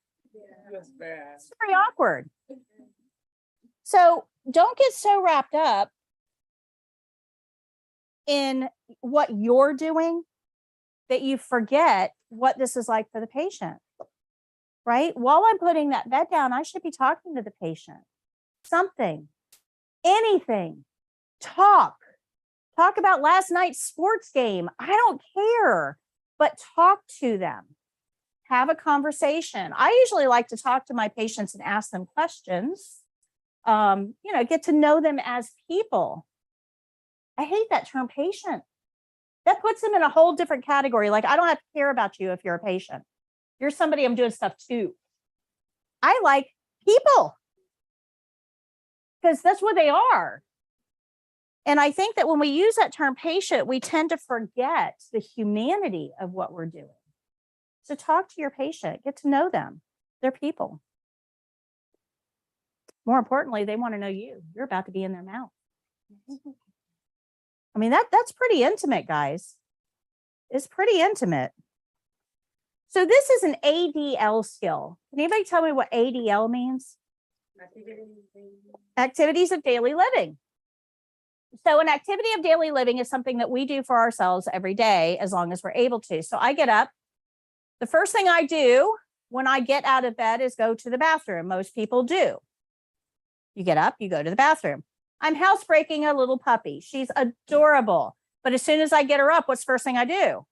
That's bad. It's very awkward. So don't get so wrapped up in what you're doing that you forget what this is like for the patient, right? While I'm putting that bed down, I should be talking to the patient. Something, anything, talk about last night's sports game. I don't care, but talk to them. Have a conversation. I usually like to talk to my patients and ask them questions. Get to know them as people. I hate that term patient. That puts them in a whole different category. Like, I don't have to care about you if you're a patient. You're somebody I'm doing stuff to. I like people because that's what they are. And I think that when we use that term patient, we tend to forget the humanity of what we're doing. So talk to your patient, get to know them. They're people. More importantly, they want to know you. You're about to be in their mouth. I mean, that's pretty intimate, guys. It's pretty intimate. So this is an ADL skill. Can anybody tell me what ADL means? Activities of daily living. So an activity of daily living is something that we do for ourselves every day, as long as we're able to. So I get up. The first thing I do when I get out of bed is go to the bathroom. Most people do. You get up, you go to the bathroom. I'm housebreaking a little puppy. She's adorable. But as soon as I get her up, what's the first thing I do?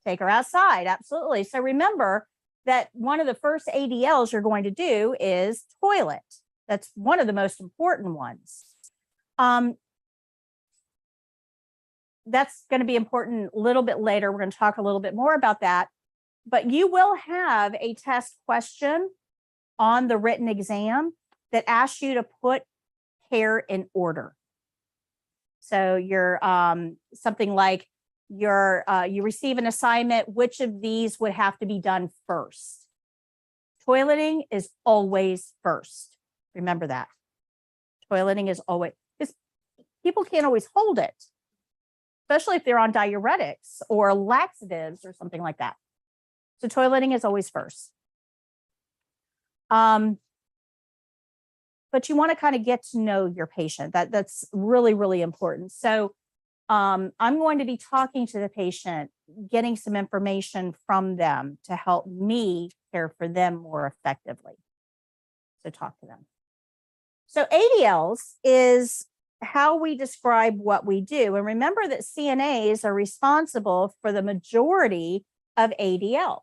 Take her outside. Absolutely. So remember that one of the first ADLs you're going to do is toilet. That's one of the most important ones. That's going to be important a little bit later. We're going to talk a little bit more about that. But you will have a test question on the written exam that asks you to put care in order. So you're something like you receive an assignment, which of these would have to be done first? Toileting is always first. Remember that. Toileting is always, because people can't always hold it, especially if they're on diuretics or laxatives or something like that. So toileting is always first. But you want to kind of get to know your patient. That's really, really important. So I'm going to be talking to the patient, getting some information from them to help me care for them more effectively. So talk to them. So ADLs is how we describe what we do. And remember that CNAs are responsible for the majority of ADLs.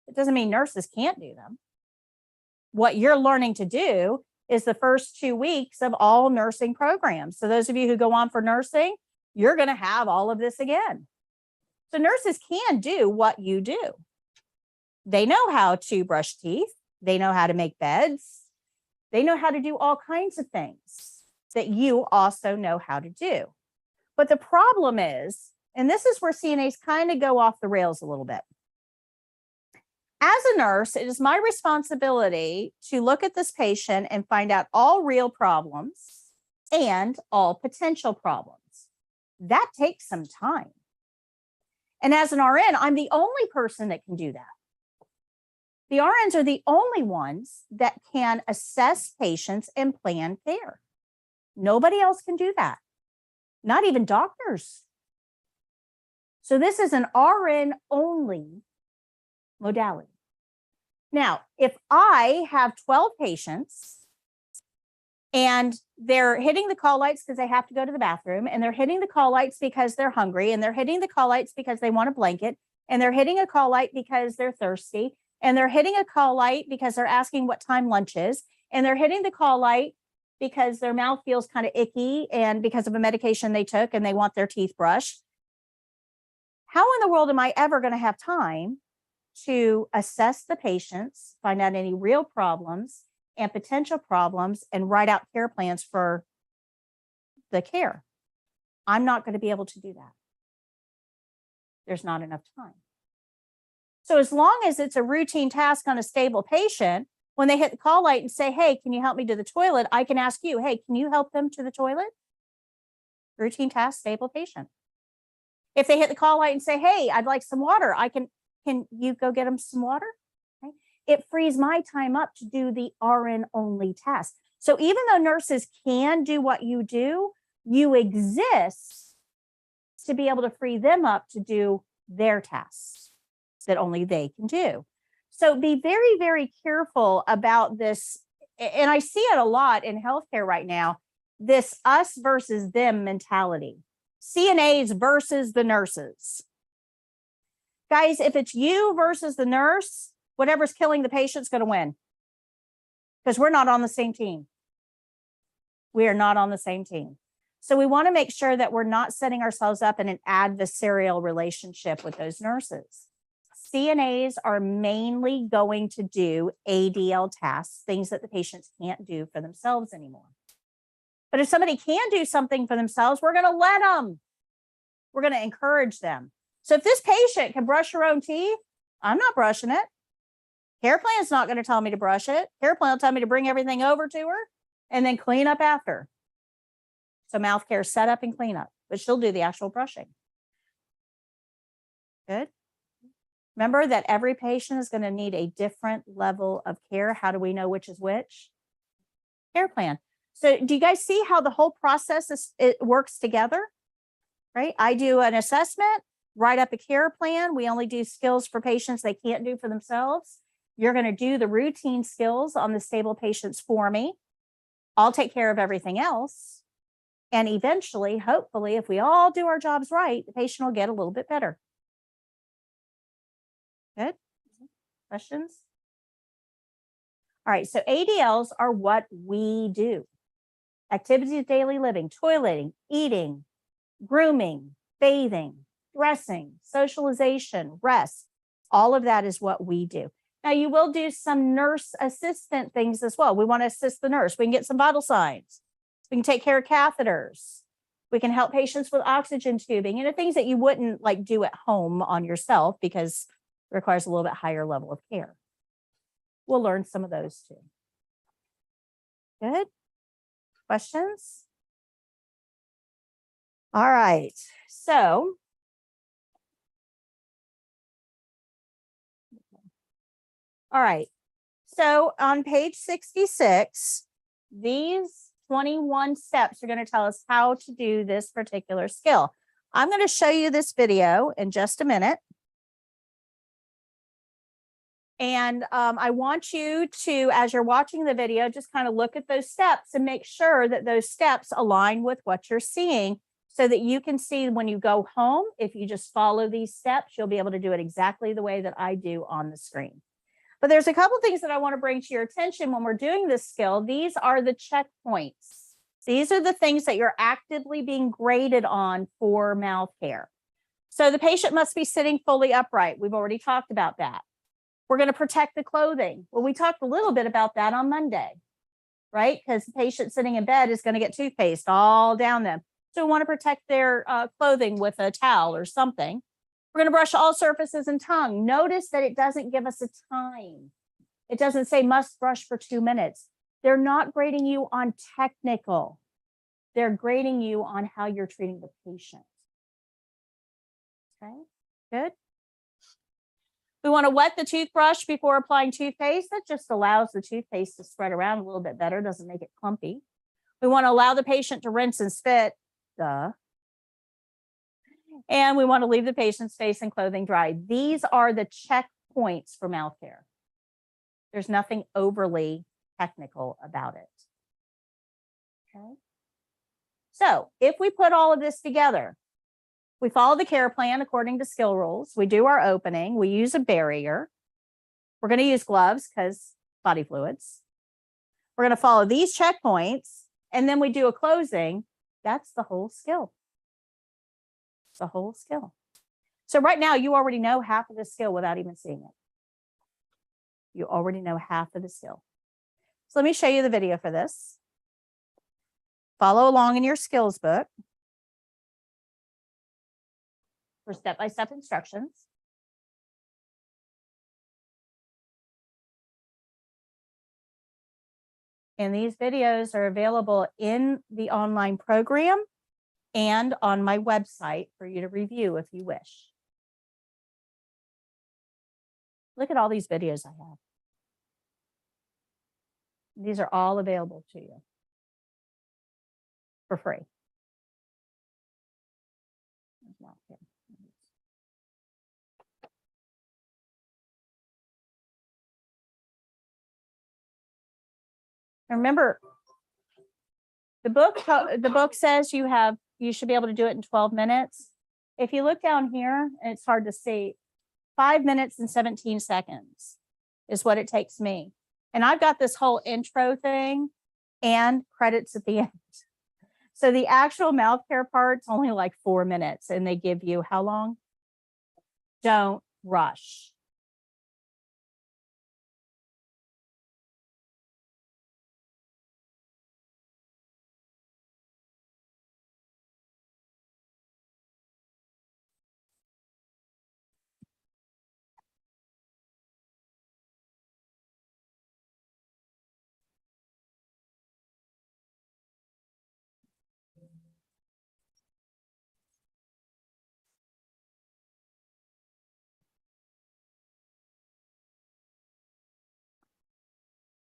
It doesn't mean nurses can't do them. What you're learning to do is the first 2 weeks of all nursing programs. So those of you who go on for nursing, you're going to have all of this again. So nurses can do what you do. They know how to brush teeth. They know how to make beds. They know how to do all kinds of things that you also know how to do. But the problem is, and this is where CNAs kind of go off the rails a little bit. As a nurse, it is my responsibility to look at this patient and find out all real problems and all potential problems. That takes some time. And as an RN, I'm the only person that can do that. The RNs are the only ones that can assess patients and plan care. Nobody else can do that, not even doctors. So this is an RN only modality. Now, if I have 12 patients and they're hitting the call lights because they have to go to the bathroom, and they're hitting the call lights because they're hungry, and they're hitting the call lights because they want a blanket, and they're hitting a call light because they're thirsty, and they're hitting a call light because they're asking what time lunch is, and they're hitting the call light because their mouth feels kind of icky and because of a medication they took and they want their teeth brushed. How in the world am I ever going to have time to assess the patients, find out any real problems and potential problems, and write out care plans for the care? I'm not going to be able to do that. There's not enough time. So as long as it's a routine task on a stable patient, when they hit the call light and say, hey, can you help me to the toilet? I can ask you, hey, can you help them to the toilet? Routine task, stable patient. If they hit the call light and say, hey, I'd like some water, can you go get them some water? Okay. It frees my time up to do the RN only task. So even though nurses can do what you do, you exist to be able to free them up to do their tasks that only they can do. So be very, very careful about this. And I see it a lot in healthcare right now, this us versus them mentality. CNAs versus the nurses. Guys, if it's you versus the nurse, whatever's killing the patient's going to win. Because we're not on the same team. We are not on the same team. So we want to make sure that we're not setting ourselves up in an adversarial relationship with those nurses. CNAs are mainly going to do ADL tasks, things that the patients can't do for themselves anymore. But if somebody can do something for themselves, we're going to let them. We're going to encourage them. So if this patient can brush her own teeth, I'm not brushing it. Care plan's not going to tell me to brush it. Care plan will tell me to bring everything over to her and then clean up after. So mouth care set up and clean up, but she'll do the actual brushing. Good. Remember that every patient is going to need a different level of care. How do we know which is which? Care plan. So do you guys see how the whole process it works together? Right? I do an assessment, write up a care plan. We only do skills for patients they can't do for themselves. You're going to do the routine skills on the stable patients for me. I'll take care of everything else. And eventually, hopefully, if we all do our jobs right, the patient will get a little bit better. Good? Questions? All right, so ADLs are what we do. Activities of daily living, toileting, eating, grooming, bathing, dressing, socialization, rest. All of that is what we do. Now, you will do some nurse assistant things as well. We want to assist the nurse. We can get some vital signs. We can take care of catheters. We can help patients with oxygen tubing, things that you wouldn't like do at home on yourself because it requires a little bit higher level of care. We'll learn some of those too. Good. Questions? All right. So all right. So on page 66, these 21 steps are going to tell us how to do this particular skill. I'm going to show you this video in just a minute. And I want you to, as you're watching the video, just kind of look at those steps and make sure that those steps align with what you're seeing so that you can see when you go home, if you just follow these steps, you'll be able to do it exactly the way that I do on the screen. But there's a couple things that I want to bring to your attention when we're doing this skill. These are the checkpoints. These are the things that you're actively being graded on for mouth care. So the patient must be sitting fully upright. We've already talked about that. We're going to protect the clothing. Well, we talked a little bit about that on Monday, right? Because the patient sitting in bed is going to get toothpaste all down them. So we want to protect their clothing with a towel or something. We're going to brush all surfaces and tongue. Notice that it doesn't give us a time. It doesn't say must brush for 2 minutes. They're not grading you on technical. They're grading you on how you're treating the patient. Okay, good. We want to wet the toothbrush before applying toothpaste. That just allows the toothpaste to spread around a little bit better, doesn't make it clumpy. We want to allow the patient to rinse and spit. Duh. And we want to leave the patient's face and clothing dry. These are the checkpoints for mouth care. There's nothing overly technical about it. Okay. So if we put all of this together, we follow the care plan according to skill rules. We do our opening. We use a barrier. We're going to use gloves because body fluids. We're going to follow these checkpoints, and then we do a closing. That's the whole skill. It's the whole skill. So right now, you already know half of the skill without even seeing it. You already know half of the skill. So let me show you the video for this. Follow along in your skills book for step-by-step instructions. And these videos are available in the online program and on my website for you to review if you wish. Look at all these videos I have. These are all available to you for free. Remember, the book says you should be able to do it in 12 minutes. If you look down here, and it's hard to see, 5 minutes and 17 seconds is what it takes me. And I've got this whole intro thing and credits at the end. So the actual mouth care part's only like 4 minutes, and they give you how long? Don't rush.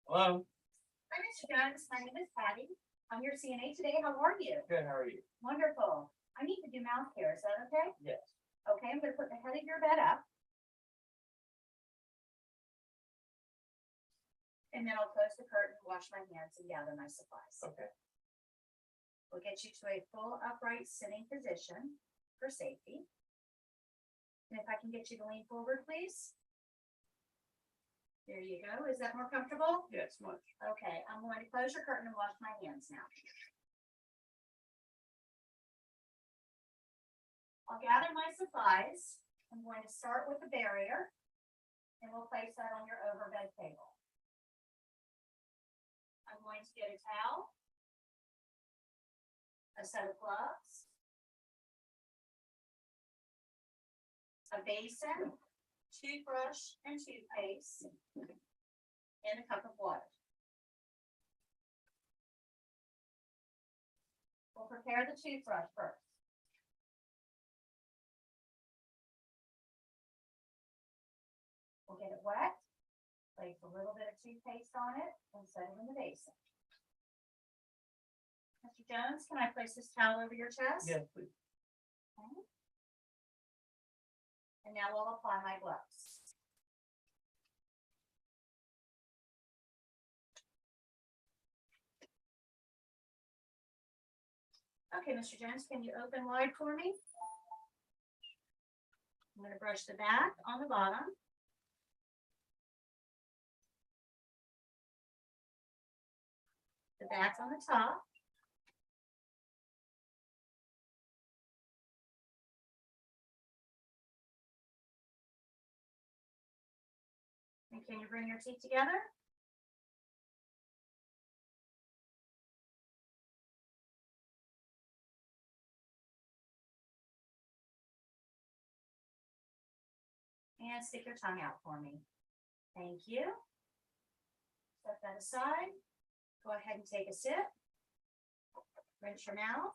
Hello. Hi, Mr. Jones. My name is Patty. I'm your CNA today. How are you? Good. How are you? Wonderful. I need to do mouth care. Is that okay? Yes. Okay, I'm going to put the head of your bed up. And then I'll close the curtain, wash my hands, and gather my supplies. Okay. We'll get you to a full upright sitting position for safety. And if I can get you to lean forward, please. There you go. Is that more comfortable? Yes, much. Okay, I'm going to close your curtain and wash my hands now. I'll gather my supplies. I'm going to start with the barrier, and we'll place that on your overbed table. I'm going to get a towel, a set of gloves, a basin, toothbrush and toothpaste, and a cup of water. We'll prepare the toothbrush first. We'll get it wet, place a little bit of toothpaste on it, and set it in the basin. Mr. Jones, can I place this towel over your chest? Yes, please. Okay. And now I'll apply my gloves. Okay, Mr. Jones, can you open wide for me? I'm going to brush the back on the bottom. The back on the top. And can you bring your teeth together? And stick your tongue out for me. Thank you. Set that aside. Go ahead and take a sip. Rinse your mouth.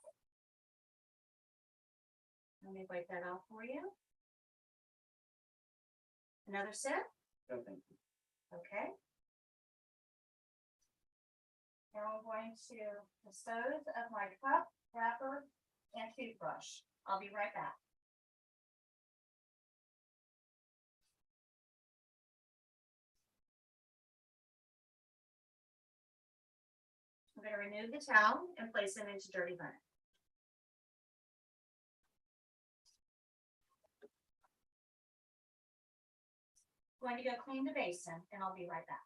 Let me wipe that off for you. Another sip. No, thank you. Okay. Now I'm going to dispose of my cup, wrapper, and toothbrush. I'll be right back. I'm going to remove the towel and place it into dirty linen. Going to go clean the basin, and I'll be right back.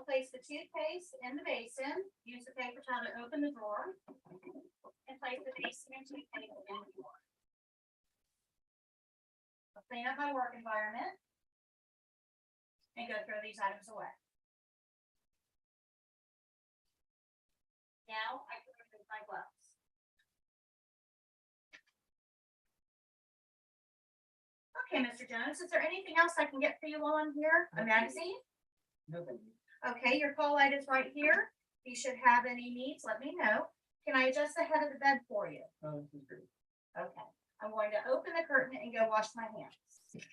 I'll place the toothpaste in the basin, use the paper towel to open the drawer, and place the basin and toothpaste in the drawer. I'll clean up my work environment and go throw these items away. Now I can remove my gloves. Okay, Mr. Jones, is there anything else I can get for you while I'm here? A magazine? No, thank you. Okay, your call light is right here. If you should have any needs, let me know. Can I adjust the head of the bed for you? Oh, this is great. Okay, I'm going to open the curtain and go wash my hands.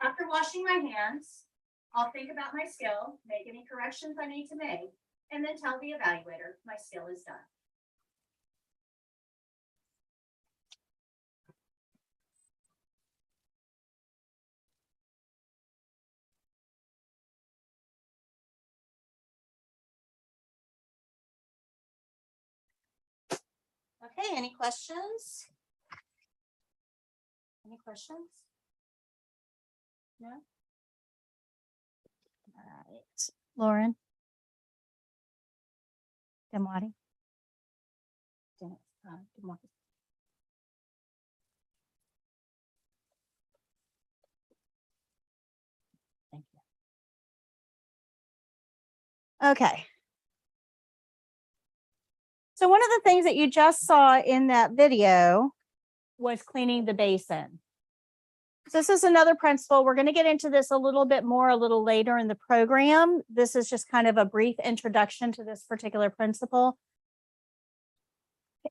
After washing my hands, I'll think about my skill, make any corrections I need to make, and then tell the evaluator my skill is done. Okay, any questions? Any questions? No? All right, Lauren? Demwadi? Good morning. Thank you. Okay. So one of the things that you just saw in that video was cleaning the basin. So this is another principle. We're going to get into this a little bit more a little later in the program. This is just kind of a brief introduction to this particular principle.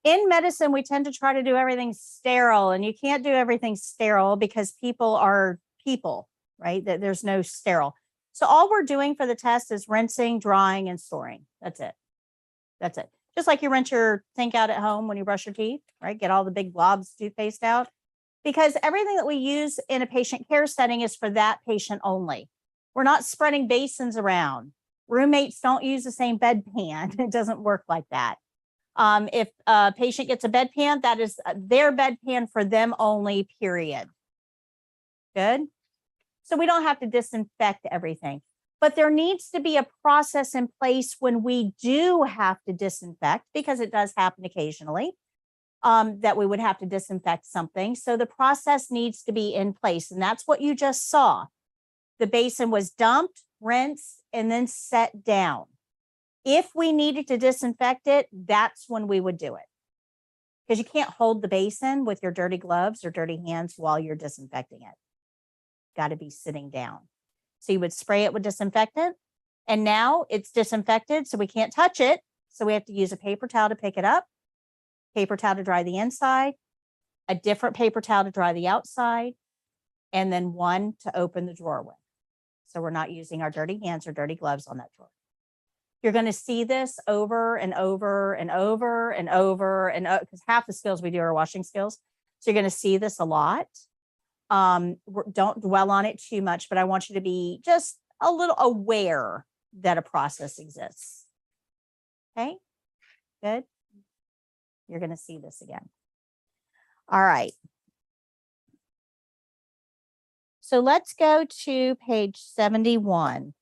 In medicine, we tend to try to do everything sterile, and you can't do everything sterile because people are people, right? There's no sterile. So all we're doing for the test is rinsing, drying, and storing. That's it. That's it. Just like you rinse your sink out at home when you brush your teeth, right? Get all the big blobs of toothpaste out. Because everything that we use in a patient care setting is for that patient only. We're not spreading basins around. Roommates don't use the same bedpan. It doesn't work like that. If a patient gets a bedpan, that is their bedpan for them only, period. Good? So we don't have to disinfect everything. But there needs to be a process in place when we do have to disinfect, because it does happen occasionally, that we would have to disinfect something. So the process needs to be in place. And that's what you just saw. The basin was dumped, rinsed, and then set down. If we needed to disinfect it, that's when we would do it. Because you can't hold the basin with your dirty gloves or dirty hands while you're disinfecting it. Got to be sitting down. So you would spray it with disinfectant, and now it's disinfected, so we can't touch it. So we have to use a paper towel to pick it up, paper towel to dry the inside, a different paper towel to dry the outside, and then one to open the drawer with. So we're not using our dirty hands or dirty gloves on that drawer. You're going to see this over and over and over and over, and because half the skills we do are washing skills. So you're going to see this a lot. Don't dwell on it too much, but I want you to be just a little aware that a process exists. Okay, good. You're going to see this again. All right. So let's go to page 71.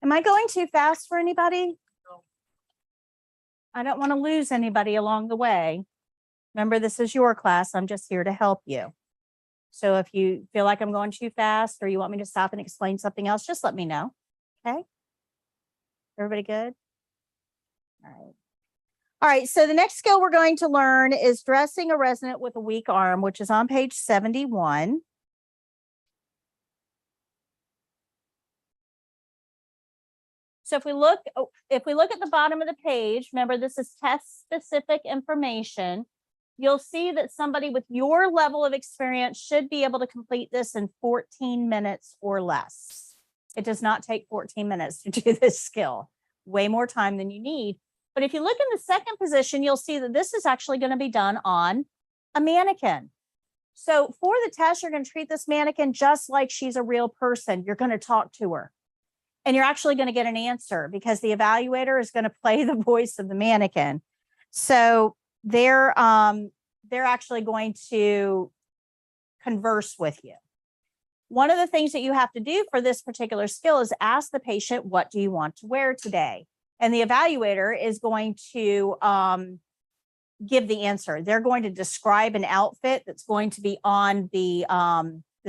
Am I going too fast for anybody? No. I don't want to lose anybody along the way. Remember, this is your class. I'm just here to help you. So if you feel like I'm going too fast or you want me to stop and explain something else, just let me know. Okay. Everybody good? All right. All right. So the next skill we're going to learn is dressing a resident with a weak arm, which is on page 71. So if we look at the bottom of the page, remember this is test specific information. You'll see that somebody with your level of experience should be able to complete this in 14 minutes or less. It does not take 14 minutes to do this skill, way more time than you need. But if you look in the second position, you'll see that this is actually going to be done on a mannequin. So for the test, you're going to treat this mannequin just like she's a real person. You're going to talk to her. And you're actually going to get an answer because the evaluator is going to play the voice of the mannequin. So they're actually going to converse with you. One of the things that you have to do for this particular skill is ask the patient, what do you want to wear today? And the evaluator is going to give the answer. They're going to describe an outfit that's going to be on the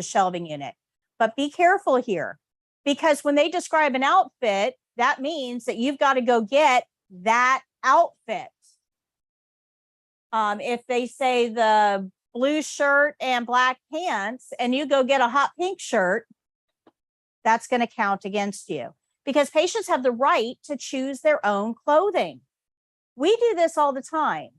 shelving unit. But be careful here, because when they describe an outfit, that means that you've got to go get that outfit. If they say the blue shirt and black pants and you go get a hot pink shirt, that's going to count against you, because patients have the right to choose their own clothing. We do this all the time.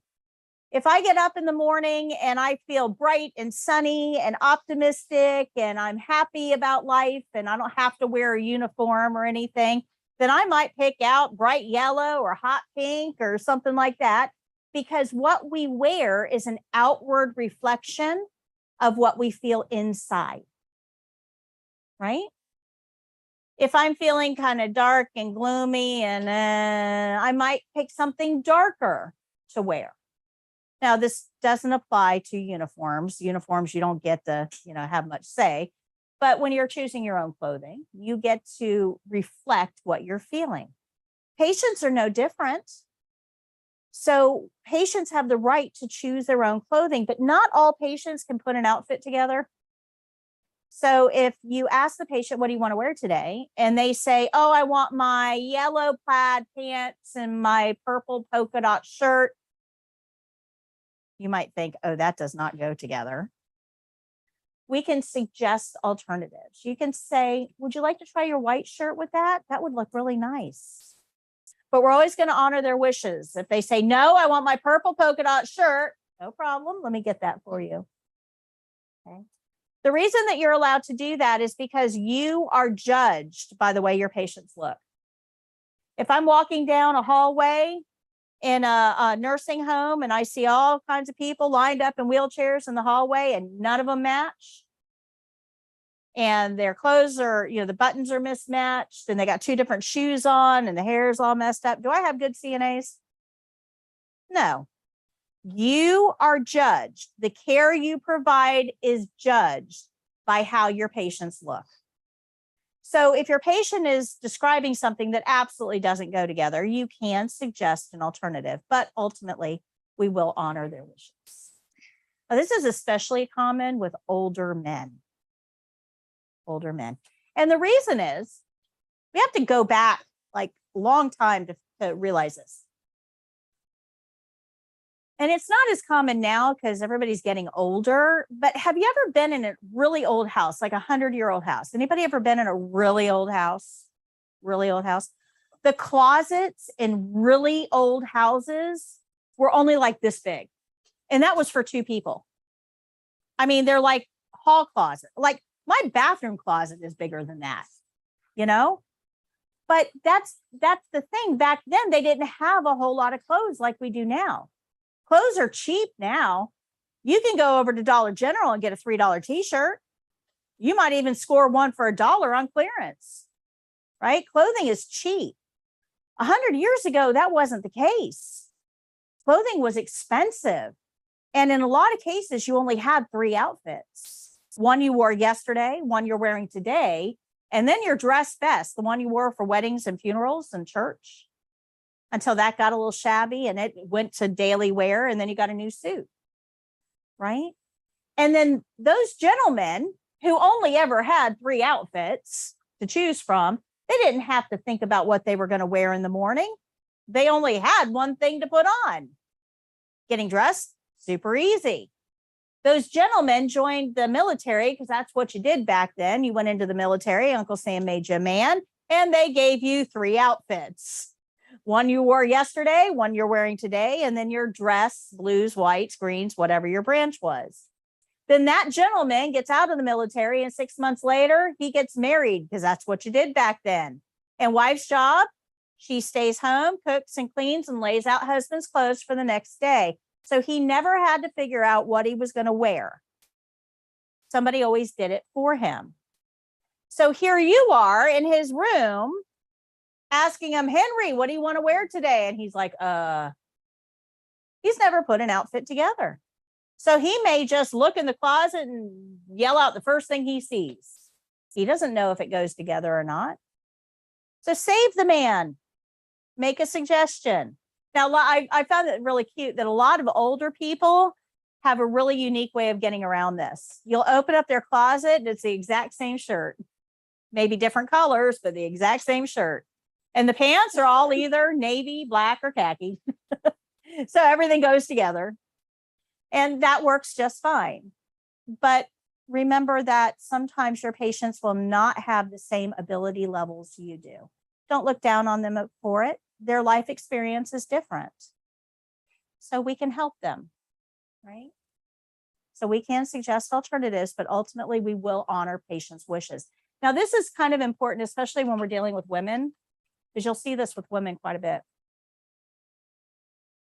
If I get up in the morning and I feel bright and sunny and optimistic and I'm happy about life and I don't have to wear a uniform or anything, then I might pick out bright yellow or hot pink or something like that, because what we wear is an outward reflection of what we feel inside, right? If I'm feeling kind of dark and gloomy, and I might pick something darker to wear. Now, this doesn't apply to uniforms. Uniforms, you don't get to, have much say. But when you're choosing your own clothing, you get to reflect what you're feeling. Patients are no different. So patients have the right to choose their own clothing, but not all patients can put an outfit together. So if you ask the patient, what do you want to wear today? And they say, oh, I want my yellow plaid pants and my purple polka dot shirt. You might think, oh, that does not go together. We can suggest alternatives. You can say, would you like to try your white shirt with that? That would look really nice. But we're always going to honor their wishes. If they say, no, I want my purple polka dot shirt, no problem. Let me get that for you. Okay. The reason that you're allowed to do that is because you are judged by the way your patients look. If I'm walking down a hallway in a nursing home and I see all kinds of people lined up in wheelchairs in the hallway and none of them match, and their clothes are, the buttons are mismatched and they got two different shoes on and the hair is all messed up, do I have good CNAs? No. You are judged. The care you provide is judged by how your patients look. So if your patient is describing something that absolutely doesn't go together, you can suggest an alternative, but ultimately we will honor their wishes. Now, this is especially common with older men. Older men. And the reason is we have to go back like a long time to realize this. And it's not as common now because everybody's getting older, but have you ever been in a really old house, like 100-year-old house? Anybody ever been in a really old house? Really old house? The closets in really old houses were only like this big. And that was for two people. I mean, they're like hall closet. Like my bathroom closet is bigger than that, But that's the thing. Back then, they didn't have a whole lot of clothes like we do now. Clothes are cheap now. You can go over to Dollar General and get a $3 t-shirt. You might even score one for $1 on clearance, right? Clothing is cheap. 100 years ago, that wasn't the case. Clothing was expensive. And in a lot of cases, you only had 3 outfits. One you wore yesterday, one you're wearing today, and then your dress best, the one you wore for weddings and funerals and church, until that got a little shabby and it went to daily wear, and then you got a new suit, right? And then those gentlemen who only ever had 3 outfits to choose from, they didn't have to think about what they were going to wear in the morning. They only had one thing to put on. Getting dressed, super easy. Those gentlemen joined the military because that's what you did back then. You went into the military, Uncle Sam made you a man, and they gave you 3 outfits. One you wore yesterday, one you're wearing today, and then your dress, blues, whites, greens, whatever your branch was. Then that gentleman gets out of the military, and 6 months later, he gets married because that's what you did back then. And wife's job, she stays home, cooks and cleans, and lays out husband's clothes for the next day. So he never had to figure out what he was going to wear. Somebody always did it for him. So here you are in his room asking him, Henry, what do you want to wear today? And he's like, he's never put an outfit together. So he may just look in the closet and yell out the first thing he sees. He doesn't know if it goes together or not. So save the man. Make a suggestion. Now, I found it really cute that a lot of older people have a really unique way of getting around this. You'll open up their closet and it's the exact same shirt. Maybe different colors, but the exact same shirt. And the pants are all either navy, black, or khaki. So everything goes together. And that works just fine. But remember that sometimes your patients will not have the same ability levels you do. Don't look down on them for it. Their life experience is different. So we can help them, right? So we can suggest alternatives, but ultimately we will honor patients' wishes. Now, this is kind of important, especially when we're dealing with women, because you'll see this with women quite a bit.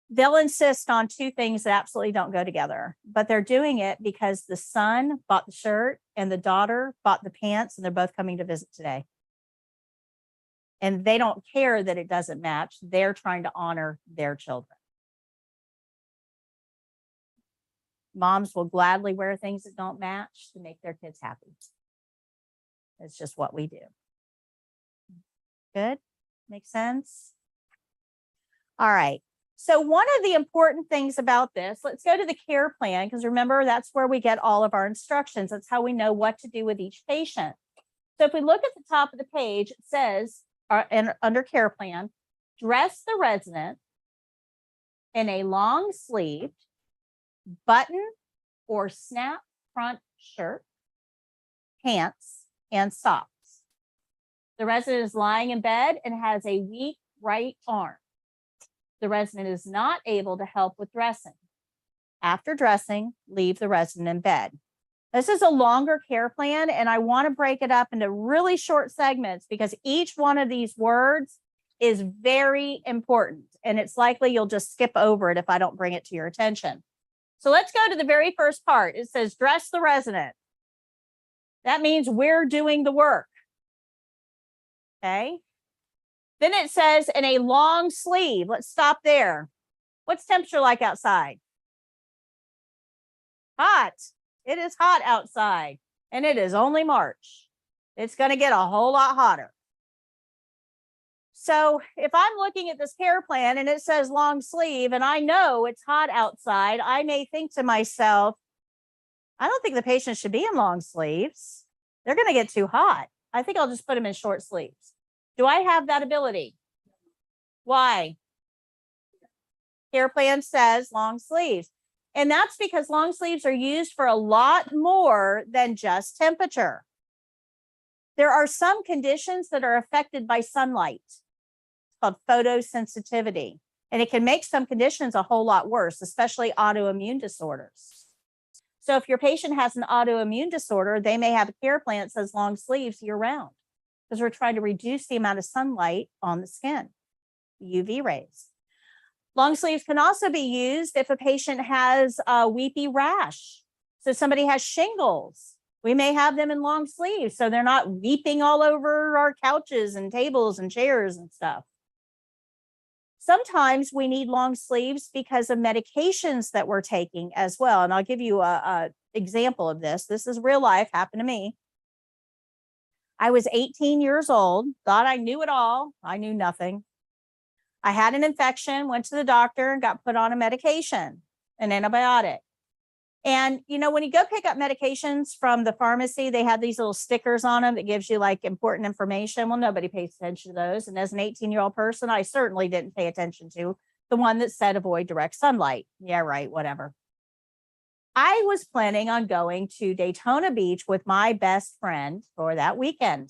They'll insist on two things that absolutely don't go together, but they're doing it because the son bought the shirt and the daughter bought the pants, and they're both coming to visit today. And they don't care that it doesn't match. They're trying to honor their children. Moms will gladly wear things that don't match to make their kids happy. It's just what we do. Good? Makes sense? All right. So one of the important things about this, let's go to the care plan, because remember, that's where we get all of our instructions. That's how we know what to do with each patient. So if we look at the top of the page, it says, and under care plan, dress the resident in a long sleeved button or snap front shirt, pants, and socks. The resident is lying in bed and has a weak right arm. The resident is not able to help with dressing. After dressing, leave the resident in bed. This is a longer care plan, and I want to break it up into really short segments because each one of these words is very important, and it's likely you'll just skip over it if I don't bring it to your attention. So let's go to the very first part. It says dress the resident. That means we're doing the work. Okay. Then it says in a long sleeve. Let's stop there. What's temperature like outside? Hot. It is hot outside, and it is only March. It's going to get a whole lot hotter. So if I'm looking at this care plan and it says long sleeve and I know it's hot outside, I may think to myself, I don't think the patient should be in long sleeves. They're going to get too hot. I think I'll just put them in short sleeves. Do I have that ability? Why? Care plan says long sleeves. And that's because long sleeves are used for a lot more than just temperature. There are some conditions that are affected by sunlight. It's called photosensitivity. And it can make some conditions a whole lot worse, especially autoimmune disorders. So if your patient has an autoimmune disorder, they may have a care plan that says long sleeves year round because we're trying to reduce the amount of sunlight on the skin, UV rays. Long sleeves can also be used if a patient has a weepy rash. So somebody has shingles. We may have them in long sleeves so they're not weeping all over our couches and tables and chairs and stuff. Sometimes we need long sleeves because of medications that we're taking as well. And I'll give you a example of this. This is real life, happened to me. I was 18 years old, thought I knew it all. I knew nothing. I had an infection, went to the doctor and got put on a medication, an antibiotic. And, you know, when you go pick up medications from the pharmacy, they have these little stickers on them that gives you like important information. Well, nobody pays attention to those. And as an 18-year-old person, I certainly didn't pay attention to the one that said avoid direct sunlight. Yeah, right, whatever. I was planning on going to Daytona Beach with my best friend for that weekend.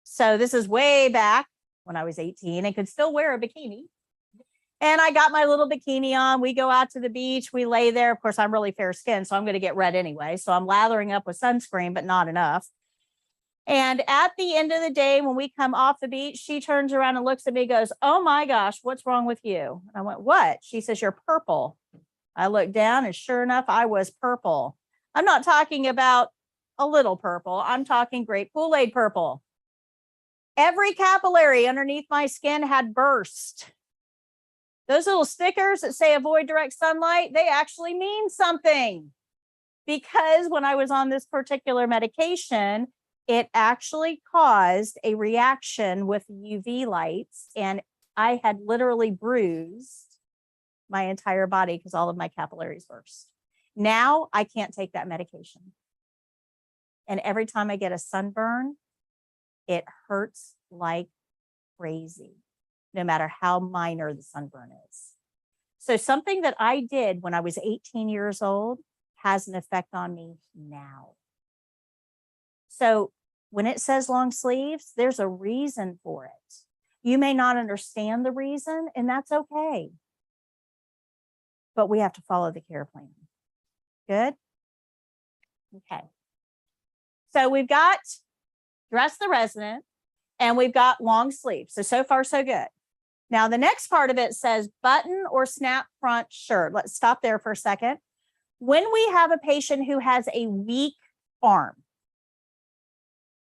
So this is way back when I was 18 and could still wear a bikini. And I got my little bikini on. We go out to the beach. We lay there. Of course, I'm really fair skinned, so I'm going to get red anyway. So I'm lathering up with sunscreen, but not enough. And at the end of the day, when we come off the beach, she turns around and looks at me and goes, "Oh my gosh, what's wrong with you?" And I went, "What?" She says, "You're purple." I looked down and sure enough, I was purple. I'm not talking about a little purple. I'm talking great Kool-Aid purple. Every capillary underneath my skin had burst. Those little stickers that say avoid direct sunlight, they actually mean something. Because when I was on this particular medication, it actually caused a reaction with UV lights, and I had literally bruised my entire body because all of my capillaries burst. Now I can't take that medication. And every time I get a sunburn, it hurts like crazy, no matter how minor the sunburn is. So something that I did when I was 18 years old has an effect on me now. So when it says long sleeves, there's a reason for it. You may not understand the reason, and that's okay. But we have to follow the care plan. Good? Okay. So we've got dress the resident, and we've got long sleeves. So far, so good. Now, the next part of it says button or snap front shirt. Let's stop there for a second. When we have a patient who has a weak arm,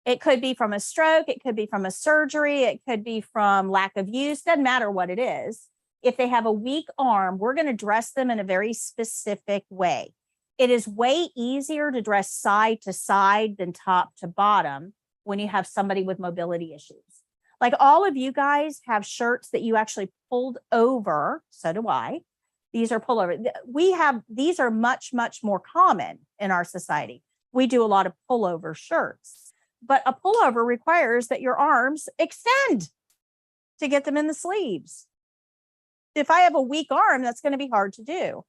it could be from a stroke, it could be from a surgery, it could be from lack of use, doesn't matter what it is. If they have a weak arm, we're going to dress them in a very specific way. It is way easier to dress side to side than top to bottom when you have somebody with mobility issues. Like all of you guys have shirts that you actually pulled over. So do I. These are pullover. These are much, much more common in our society. We do a lot of pullover shirts, but a pullover requires that your arms extend to get them in the sleeves. If I have a weak arm, that's going to be hard to do.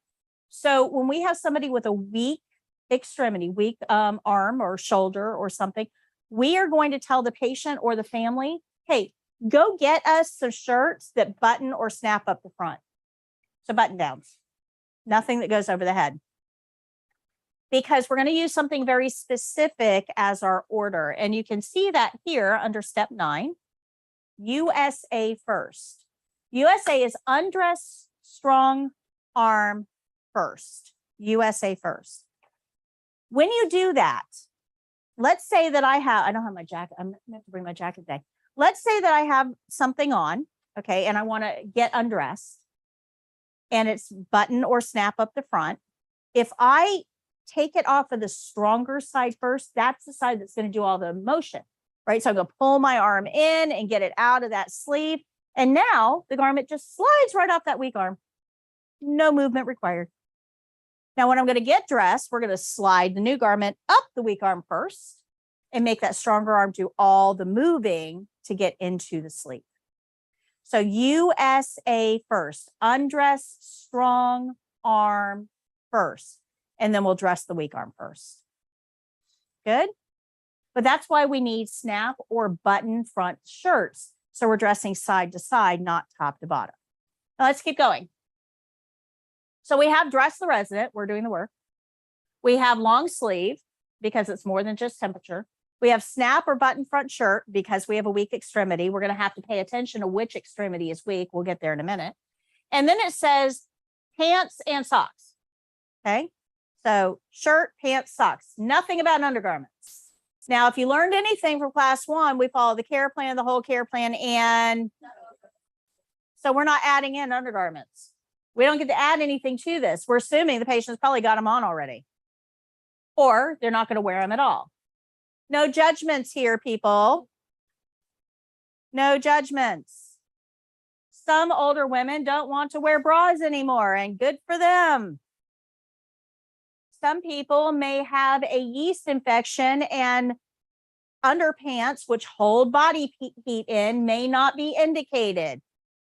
So when we have somebody with a weak extremity, weak arm or shoulder or something, we are going to tell the patient or the family, hey, go get us some shirts that button or snap up the front. So button downs, nothing that goes over the head. Because we're going to use something very specific as our order. And you can see that here under step 9, USA first. USA is undress strong arm first. USA first. When you do that, let's say that I don't have my jacket. I'm going to have to bring my jacket today. Let's say that I have something on, okay, and I want to get undressed, and it's button or snap up the front. If I take it off of the stronger side first, that's the side that's going to do all the motion, right? So I'm going to pull my arm in and get it out of that sleeve. And now the garment just slides right off that weak arm. No movement required. Now, when I'm going to get dressed, we're going to slide the new garment up the weak arm first and make that stronger arm do all the moving to get into the sleeve. So USA first, undress strong arm first, and then we'll dress the weak arm first. Good? But that's why we need snap or button front shirts. So we're dressing side to side, not top to bottom. Now let's keep going. So we have dress the resident, we're doing the work. We have long sleeve because it's more than just temperature. We have snap or button front shirt because we have a weak extremity. We're going to have to pay attention to which extremity is weak. We'll get there in a minute. And then it says pants and socks. Okay. So shirt, pants, socks, nothing about undergarments. Now, if you learned anything from class 1, we follow the care plan, the whole care plan. And so we're not adding in undergarments. We don't get to add anything to this. We're assuming the patient's probably got them on already, or they're not going to wear them at all. No judgments here, people. No judgments. Some older women don't want to wear bras anymore, and good for them. Some people may have a yeast infection, and underpants, which hold body heat in, may not be indicated.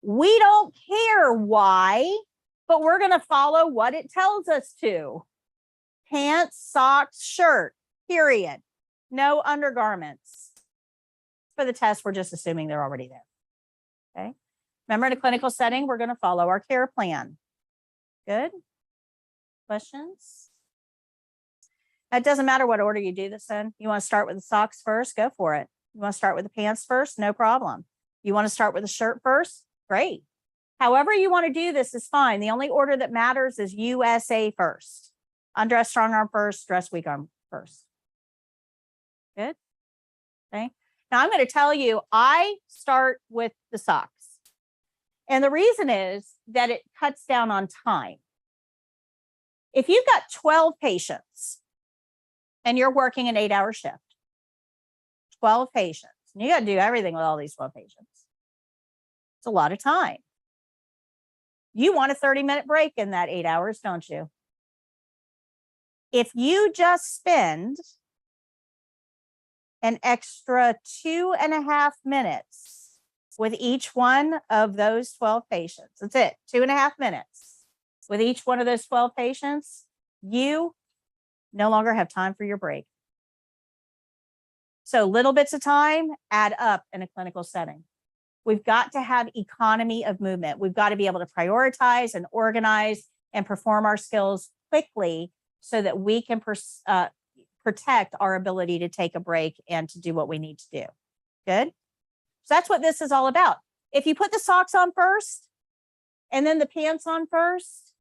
We don't care why, but we're going to follow what it tells us to. Pants, socks, shirt, period. No undergarments. For the test, we're just assuming they're already there. Okay. Remember, in a clinical setting, we're going to follow our care plan. Good. Questions? It doesn't matter what order you do this in. You want to start with the socks first? Go for it. You want to start with the pants first? No problem. You want to start with the shirt first? Great. However you want to do this is fine. The only order that matters is USA first. Undress strong arm first, dress weak arm first. Good. Okay. Now I'm going to tell you, I start with the socks. And the reason is that it cuts down on time. If you've got 12 patients and you're working an 8-hour shift, 12 patients, and you got to do everything with all these 12 patients. It's a lot of time. You want a 30-minute break in that 8 hours, don't you? If you just spend an extra 2.5 minutes with each one of those 12 patients, that's it, 2.5 minutes with each one of those 12 patients, you no longer have time for your break. So little bits of time add up in a clinical setting. We've got to have economy of movement. We've got to be able to prioritize and organize and perform our skills quickly so that we can protect our ability to take a break and to do what we need to do. Good? So that's what this is all about. If you put the socks on first and then the pants on first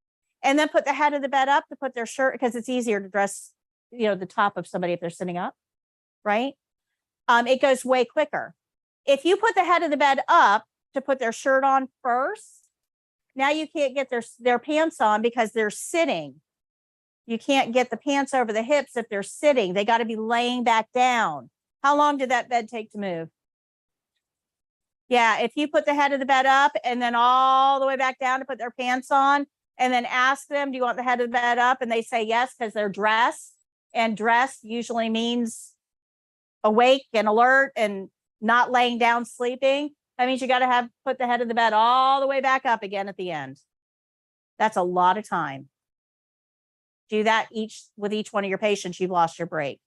and then put the head of the bed up to put their shirt, because it's easier to dress, the top of somebody if they're sitting up, right? It goes way quicker. If you put the head of the bed up to put their shirt on first, now you can't get their pants on because they're sitting. You can't get the pants over the hips if they're sitting. They got to be laying back down. How long did that bed take to move? Yeah, if you put the head of the bed up and then all the way back down to put their pants on and then ask them, do you want the head of the bed up? And they say yes, because they're dressed, and dressed usually means awake and alert and not laying down sleeping. That means you got to put the head of the bed all the way back up again at the end. That's a lot of time. Do that with each one of your patients, you've lost your break.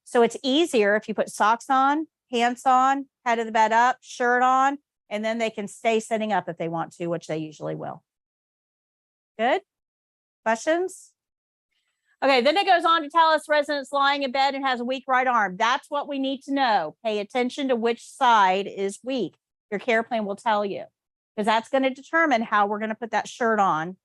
So it's easier if you put socks on, pants on, head of the bed up, shirt on, and then they can stay sitting up if they want to, which they usually will. Good? Questions? Okay, then it goes on to tell us residents lying in bed and has a weak right arm. That's what we need to know. Pay attention to which side is weak. Your care plan will tell you, because that's going to determine how we're going to put that shirt on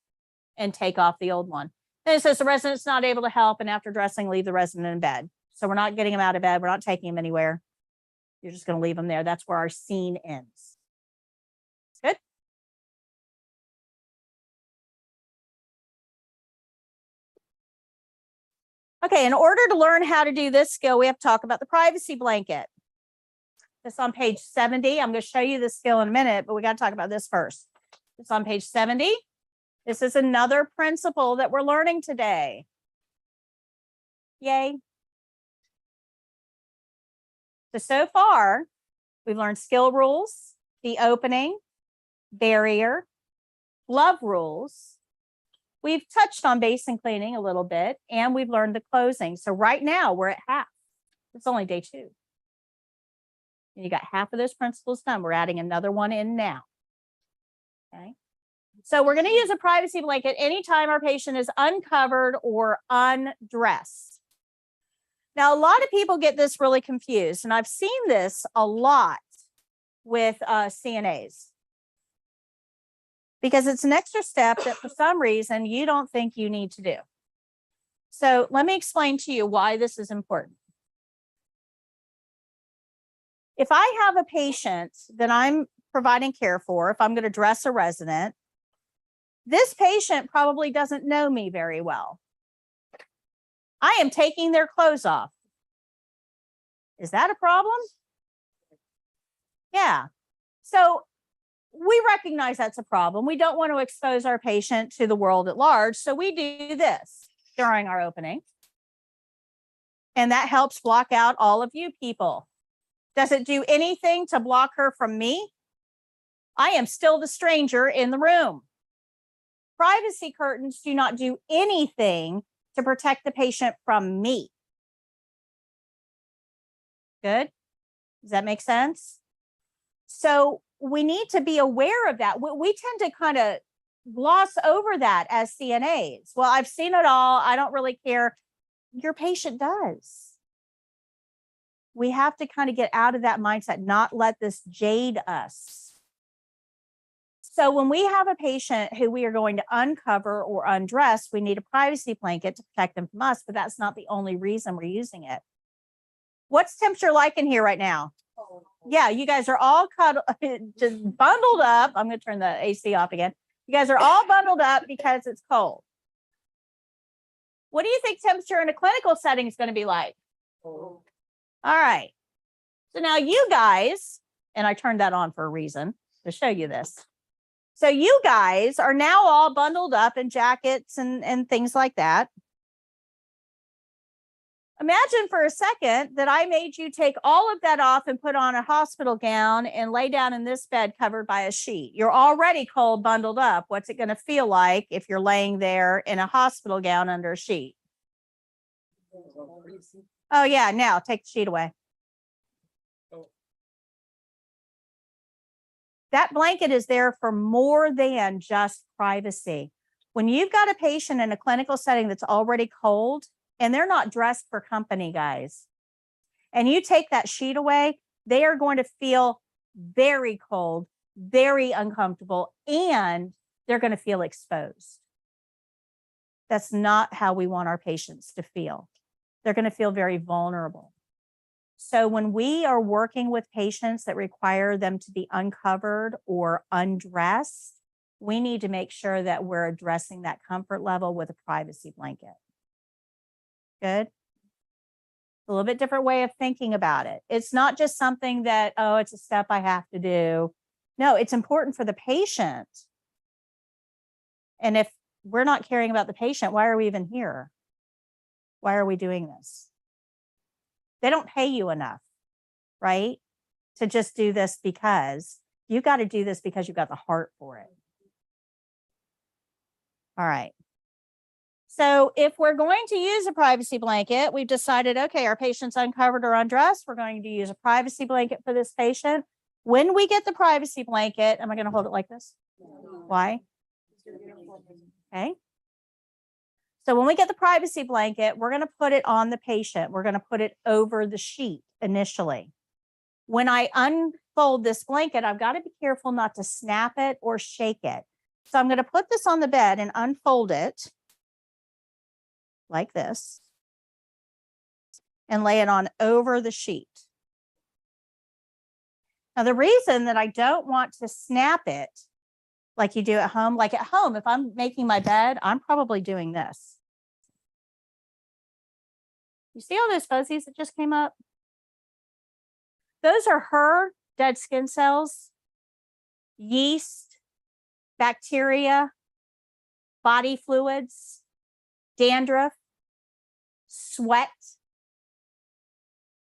and take off the old one. Then it says the resident's not able to help, and after dressing, leave the resident in bed. So we're not getting him out of bed. We're not taking him anywhere. You're just going to leave him there. That's where our scene ends. Good. Okay, in order to learn how to do this skill, we have to talk about the privacy blanket. This on page 70. I'm going to show you the skill in a minute, but we got to talk about this first. It's on page 70. This is another principle that we're learning today. Yay. So far, we've learned skill rules, the opening, barrier, glove rules. We've touched on basin cleaning a little bit, and we've learned the closing. So right now we're at half. It's only day 2. And you got half of those principles done. We're adding another one in now. Okay. So we're going to use a privacy blanket anytime our patient is uncovered or undressed. Now, a lot of people get this really confused, and I've seen this a lot with CNAs, because it's an extra step that for some reason you don't think you need to do. So let me explain to you why this is important. If I have a patient that I'm providing care for, if I'm going to dress a resident, this patient probably doesn't know me very well. I am taking their clothes off. Is that a problem? Yeah. So we recognize that's a problem. We don't want to expose our patient to the world at large. So we do this during our opening. And that helps block out all of you people. Does it do anything to block her from me? I am still the stranger in the room. Privacy curtains do not do anything to protect the patient from me. Good? Does that make sense? So we need to be aware of that. We tend to kind of gloss over that as CNAs. Well, I've seen it all. I don't really care. Your patient does. We have to kind of get out of that mindset, not let this jade us. So when we have a patient who we are going to uncover or undress, we need a privacy blanket to protect them from us, but that's not the only reason we're using it. What's temperature like in here right now? Yeah, you guys are all cuddled, just bundled up. I'm going to turn the AC off again. You guys are all bundled up because it's cold. What do you think temperature in a clinical setting is going to be like? All right. So now you guys, and I turned that on for a reason to show you this. So you guys are now all bundled up in jackets and things like that. Imagine for a second that I made you take all of that off and put on a hospital gown and lay down in this bed covered by a sheet. You're already cold, bundled up. What's it going to feel like if you're laying there in a hospital gown under a sheet? Oh, yeah. Now take the sheet away. That blanket is there for more than just privacy. When you've got a patient in a clinical setting that's already cold, and they're not dressed for company, guys, and you take that sheet away, they are going to feel very cold, very uncomfortable, and they're going to feel exposed. That's not how we want our patients to feel. They're going to feel very vulnerable. So when we are working with patients that require them to be uncovered or undressed, we need to make sure that we're addressing that comfort level with a privacy blanket. Good. A little bit different way of thinking about it. It's not just something that, oh, it's a step I have to do. No, it's important for the patient. And if we're not caring about the patient, why are we even here? Why are we doing this? They don't pay you enough, right? To just do this because you got to do this because you got the heart for it. All right. So if we're going to use a privacy blanket, we've decided, okay, our patient's uncovered or undressed. We're going to use a privacy blanket for this patient. When we get the privacy blanket, am I going to hold it like this? Why? Okay. So when we get the privacy blanket, we're going to put it on the patient. We're going to put it over the sheet initially. When I unfold this blanket, I've got to be careful not to snap it or shake it. So I'm going to put this on the bed and unfold it like this and lay it on over the sheet. Now, the reason that I don't want to snap it like you do at home, like at home, if I'm making my bed, I'm probably doing this. You see all those fuzzies that just came up? Those are her dead skin cells, yeast, bacteria, body fluids, dandruff, sweat,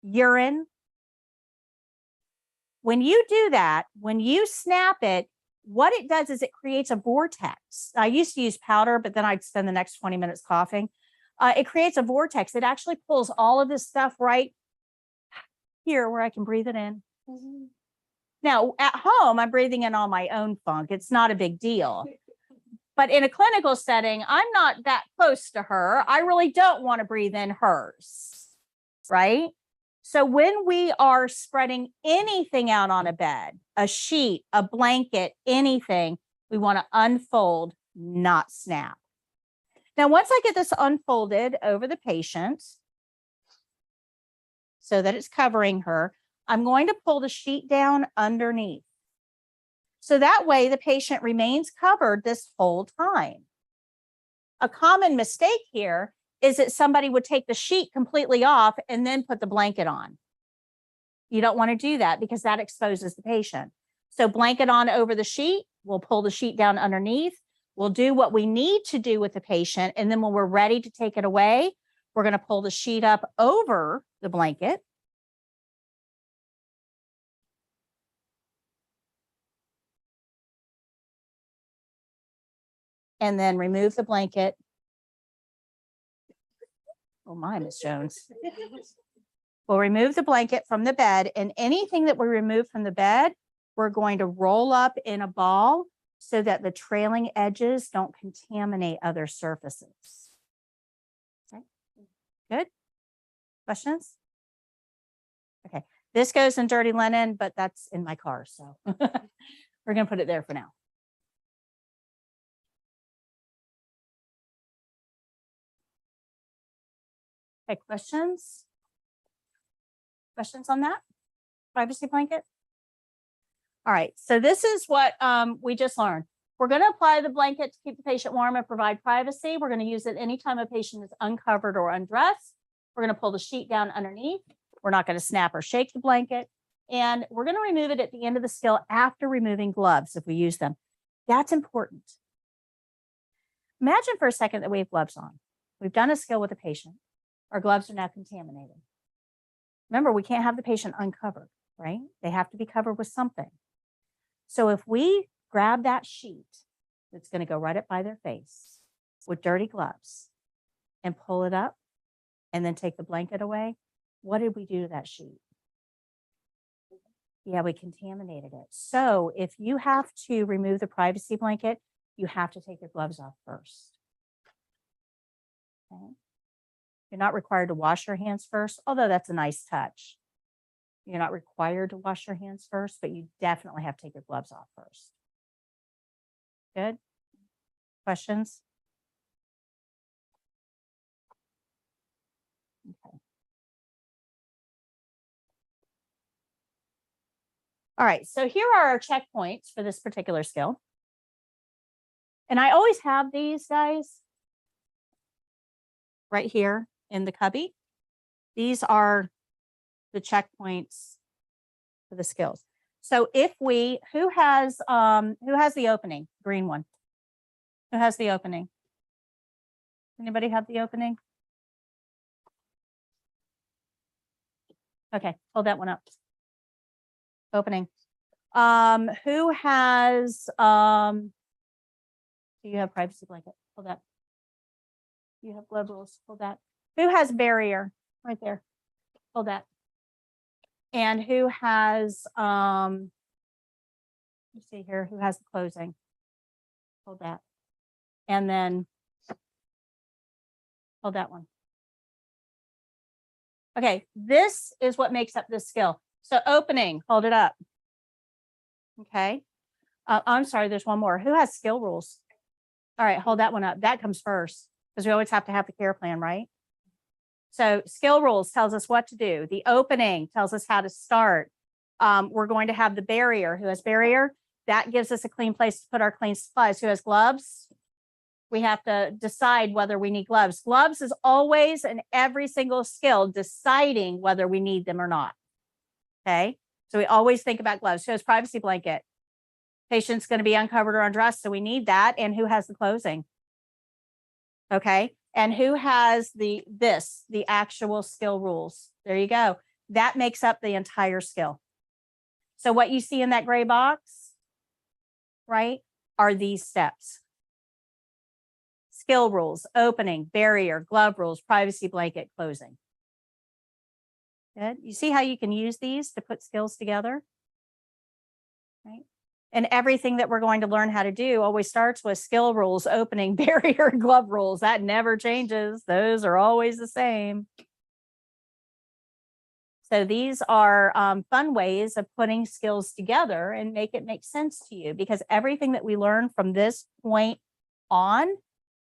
urine. When you do that, when you snap it, what it does is it creates a vortex. I used to use powder, but then I'd spend the next 20 minutes coughing. It creates a vortex. It actually pulls all of this stuff right here where I can breathe it in. Mm-hmm. Now, at home, I'm breathing in all my own funk. It's not a big deal. But in a clinical setting, I'm not that close to her. I really don't want to breathe in hers, right? So when we are spreading anything out on a bed, a sheet, a blanket, anything, we want to unfold, not snap. Now, once I get this unfolded over the patient so that it's covering her, I'm going to pull the sheet down underneath. So that way the patient remains covered this whole time. A common mistake here is that somebody would take the sheet completely off and then put the blanket on. You don't want to do that because that exposes the patient. So blanket on over the sheet, we'll pull the sheet down underneath. We'll do what we need to do with the patient. And then when we're ready to take it away, we're going to pull the sheet up over the blanket. And then remove the blanket. Oh my, Miss Jones. We'll remove the blanket from the bed, and anything that we remove from the bed, we're going to roll up in a ball so that the trailing edges don't contaminate other surfaces. Okay, good. Questions? Okay, this goes in dirty linen, but that's in my car, so we're going to put it there for now. Okay, questions? Questions on that? Privacy blanket? All right, so this is what we just learned. We're going to apply the blanket to keep the patient warm and provide privacy. We're going to use it anytime a patient is uncovered or undressed. We're going to pull the sheet down underneath. We're not going to snap or shake the blanket. And we're going to remove it at the end of the skill after removing gloves if we use them. That's important. Imagine for a second that we have gloves on. We've done a skill with a patient. Our gloves are now contaminated. Remember, we can't have the patient uncovered, right? They have to be covered with something. So if we grab that sheet that's going to go right up by their face with dirty gloves and pull it up and then take the blanket away, what did we do to that sheet? Yeah, we contaminated it. So if you have to remove the privacy blanket, you have to take your gloves off first. Okay. You're not required to wash your hands first, although that's a nice touch. You're not required to wash your hands first, but you definitely have to take your gloves off first. Good? Questions? Okay. All right, so here are our checkpoints for this particular skill. And I always have these guys right here in the cubby. These are the checkpoints for the skills. So if we, who has the opening? Green one. Who has the opening? Anybody have the opening? Okay, hold that one up. Opening. Who has do you have privacy blanket? Hold that. You have glove rules. Hold that. Who has barrier? Right there. Hold that. And who has let's see here, who has the closing? Hold that. And then hold that one. Okay, this is what makes up this skill. So opening, hold it up. Okay. I'm sorry, there's one more. Who has skill rules? All right, hold that one up. That comes first because we always have to have the care plan, right? So skill rules tells us what to do. The opening tells us how to start. We're going to have the barrier. Who has barrier? That gives us a clean place to put our clean supplies. Who has gloves? We have to decide whether we need gloves. Gloves is always in every single skill deciding whether we need them or not. Okay, so we always think about gloves. Who has privacy blanket? Patient's going to be uncovered or undressed, so we need that. And who has the closing? Okay, and who has the actual skill rules? There you go. That makes up the entire skill. So what you see in that gray box, right, are these steps. Skill rules, opening, barrier, glove rules, privacy blanket, closing. Good. You see how you can use these to put skills together? Right. And everything that we're going to learn how to do always starts with skill rules, opening, barrier, glove rules. That never changes. Those are always the same. So these are fun ways of putting skills together and make it make sense to you, because everything that we learn from this point on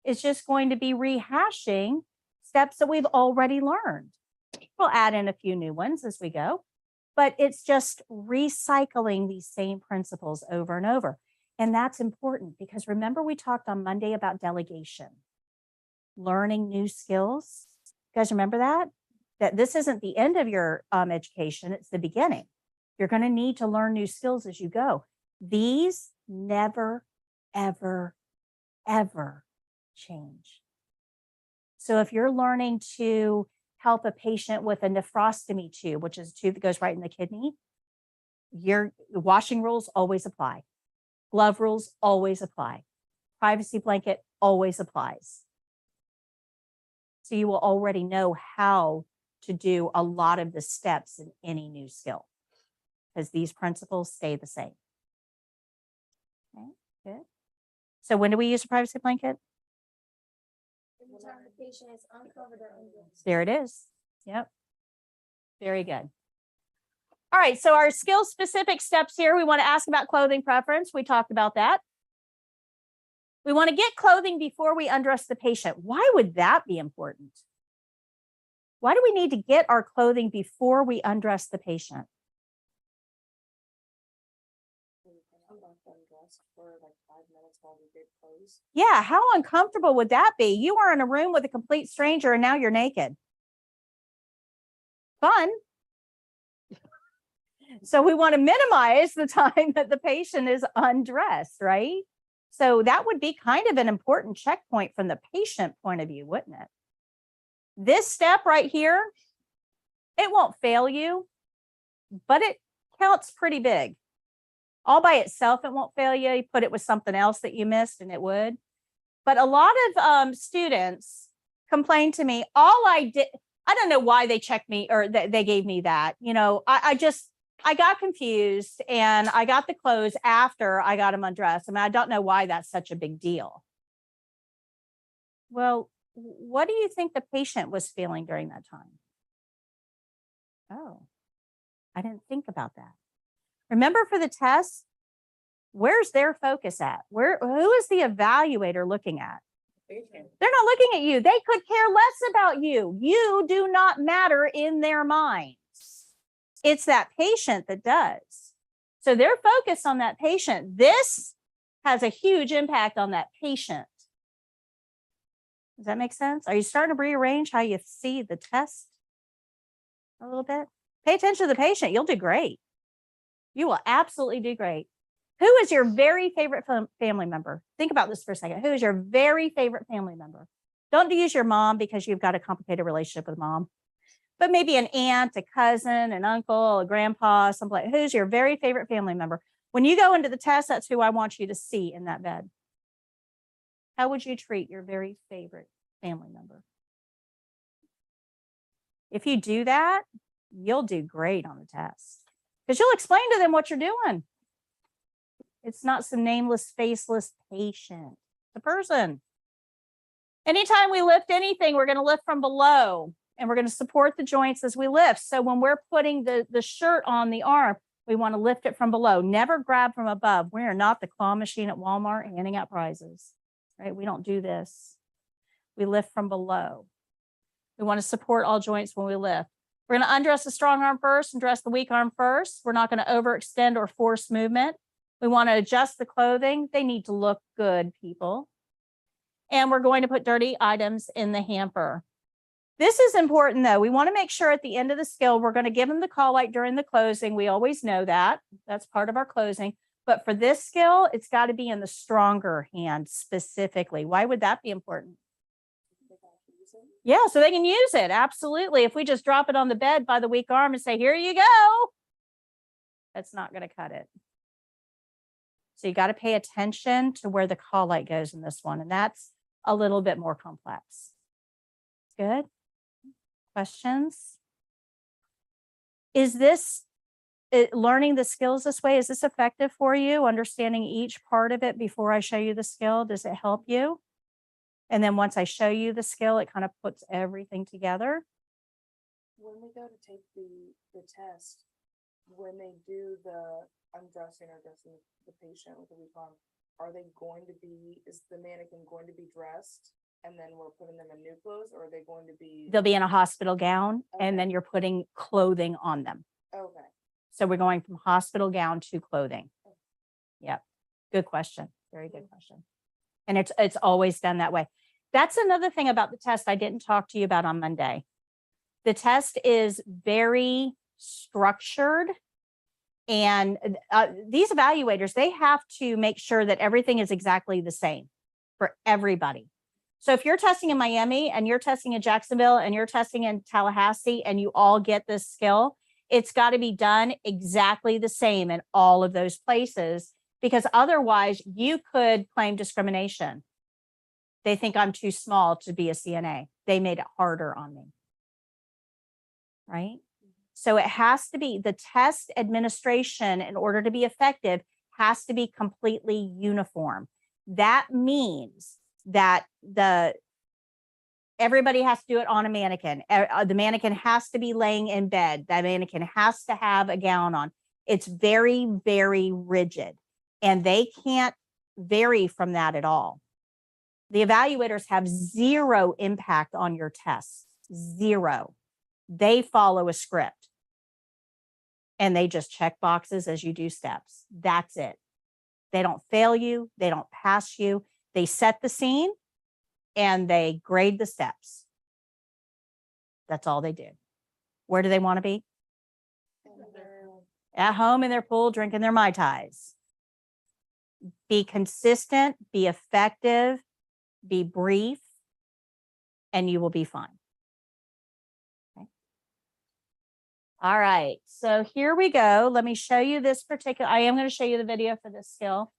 is just going to be rehashing steps that we've already learned. We'll add in a few new ones as we go, but it's just recycling these same principles over and over. And that's important because remember we talked on Monday about delegation, learning new skills. You guys remember that? That this isn't the end of your education, it's the beginning. You're going to need to learn new skills as you go. These never, ever, ever change. So if you're learning to help a patient with a nephrostomy tube, which is a tube that goes right in the kidney, the washing rules always apply. Glove rules always apply. Privacy blanket always applies. So you will already know how to do a lot of the steps in any new skill because these principles stay the same. Okay, good. So when do we use a privacy blanket? Anytime the patient is uncovered or undressed. There it is. Yep. Very good. All right. So our skill specific steps here, we want to ask about clothing preference. We talked about that. We want to get clothing before we undress the patient. Why would that be important? Why do we need to get our clothing before we undress the patient? For like 5 minutes while we did close. Yeah, how uncomfortable would that be? You are in a room with a complete stranger and now you're naked. Fun. So we want to minimize the time that the patient is undressed, right? So that would be kind of an important checkpoint from the patient point of view, wouldn't it? This step right here, it won't fail you, but it counts pretty big. All by itself, it won't fail you. You put it with something else that you missed and it would. But a lot of students complain to me, all I did, I don't know why they checked me or they gave me that. You know, I got confused and I got the clothes after I got them undressed. I mean, I don't know why that's such a big deal. Well, what do you think the patient was feeling during that time? Oh, I didn't think about that. Remember for the test, where's their focus at? Who is the evaluator looking at? They're not looking at you. They could care less about you. You do not matter in their minds. It's that patient that does. So they're focused on that patient. This has a huge impact on that patient. Does that make sense? Are you starting to rearrange how you see the test a little bit? Pay attention to the patient. You'll do great. You will absolutely do great. Who is your very favorite family member? Think about this for a second. Who is your very favorite family member? Don't use your mom because you've got a complicated relationship with mom, but maybe an aunt, a cousin, an uncle, a grandpa, somebody. Who's your very favorite family member? When you go into the test, that's who I want you to see in that bed. How would you treat your very favorite family member? If you do that, you'll do great on the test because you'll explain to them what you're doing. It's not some nameless, faceless patient. It's a person. Anytime we lift anything, we're going to lift from below and we're going to support the joints as we lift. So when we're putting the shirt on the arm, we want to lift it from below. Never grab from above. We are not the claw machine at Walmart handing out prizes, right? We don't do this. We lift from below. We want to support all joints when we lift. We're going to undress the strong arm first and dress the weak arm first. We're not going to overextend or force movement. We want to adjust the clothing. They need to look good, people. And we're going to put dirty items in the hamper. This is important, though. We want to make sure at the end of the skill, we're going to give them the call light during the closing. We always know that. That's part of our closing. But for this skill, it's got to be in the stronger hand specifically. Why would that be important? Yeah, so they can use it. Absolutely. If we just drop it on the bed by the weak arm and say, here you go, that's not going to cut it. So you got to pay attention to where the call light goes in this one. And that's a little bit more complex. Good. Questions? Is this learning the skills this way? Is this effective for you? Understanding each part of it before I show you the skill? Does it help you? And then once I show you the skill, it kind of puts everything together. When we go to take the test, when they do the undressing or dressing the patient with the weak arm, is the mannequin going to be dressed and then we're putting them in new clothes, or are they going to be? They'll be in a hospital gown, Okay. and then you're putting clothing on them. Okay. So we're going from hospital gown to clothing. Yep. Good question. Very good question. And it's always done that way. That's another thing about the test I didn't talk to you about on Monday. The test is very structured. And these evaluators, they have to make sure that everything is exactly the same for everybody. So if you're testing in Miami and you're testing in Jacksonville and you're testing in Tallahassee and you all get this skill, it's got to be done exactly the same in all of those places, because otherwise you could claim discrimination. They think I'm too small to be a CNA. They made it harder on me. Right? So it has to be, the test administration, in order to be effective, has to be completely uniform. That means that everybody has to do it on a mannequin. The mannequin has to be laying in bed. That mannequin has to have a gown on. It's very, very rigid, and they can't vary from that at all. The evaluators have zero impact on your tests, zero. They follow a script and they just check boxes as you do steps. That's it. They don't fail you. They don't pass you. They set the scene and they grade the steps. That's all they do. Where do they want to be? At home in their pool, drinking their Mai Tais. Be consistent, be effective, be brief, and you will be fine. Okay. All right, so here we go. Let me show you this particular, I am going to show you the video for this skill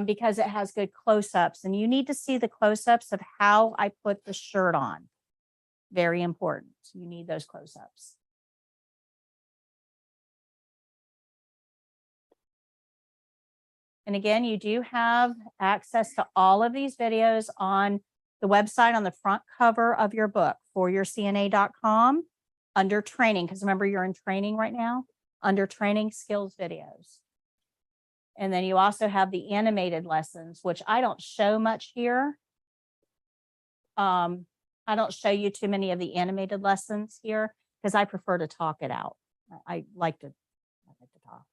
because it has good close-ups, and you need to see the close-ups of how I put the shirt on. Very important. You need those close-ups. And again, you do have access to all of these videos on the website on the front cover of your book, foryourcna.com, under training, because remember you're in training right now, under training skills videos. And then you also have the animated lessons, which I don't show much here. I don't show you too many of the animated lessons here because I prefer to talk it out. I like to talk.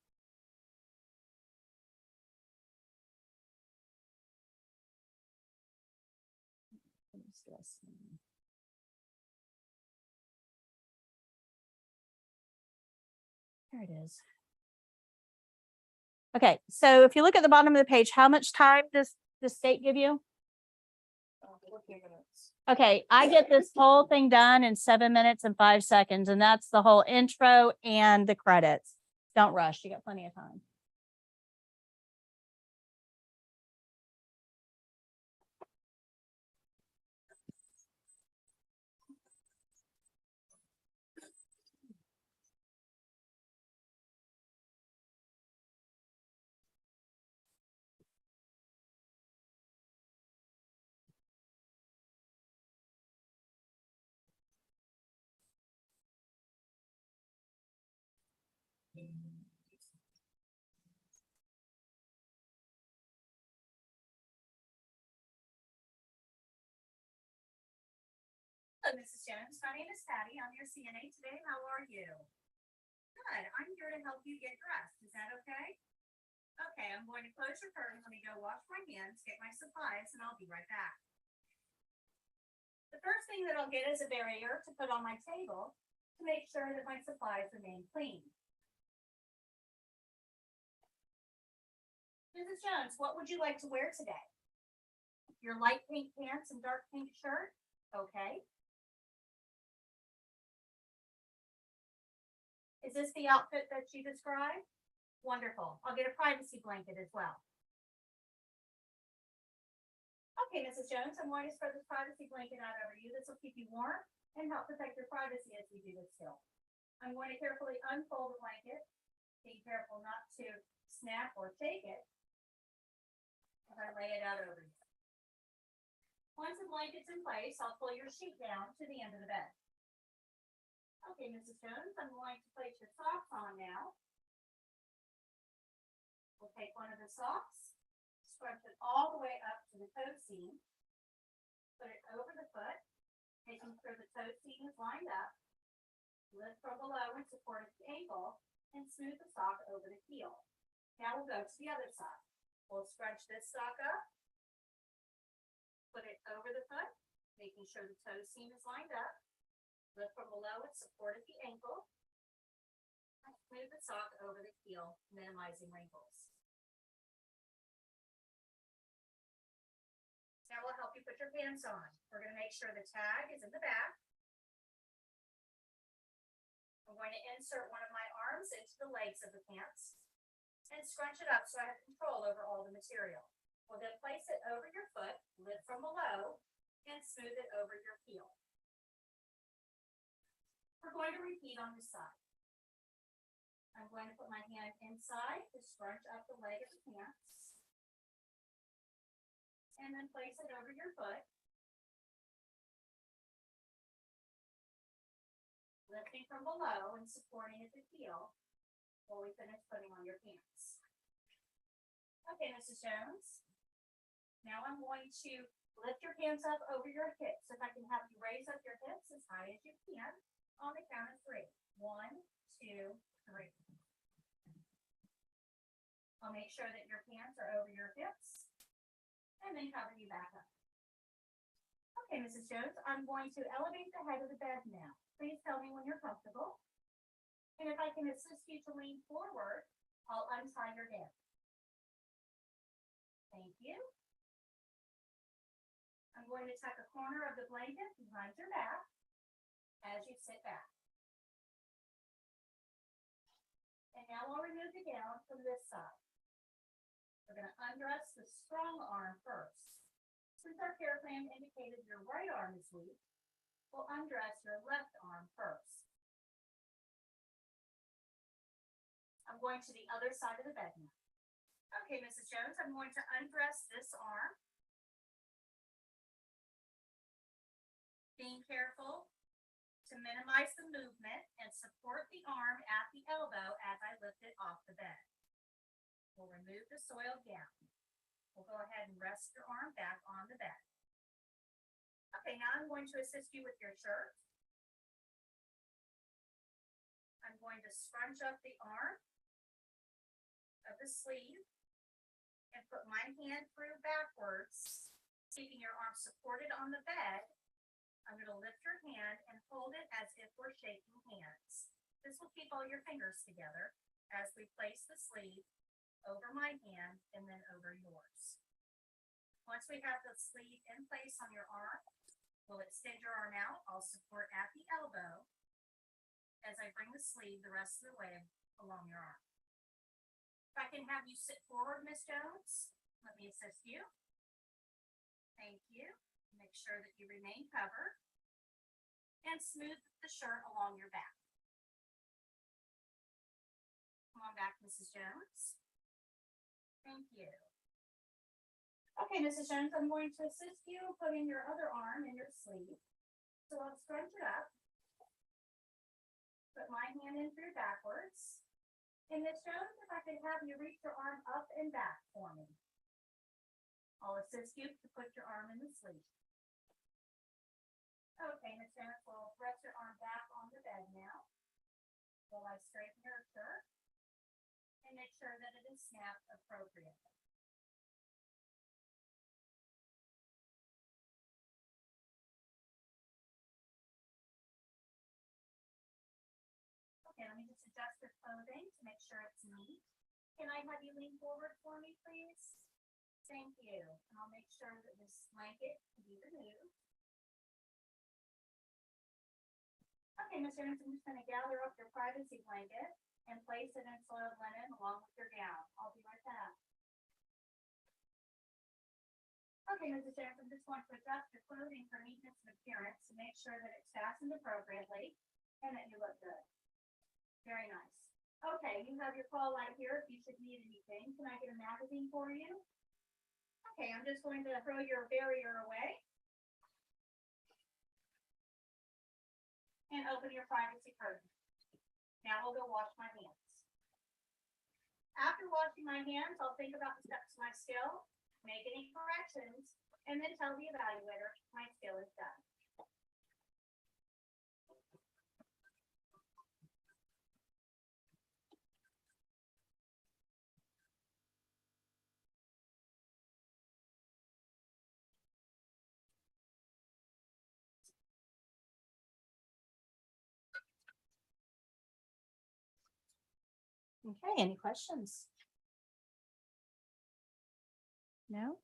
There it is. Okay, so if you look at the bottom of the page, how much time does the state give you? 14 minutes. Okay, I get this whole thing done in 7 minutes and 5 seconds, and that's the whole intro and the credits. Don't rush, you got plenty of time. Hello, Mrs. Jones. My name is Patti. I'm your CNA today. How are you? Good. I'm here to help you get dressed. Is that okay? Okay, I'm going to close your curtain. Let me go wash my hands, get my supplies, and I'll be right back. The first thing that I'll get is a barrier to put on my table to make sure that my supplies remain clean. Mrs. Jones, what would you like to wear today? Your light pink pants and dark pink shirt? Okay. Is this the outfit that you described? Wonderful. I'll get a privacy blanket as well. Okay, Mrs. Jones, I'm going to spread this privacy blanket out over you. This will keep you warm and help protect your privacy as we do this skill. I'm going to carefully unfold the blanket. Be careful not to snap or shake it as I lay it out over you. Once the blanket's in place, I'll pull your sheet down to the end of the bed. Okay, Mrs. Jones, I'm going to place your socks on now. We'll take one of the socks, scrunch it all the way up to the toe seam, put it over the foot, making sure the toe seam is lined up, lift from below and support at the ankle, and smooth the sock over the heel. Now we'll go to the other side. We'll scrunch this sock up, put it over the foot, making sure the toe seam is lined up, lift from below and support at the ankle, and smooth the sock over the heel, minimizing wrinkles. Now we'll help you put your pants on. We're going to make sure the tag is in the back. I'm going to insert one of my arms into the legs of the pants and scrunch it up so I have control over all the material. We'll then place it over your foot, lift from below, and smooth it over your heel. We're going to repeat on this side. I'm going to put my hand inside to scrunch up the leg of the pants, and then place it over your foot, lifting from below and supporting at the heel while we finish putting on your pants. Okay, Mrs. Jones. Now I'm going to Lift your hands up over your hips. If I can have you raise up your hips as high as you can on the count of 3. 1, 2, 3. I'll make sure that your hands are over your hips and then cover you back up. Okay, Mrs. Jones, I'm going to elevate the head of the bed now. Please tell me when you're comfortable. And if I can assist you to lean forward, I'll untie your hair. Thank you. I'm going to tuck a corner of the blanket behind your back as you sit back. And now I'll remove the gown from this side. We're going to undress the strong arm first. Since our care plan indicated your right arm is weak, we'll undress your left arm first. I'm going to the other side of the bed now. Okay, Mrs. Jones, I'm going to undress this arm. Being careful to minimize the movement and support the arm at the elbow as I lift it off the bed. We'll remove the soiled gown. We'll go ahead and rest your arm back on the bed. Okay, now I'm going to assist you with your shirt. I'm going to scrunch up the arm of the sleeve and put my hand through backwards, keeping your arm supported on the bed. I'm going to lift your hand and hold it as if we're shaking hands. This will keep all your fingers together as we place the sleeve over my hand and then over yours. Once we have the sleeve in place on your arm, we'll extend your arm out. I'll support at the elbow as I bring the sleeve the rest of the way along your arm. If I can have you sit forward, Miss Jones, let me assist you. Thank you. Make sure that you remain covered and smooth the shirt along your back. Come on back, Mrs. Jones. Thank you. Okay, Mrs. Jones, I'm going to assist you putting your other arm in your sleeve. So I'll scrunch it up. Put my hand in through backwards. And Miss Jones, if I could have you reach your arm up and back for me. I'll assist you to put your arm in the sleeve. Okay, Miss Jones, we'll rest your arm back on the bed now. While I straighten your shirt and make sure that it is snapped appropriately. Okay, let me just adjust your clothing to make sure it's neat. Can I have you lean forward for me, please? Thank you. And I'll make sure that this blanket can be removed. Okay, Ms. Jones, I'm just going to gather up your privacy blanket and place it in soiled linen along with your gown. I'll be right back. Okay, Mrs. Jones, I'm just going to adjust your clothing for neatness and appearance to make sure that it's fastened appropriately and that you look good. Very nice. Okay, you have your call light here if you should need anything. Can I get a magazine for you? Okay, I'm just going to throw your barrier away. And open your privacy curtain. Now we'll go wash my hands. After washing my hands, I'll think about the steps to my skill, make any corrections, and then tell the evaluator my skill is done. Okay, any questions? No?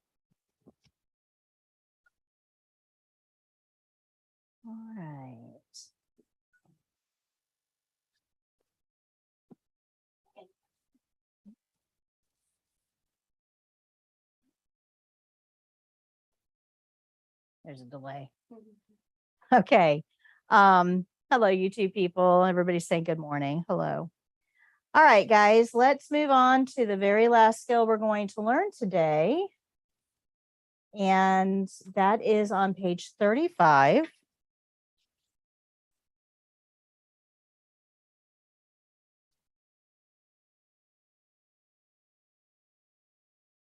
All right. Okay. There's a delay. Okay. Hello, you two people. Everybody's saying good morning. Hello. All right, guys, let's move on to the very last skill we're going to learn today. And that is on page 35.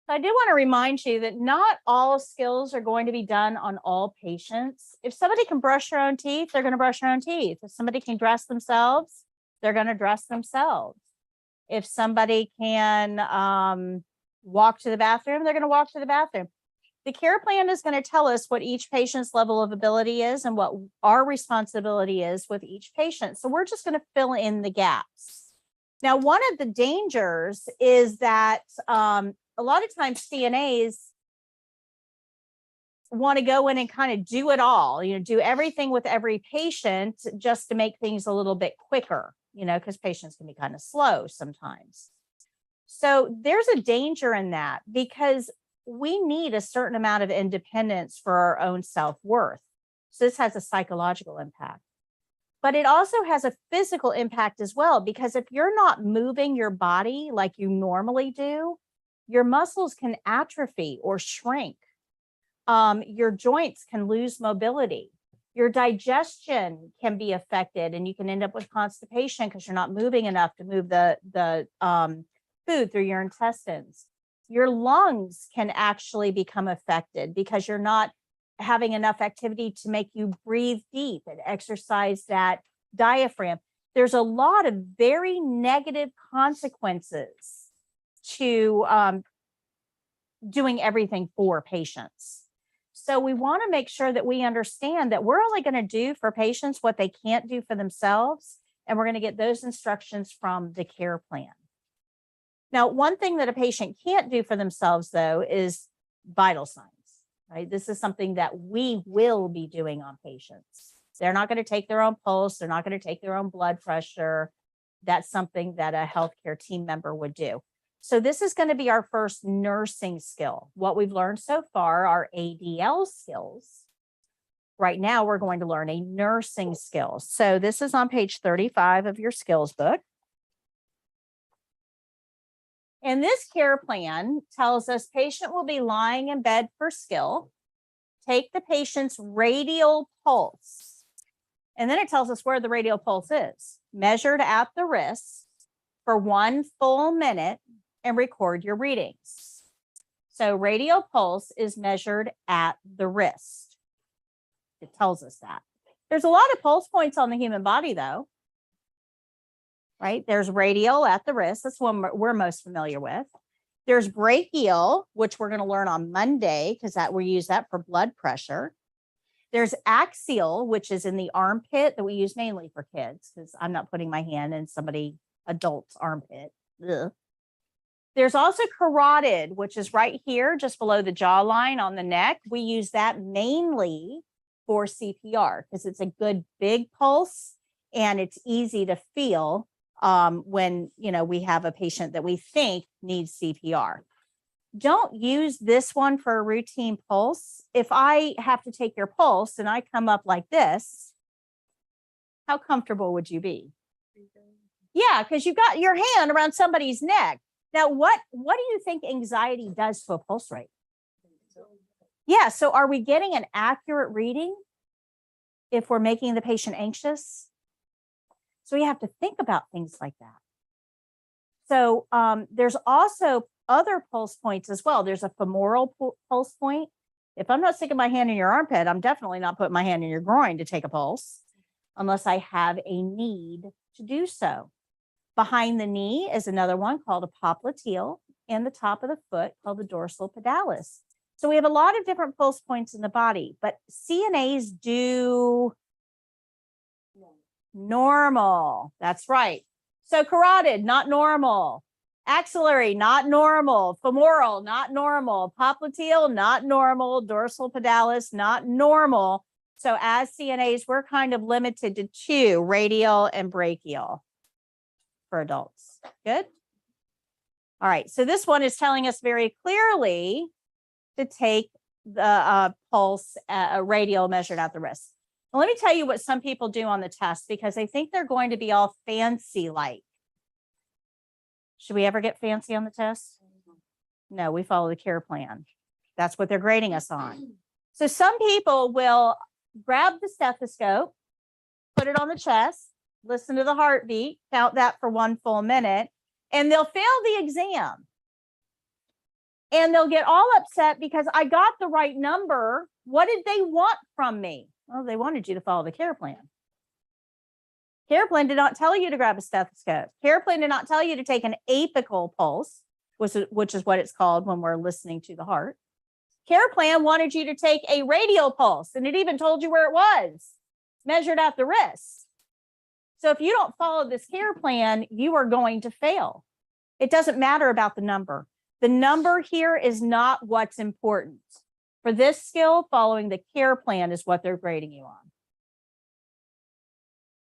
So I do want to remind you that not all skills are going to be done on all patients. If somebody can brush their own teeth, they're going to brush their own teeth. If somebody can dress themselves, they're going to dress themselves. If somebody can walk to the bathroom, they're going to walk to the bathroom. The care plan is going to tell us what each patient's level of ability is and what our responsibility is with each patient. So we're just going to fill in the gaps. Now, one of the dangers is that a lot of times CNAs want to go in and kind of do it all, do everything with every patient just to make things a little bit quicker, because patients can be kind of slow sometimes. So there's a danger in that because we need a certain amount of independence for our own self-worth. So this has a psychological impact. But it also has a physical impact as well, because if you're not moving your body like you normally do, your muscles can atrophy or shrink. Your joints can lose mobility. Your digestion can be affected, and you can end up with constipation because you're not moving enough to move the food through your intestines. Your lungs can actually become affected because you're not having enough activity to make you breathe deep and exercise that diaphragm. There's a lot of very negative consequences to doing everything for patients. So we want to make sure that we understand that we're only going to do for patients what they can't do for themselves, and we're going to get those instructions from the care plan. Now, one thing that a patient can't do for themselves, though, is vital signs, right? This is something that we will be doing on patients. They're not going to take their own pulse. They're not going to take their own blood pressure. That's something that a healthcare team member would do. So this is going to be our first nursing skill. What we've learned so far are ADL skills. Right now, we're going to learn a nursing skill. So this is on page 35 of your skills book. And this care plan tells us patient will be lying in bed for skill. Take the patient's radial pulse. And then it tells us where the radial pulse is. Measured at the wrist for 1 full minute and record your readings. So radial pulse is measured at the wrist. It tells us that. There's a lot of pulse points on the human body, though. Right? There's radial at the wrist. That's one we're most familiar with. There's brachial, which we're going to learn on Monday because we use that for blood pressure. There's axial, which is in the armpit that we use mainly for kids because I'm not putting my hand in somebody adult's armpit. Ugh. There's also carotid, which is right here, just below the jawline on the neck. We use that mainly for CPR because it's a good big pulse and it's easy to feel when we have a patient that we think needs CPR. Don't use this one for a routine pulse. If I have to take your pulse and I come up like this, how comfortable would you be? Yeah, because you've got your hand around somebody's neck. Now, what do you think anxiety does to a pulse rate? Yeah, so are we getting an accurate reading if we're making the patient anxious? So we have to think about things like that. So there's also other pulse points as well. There's a femoral pulse point. If I'm not sticking my hand in your armpit, I'm definitely not putting my hand in your groin to take a pulse unless I have a need to do so. Behind the knee is another one called a popliteal, and the top of the foot called the dorsal pedalis. So we have a lot of different pulse points in the body, but CNAs do normal. That's right. So carotid, not normal. Axillary, not normal. Femoral, not normal. Popliteal, not normal. Dorsal pedalis, not normal. So as CNAs, we're kind of limited to 2, radial and brachial for adults. Good? All right. So this one is telling us very clearly to take the pulse, radial measured at the wrist. Well, let me tell you what some people do on the test because they think they're going to be all fancy like. Should we ever get fancy on the test? No, we follow the care plan. That's what they're grading us on. So some people will grab the stethoscope, put it on the chest, listen to the heartbeat, count that for 1 full minute, and they'll fail the exam. And they'll get all upset because I got the right number. What did they want from me? Well, they wanted you to follow the care plan. Care plan did not tell you to grab a stethoscope. Care plan did not tell you to take an apical pulse, which is what it's called when we're listening to the heart. Care plan wanted you to take a radial pulse, and it even told you where it was, measured at the wrist. So if you don't follow this care plan, you are going to fail. It doesn't matter about the number. The number here is not what's important. For this skill, following the care plan is what they're grading you on.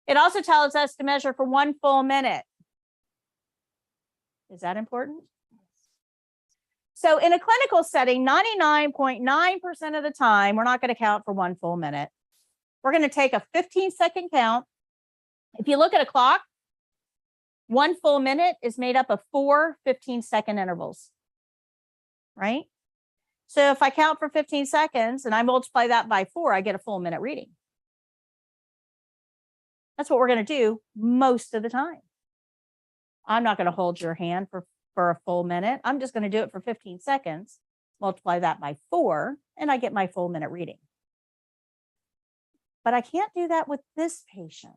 It also tells us to measure for 1 full minute. Is that important? So in a clinical setting, 99.9% of the time, we're not going to count for 1 full minute. We're going to take a 15-second count. If you look at a clock, 1 full minute is made up of 4 15-second intervals, right? So if I count for 15 seconds and I multiply that by 4, I get a full minute reading. That's what we're going to do most of the time. I'm not going to hold your hand for a full minute. I'm just going to do it for 15 seconds, multiply that by 4, and I get my full minute reading. But I can't do that with this patient.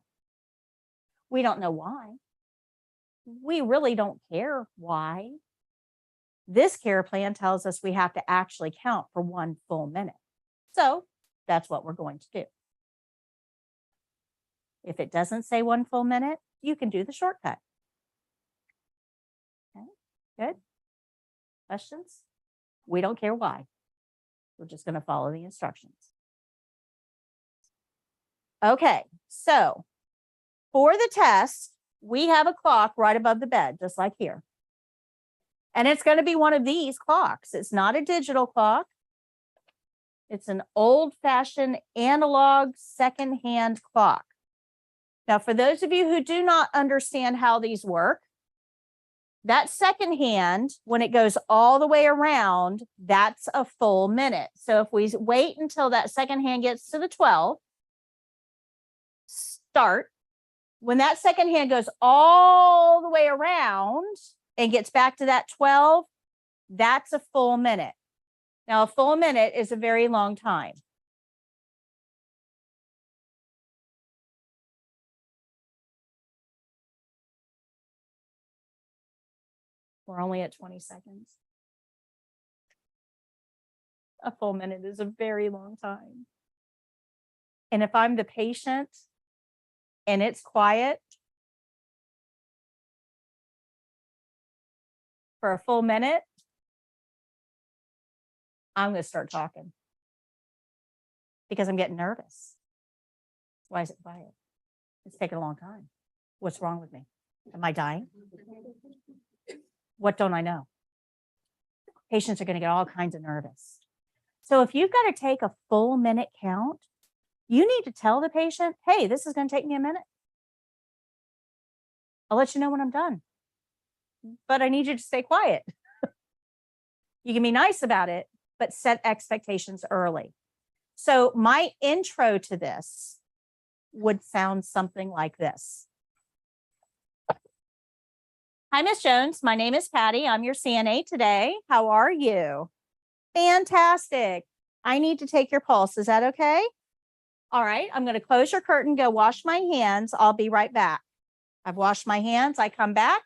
We don't know why. We really don't care why. This care plan tells us we have to actually count for 1 full minute. So that's what we're going to do. If it doesn't say 1 full minute, you can do the shortcut. Okay, good. Questions? We don't care why. We're just going to follow the instructions. Okay, so for the test, we have a clock right above the bed, just like here. And it's going to be one of these clocks. It's not a digital clock. It's an old-fashioned analog second-hand clock. Now, for those of you who do not understand how these work, that second hand, when it goes all the way around, that's a full minute. So if we wait until that second hand gets to the 12, start. When that second hand goes all the way around and gets back to that 12, that's a full minute. Now, a full minute is a very long time. We're only at 20 seconds. A full minute is a very long time. And if I'm the patient and it's quiet for a full minute, I'm going to start talking because I'm getting nervous. Why is it quiet? It's taking a long time. What's wrong with me? Am I dying? What don't I know? Patients are going to get all kinds of nervous. So if you've got to take a full minute count, you need to tell the patient, hey, this is going to take me a minute. I'll let you know when I'm done. But I need you to stay quiet. You can be nice about it, but set expectations early. So my intro to this would sound something like this. Hi, Miss Jones. My name is Patty. I'm your CNA today. How are you? Fantastic. I need to take your pulse. Is that okay? All right. I'm going to close your curtain, go wash my hands. I'll be right back. I've washed my hands. I come back.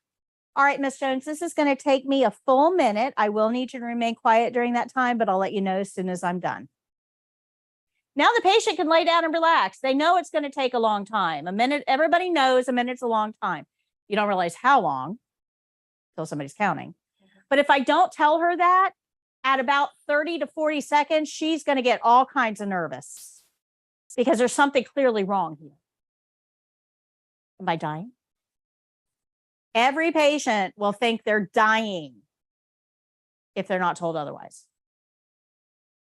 All right, Miss Jones, this is going to take me a full minute. I will need you to remain quiet during that time, but I'll let you know as soon as I'm done. Now the patient can lay down and relax. They know it's going to take a long time. A minute, everybody knows a minute's a long time. You don't realize how long until somebody's counting. But if I don't tell her that, at about 30 to 40 seconds, she's going to get all kinds of nervous because there's something clearly wrong here. Am I dying? Every patient will think they're dying if they're not told otherwise.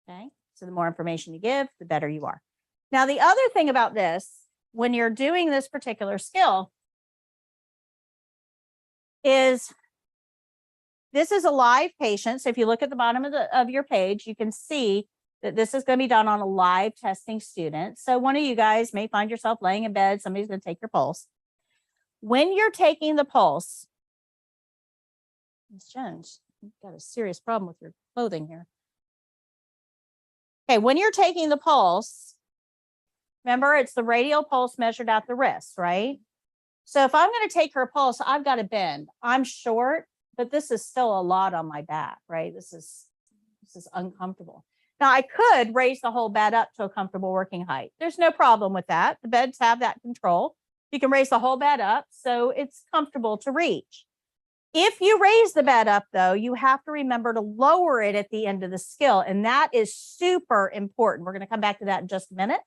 Okay, so the more information you give, the better you are. Now, the other thing about this, when you're doing this particular skill, is this is a live patient. So if you look at the bottom of your page, you can see that this is going to be done on a live testing student. So one of you guys may find yourself laying in bed. Somebody's going to take your pulse. When you're taking the pulse, Ms. Jones, You've got a serious problem with your clothing here. Okay, when you're taking the pulse, remember it's the radial pulse measured at the wrist, right? So if I'm going to take her pulse, I've got to bend. I'm short, but this is still a lot on my back, right? This is uncomfortable. Now I could raise the whole bed up to a comfortable working height. There's no problem with that. The beds have that control. You can raise the whole bed up so it's comfortable to reach. If you raise the bed up, though, you have to remember to lower it at the end of the skill, and that is super important. We're going to come back to that in just a minute,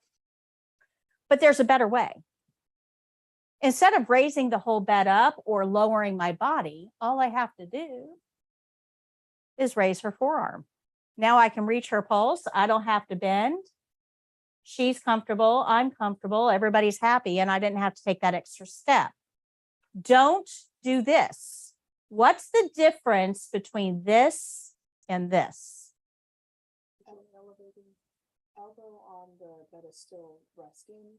but there's a better way. Instead of raising the whole bed up or lowering my body, all I have to do is raise her forearm. Now I can reach her pulse. I don't have to bend. She's comfortable. I'm comfortable. Everybody's happy, and I didn't have to take that extra step. Don't do this. What's the difference between this and this? Elevating elbow on the bed is still resting.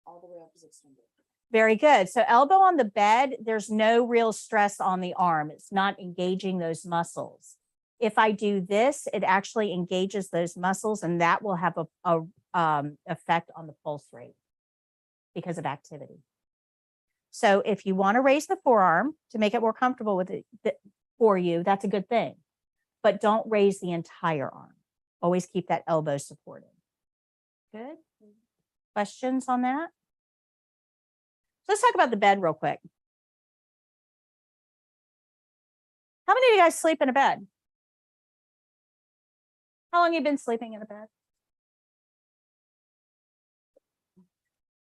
All the way up is extended. Very good. So elbow on the bed, there's no real stress on the arm. It's not engaging those muscles. If I do this, it actually engages those muscles, and that will have a effect on the pulse rate because of activity. So if you want to raise the forearm to make it more comfortable with it for you, that's a good thing. But don't raise the entire arm. Always keep that elbow supported. Good. Questions on that? Let's talk about the bed real quick. How many of you guys sleep in a bed? How long have you been sleeping in a bed?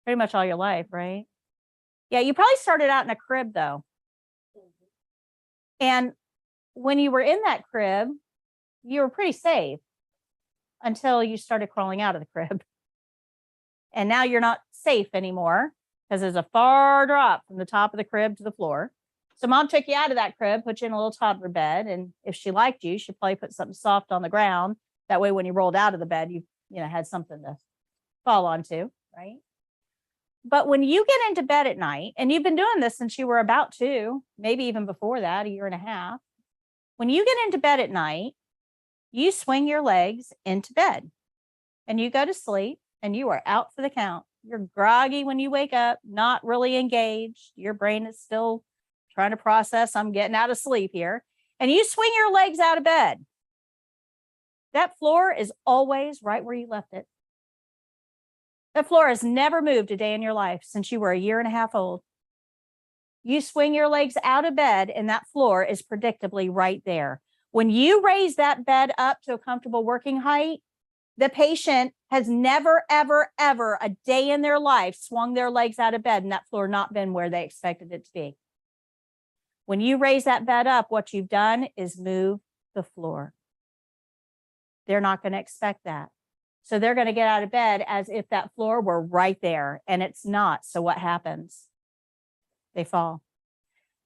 Pretty much all your life, right? Yeah, you probably started out in a crib though. And when you were in that crib, you were pretty safe until you started crawling out of the crib. And now you're not safe anymore because there's a far drop from the top of the crib to the floor. So mom took you out of that crib, put you in a little toddler bed. And if she liked you, she'd probably put something soft on the ground. That way, when you rolled out of the bed, you had something to fall onto, right? But when you get into bed at night, and you've been doing this since you were about 2, maybe even before that, 1.5 years, when you get into bed at night, you swing your legs into bed and you go to sleep and you are out for the count. You're groggy when you wake up, not really engaged. Your brain is still trying to process, I'm getting out of sleep here. And you swing your legs out of bed. That floor is always right where you left it. That floor has never moved a day in your life since you were 1.5 years old. You swing your legs out of bed and that floor is predictably right there. When you raise that bed up to a comfortable working height, the patient has never, ever, ever a day in their life swung their legs out of bed and that floor not been where they expected it to be. When you raise that bed up, what you've done is move the floor. They're not going to expect that. So they're going to get out of bed as if that floor were right there, and it's not. So what happens? They fall.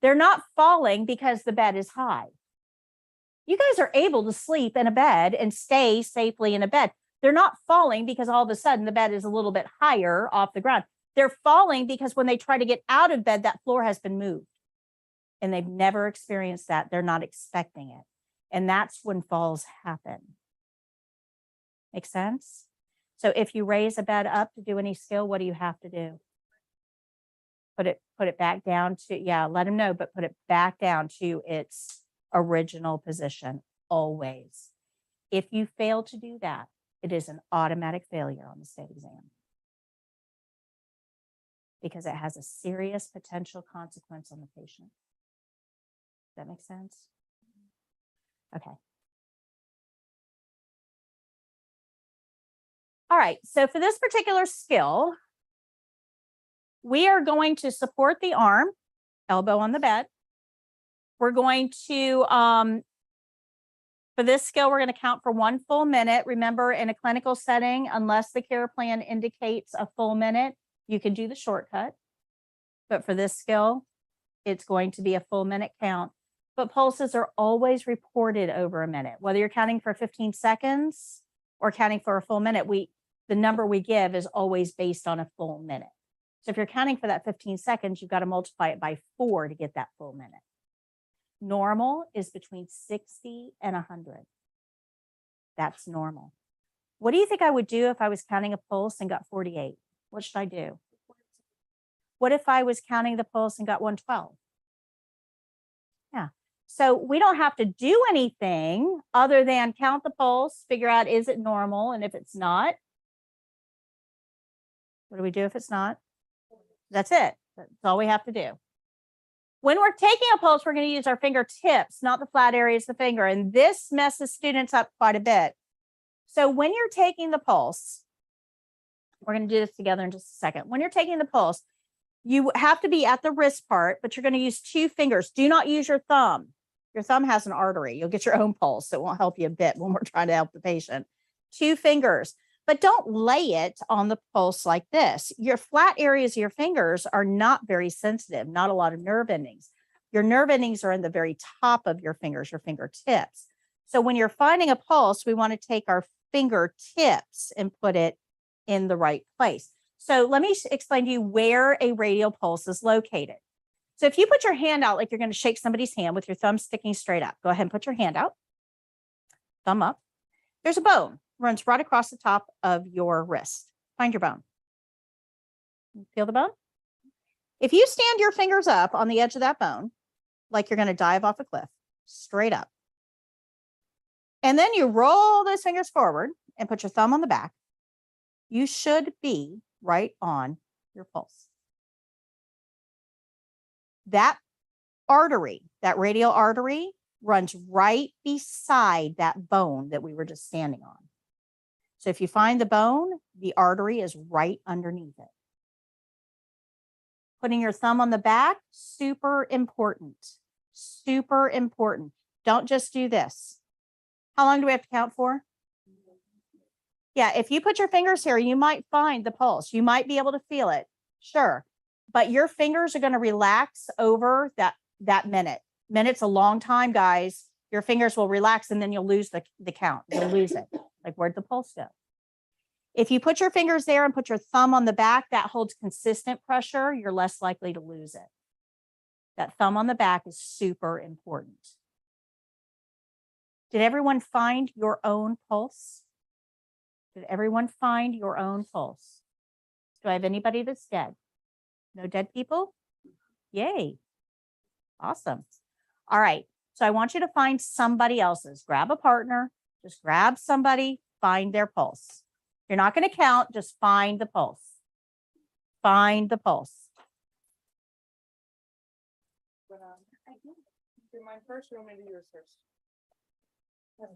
They're not falling because the bed is high. You guys are able to sleep in a bed and stay safely in a bed. They're not falling because all of a sudden the bed is a little bit higher off the ground. They're falling because when they try to get out of bed, that floor has been moved. And they've never experienced that. They're not expecting it. And that's when falls happen. Make sense? So if you raise a bed up to do any skill, what do you have to do? Put it back down to, let them know, but put it back down to its original position, always. If you fail to do that, it is an automatic failure on the state exam because it has a serious potential consequence on the patient. Does that make sense? Okay. All right, so for this particular skill, we are going to support the arm, elbow on the bed. We're going to, for this skill, we're going to count for 1 full minute. Remember, in a clinical setting, unless the care plan indicates a full minute, you can do the shortcut. But for this skill, it's going to be a full minute count. But pulses are always reported over a minute. Whether you're counting for 15 seconds or counting for a full minute, the number we give is always based on a full minute. So if you're counting for that 15 seconds, you've got to multiply it by 4 to get that full minute. Normal is between 60 and 100. That's normal. What do you think I would do if I was counting a pulse and got 48? What should I do? What if I was counting the pulse and got 112? Yeah. So we don't have to do anything other than count the pulse, figure out is it normal, and if it's not, what do we do if it's not? That's it. That's all we have to do. When we're taking a pulse, we're going to use our fingertips, not the flat areas of the finger. And this messes students up quite a bit. So when you're taking the pulse, we're going to do this together in just a second. When you're taking the pulse, you have to be at the wrist part, but you're going to use 2 fingers. Do not use your thumb. Your thumb has an artery. You'll get your own pulse. It won't help you a bit when we're trying to help the patient. 2 fingers, but don't lay it on the pulse like this. Your flat areas of your fingers are not very sensitive, not a lot of nerve endings. Your nerve endings are in the very top of your fingers, your fingertips. So when you're finding a pulse, we want to take our fingertips and put it in the right place. So let me explain to you where a radial pulse is located. So if you put your hand out like you're going to shake somebody's hand with your thumb sticking straight up, go ahead and put your hand out, thumb up. There's a bone, runs right across the top of your wrist. Find your bone. Feel the bone? If you stand your fingers up on the edge of that bone, like you're going to dive off a cliff, straight up, and then you roll those fingers forward and put your thumb on the back, you should be right on your pulse. That artery, that radial artery, runs right beside that bone that we were just standing on. So if you find the bone, the artery is right underneath it. Putting your thumb on the back, super important. Super important. Don't just do this. How long do we have to count for? Yeah, if you put your fingers here, you might find the pulse. You might be able to feel it. Sure. But your fingers are going to relax over that minute. Minute's a long time, guys. Your fingers will relax and then you'll lose the count. You'll lose it. Like, where'd the pulse go? If you put your fingers there and put your thumb on the back, that holds consistent pressure. You're less likely to lose it. That thumb on the back is super important. Did everyone find your own pulse? Did everyone find your own pulse? Do I have anybody that's dead? No dead people? Yay. Awesome. All right. So I want you to find somebody else's. Grab a partner. Just grab somebody. Find their pulse. You're not going to count. Just find the pulse. Find the pulse. But, do mine first or maybe yours first?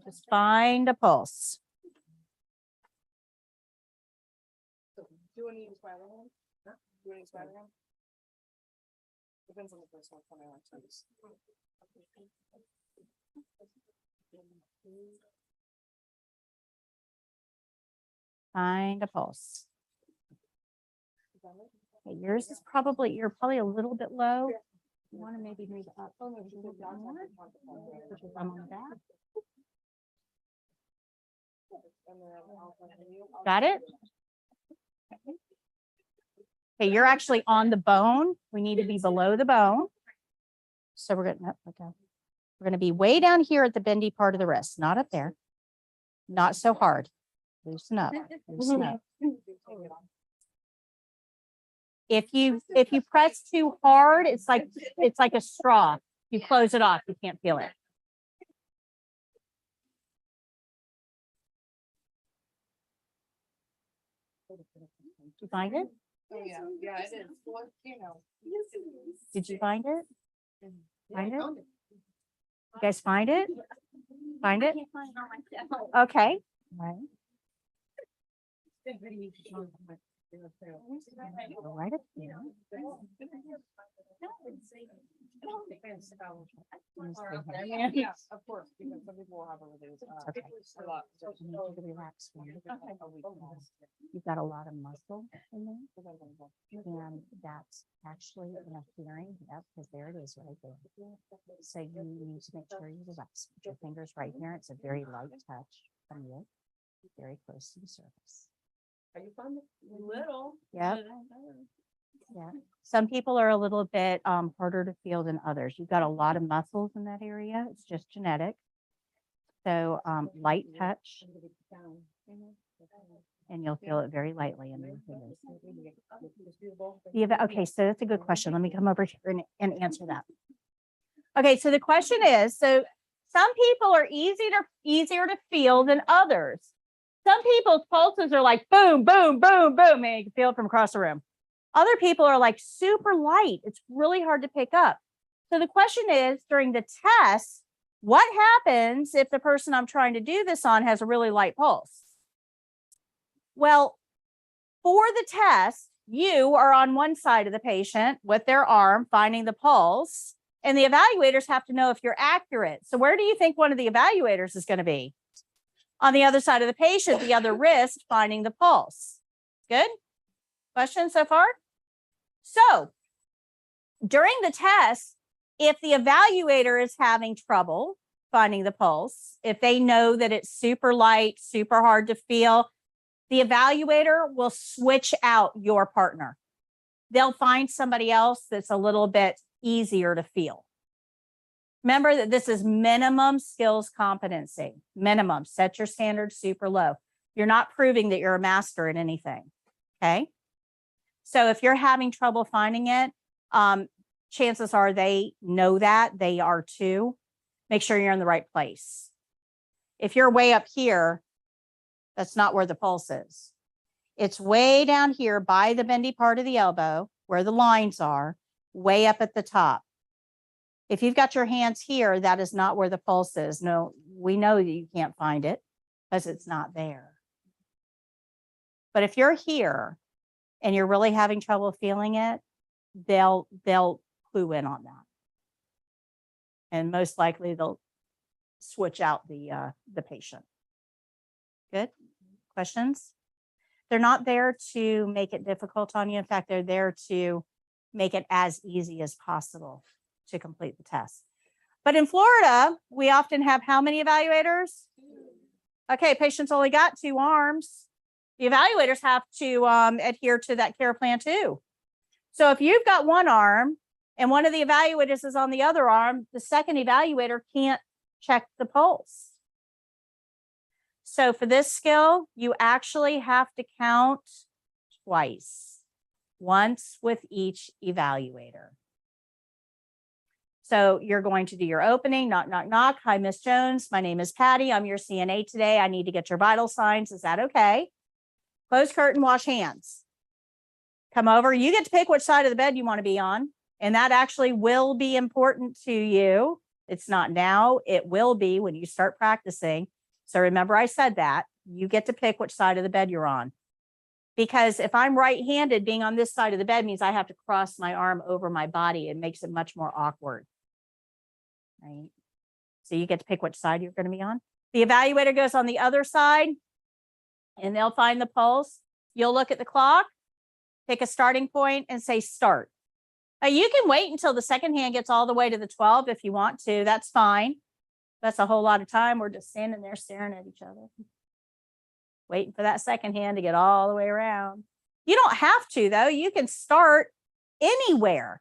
Just find a pulse. Do you want to use my other hand? Do you want to use my other hand? Depends on the first one. I like to use. Find a pulse. Okay, yours is probably, you're probably a little bit low. You want to maybe move up a little bit more. Put your thumb on the back. Got it? Okay, you're actually on the bone. We need to be below the bone. So we're going to be way down here at the bendy part of the wrist, not up there. Not so hard. Loosen up. Loosen up. If you press too hard, it's like a straw. You close it off, you can't feel it. Did you find it? Oh, yeah, it is. Well, you know. Did you find it? Find it? You guys find it? Find it? Okay. All right. Go right up here. Yeah, of course, because some people will have a really, Okay. a lot. I need you to relax for me. You've got a lot of muscle in there, and that's actually in a hearing. Yep, because there it is right there. So you need to make sure you relax. Put your fingers right here. It's a very light touch from you, very close to the surface. Are you fun? Little. Yep. Yeah. Some people are a little bit harder to feel than others. You've got a lot of muscles in that area. It's just genetic. So light touch, and you'll feel it very lightly in your fingers. Okay, so that's a good question. Let me come over here and answer that. Okay, so the question is, so some people are easier to feel than others. Some people's pulses are like boom, boom, boom, boom, and you can feel it from across the room. Other people are like super light. It's really hard to pick up. So the question is, during the test, what happens if the person I'm trying to do this on has a really light pulse? Well, for the test, you are on one side of the patient with their arm finding the pulse, and the evaluators have to know if you're accurate. So where do you think one of the evaluators is going to be? On the other side of the patient, the other wrist finding the pulse. Good? Questions so far? So during the test, if the evaluator is having trouble finding the pulse, if they know that it's super light, super hard to feel, the evaluator will switch out your partner. They'll find somebody else that's a little bit easier to feel. Remember that this is minimum skills competency. Minimum. Set your standards super low. You're not proving that you're a master at anything. Okay? So if you're having trouble finding it, chances are they know that. They are too. Make sure you're in the right place. If you're way up here, that's not where the pulse is. It's way down here by the bendy part of the elbow, where the lines are, way up at the top. If you've got your hands here, that is not where the pulse is. No, we know that you can't find it because it's not there. But if you're here and you're really having trouble feeling it, they'll clue in on that. And most likely they'll switch out the patient. Good? Questions? They're not there to make it difficult on you. In fact, they're there to make it as easy as possible to complete the test. But in Florida, we often have how many evaluators? Okay, patients only got 2 arms. The evaluators have to adhere to that care plan too. So if you've got 1 arm and one of the evaluators is on the other arm, the second evaluator can't check the pulse. So for this skill, you actually have to count twice, once with each evaluator. So you're going to do your opening, knock, knock, knock. Hi, Miss Jones. My name is Patty. I'm your CNA today. I need to get your vital signs. Is that okay? Close curtain, wash hands. Come over. You get to pick which side of the bed you want to be on. And that actually will be important to you. It's not now. It will be when you start practicing. So remember I said that. You get to pick which side of the bed you're on. Because if I'm right-handed, being on this side of the bed means I have to cross my arm over my body. It makes it much more awkward. Right? So you get to pick which side you're going to be on. The evaluator goes on the other side and they'll find the pulse. You'll look at the clock, pick a starting point and say start. Now you can wait until the second hand gets all the way to the 12 if you want to. That's fine. That's a whole lot of time. We're just standing there staring at each other, waiting for that second hand to get all the way around. You don't have to, though. You can start anywhere.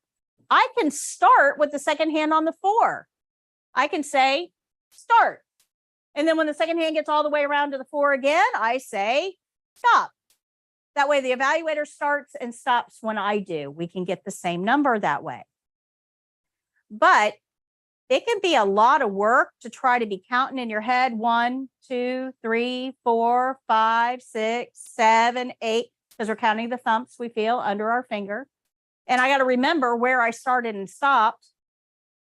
I can start with the second hand on the 4. I can say start. And then when the second hand gets all the way around to the 4 again, I say stop. That way the evaluator starts and stops when I do. We can get the same number that way. But it can be a lot of work to try to be counting in your head 1, 2, 3, 4, 5, 6, 7, 8, because we're counting the thumps we feel under our finger. And I got to remember where I started and stopped.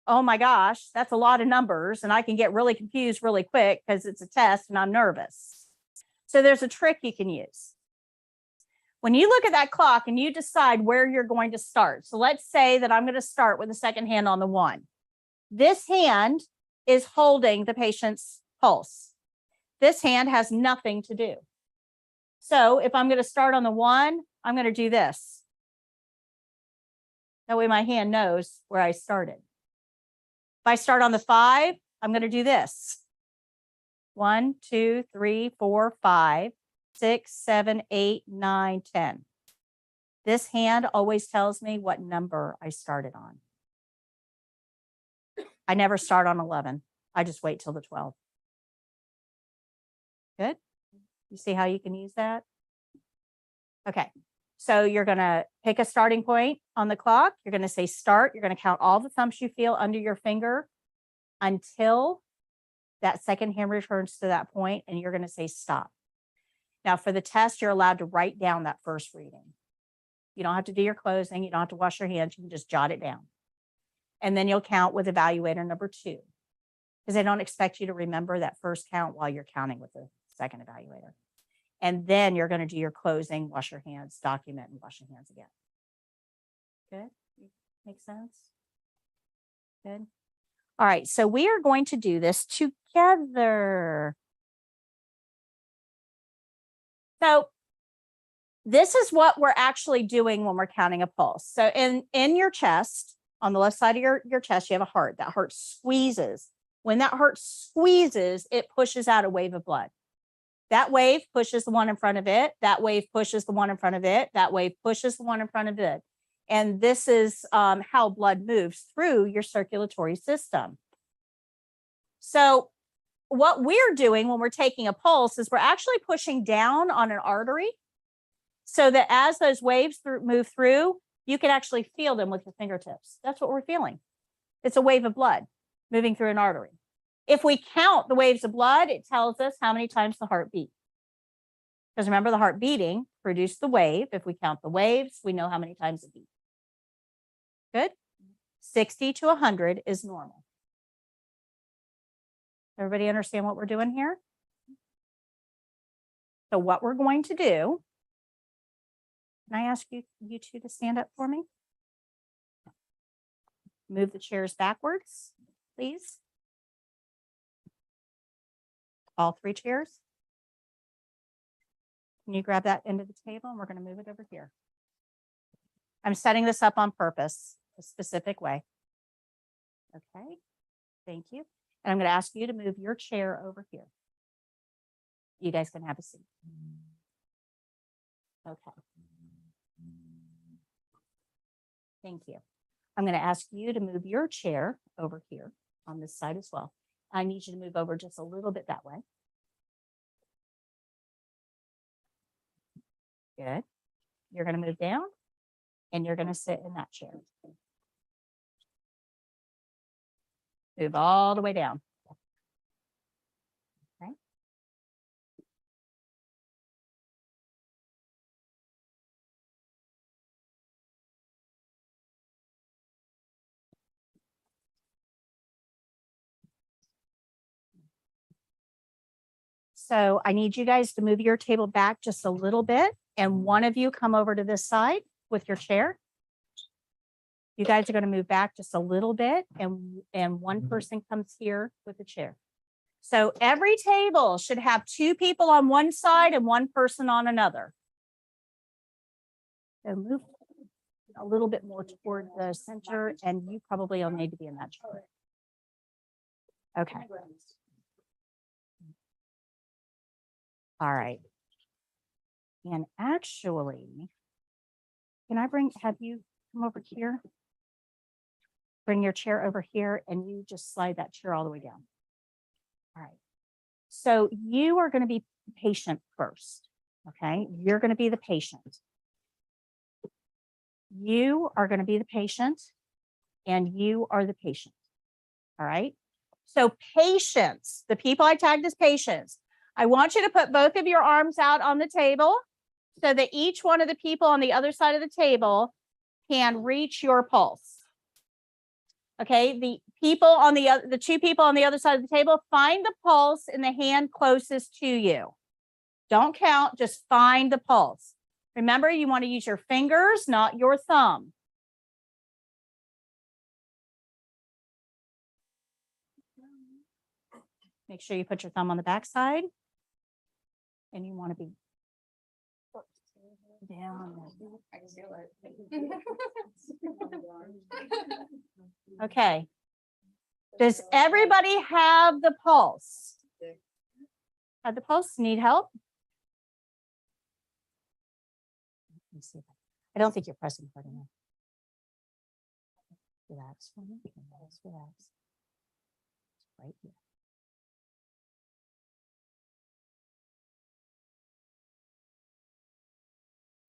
Oh my gosh, that's a lot of numbers. And I can get really confused really quick because it's a test and I'm nervous. So there's a trick you can use. When you look at that clock and you decide where you're going to start. So let's say that I'm going to start with the second hand on the 1. This hand is holding the patient's pulse. This hand has nothing to do. So if I'm going to start on the 1, I'm going to do this. That way my hand knows where I started. If I start on the 5, I'm going to do this. 1, 2, 3, 4, 5, 6, 7, 8, 9, 10. This hand always tells me what number I started on. I never start on 11. I just wait till the 12. Good. You see how you can use that? Okay. So you're going to pick a starting point on the clock. You're going to say start. You're going to count all the thumps you feel under your finger until that second hand returns to that point, and you're going to say stop. Now for the test, you're allowed to write down that first reading. You don't have to do your closing. You don't have to wash your hands. You can just jot it down. And then you'll count with evaluator number 2, because they don't expect you to remember that first count while you're counting with the second evaluator. And then you're going to do your closing, wash your hands, document, and wash your hands again. Good? Make sense? Good. All right, so we are going to do this together. So this is what we're actually doing when we're counting a pulse. So in your chest, on the left side of your chest, you have a heart. That heart squeezes. When that heart squeezes, it pushes out a wave of blood. That wave pushes the one in front of it. That wave pushes the one in front of it. That wave pushes the one in front of it. And this is how blood moves through your circulatory system. So what we're doing when we're taking a pulse is we're actually pushing down on an artery so that as those waves move through, you can actually feel them with your fingertips. That's what we're feeling. It's a wave of blood moving through an artery. If we count the waves of blood, it tells us how many times the heart beat. Because remember, the heart beating produced the wave. If we count the waves, we know how many times it beat. Good? 60 to 100 is normal. Everybody understand what we're doing here? So what we're going to do, can I ask you two to stand up for me? Move the chairs backwards, please. All 3 chairs. Can you grab that end of the table, and we're going to move it over here. I'm setting this up on purpose, a specific way. Okay, thank you. And I'm going to ask you to move your chair over here. You guys can have a seat. Okay. Thank you. I'm going to ask you to move your chair over here on this side as well. I need you to move over just a little bit that way. Good. You're going to move down and you're going to sit in that chair. Move all the way down. Okay. So I need you guys to move your table back just a little bit, and one of you come over to this side with your chair. You guys are going to move back just a little bit, and one person comes here with a chair. So every table should have 2 people on one side and 1 person on another. So move a little bit more toward the center, and you probably will need to be in that chair. Okay. All right. And actually, can I have you come over here? Bring your chair over here, and you just slide that chair all the way down. All right. So you are going to be patient first. Okay. You're going to be the patient. You are going to be the patient, and you are the patient. All right. So patients, the people I tagged as patients, I want you to put both of your arms out on the table so that each one of the people on the other side of the table can reach your pulse. Okay, the 2 people on the other side of the table, find the pulse in the hand closest to you. Don't count, just find the pulse. Remember, you want to use your fingers, not your thumb. Make sure you put your thumb on the back side. And you want to be down. I can feel it. Okay. Does everybody have the pulse? Have the pulse? Need help? Let me see. I don't think you're pressing hard enough. Relax for me. Relax, relax. Right here.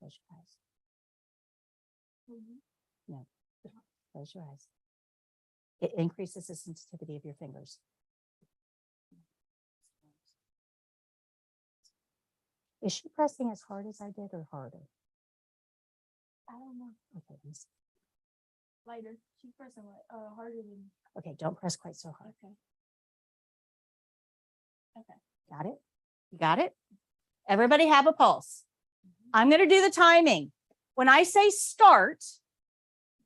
Close your eyes. No, close your eyes. It increases the sensitivity of your fingers. Is she pressing as hard as I did or harder? I don't know. Okay, let me see. Lighter. She's pressing harder than. Okay, don't press quite so hard. Okay. Okay. Got it? You got it? Everybody have a pulse. I'm going to do the timing. When I say start,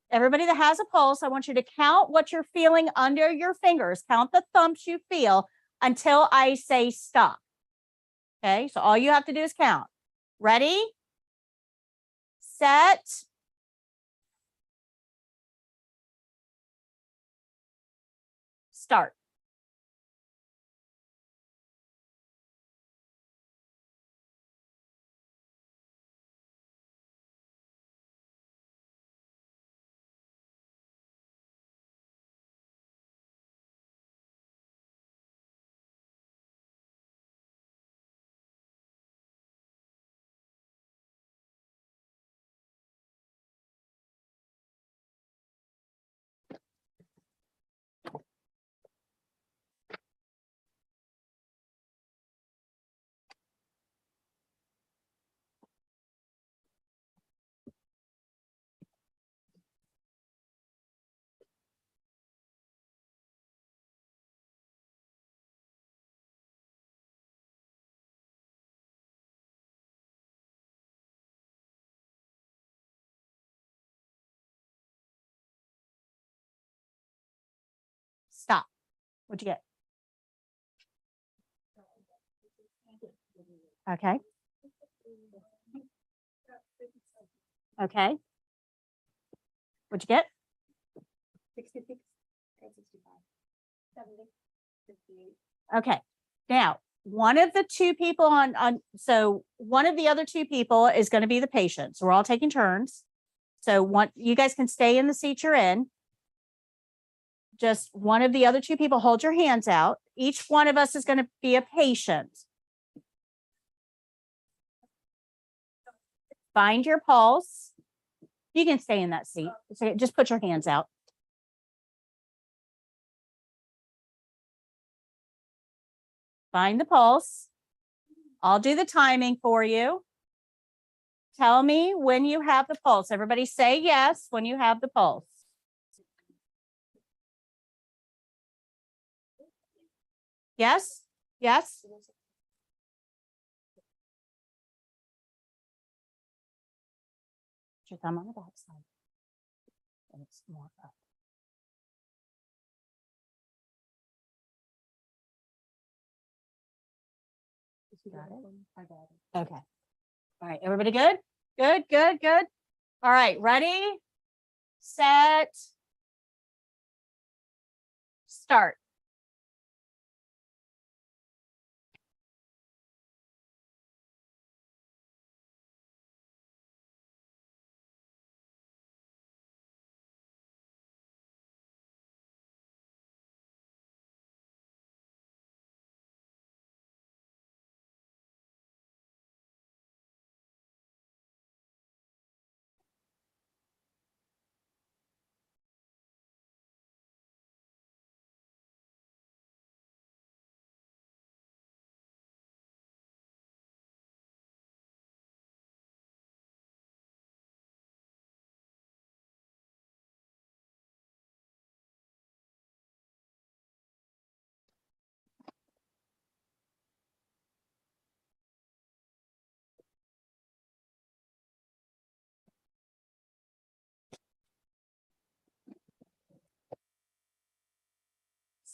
everybody that has a pulse, I want you to count what you're feeling under your fingers. Count the thumps you feel until I say stop. Okay, so all you have to do is count. Ready? Set. Start. Stop. What'd you get? Okay. Okay. What'd you get? 66. 65. 70. 58. Okay. Now, one of the two people so one of the other two people is going to be the patient. So we're all taking turns. So you guys can stay in the seat you're in. Just one of the other two people, hold your hands out. Each one of us is going to be a patient. Find your pulse. You can stay in that seat. It's okay. Just put your hands out. Find the pulse. I'll do the timing for you. Tell me when you have the pulse. Everybody say yes when you have the pulse. Yes? Yes? Put your thumb on the back side. And it's more up. You got it? I got it. Okay. All right. Everybody good? Good, good, good. All right. Ready, set, start.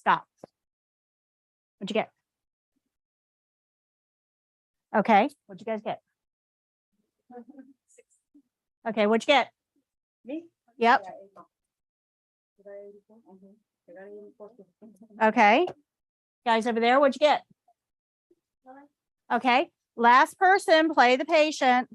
Stop. What'd you get? Okay. What'd you guys get? Okay. What'd you get? Me? Yep. Did I 84? I got 84. Okay. Guys over there, what'd you get? Okay. Last person, play the patient.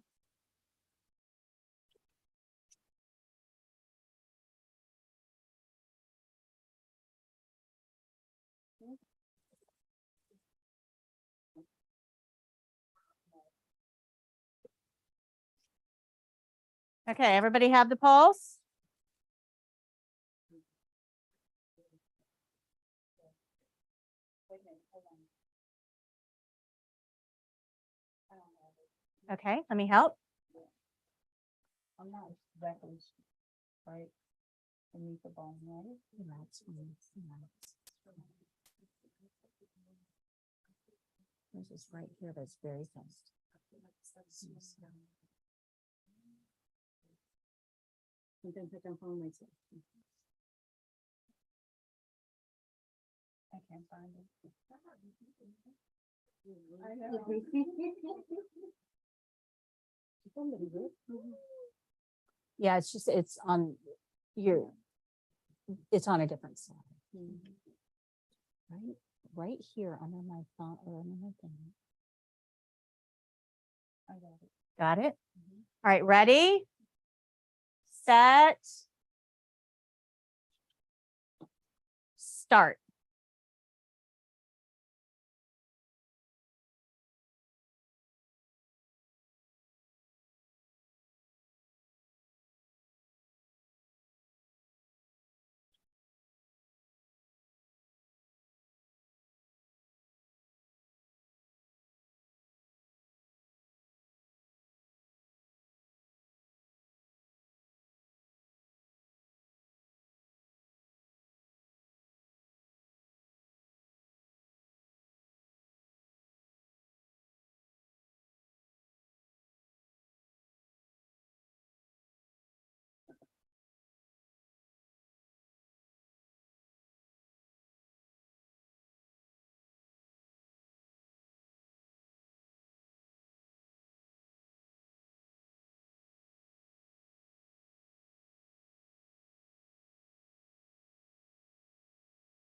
Okay, everybody have the pulse? Wait a minute, hold on. I don't have it. Okay, let me help. I'm not exactly right beneath the bone, right? This is right here, that's very fast. I can't find it. Yeah, it's just, it's on your, it's on a different side. Right, right here under my thumb or under my thing. I got it. Got it? All right, ready? Set. Start.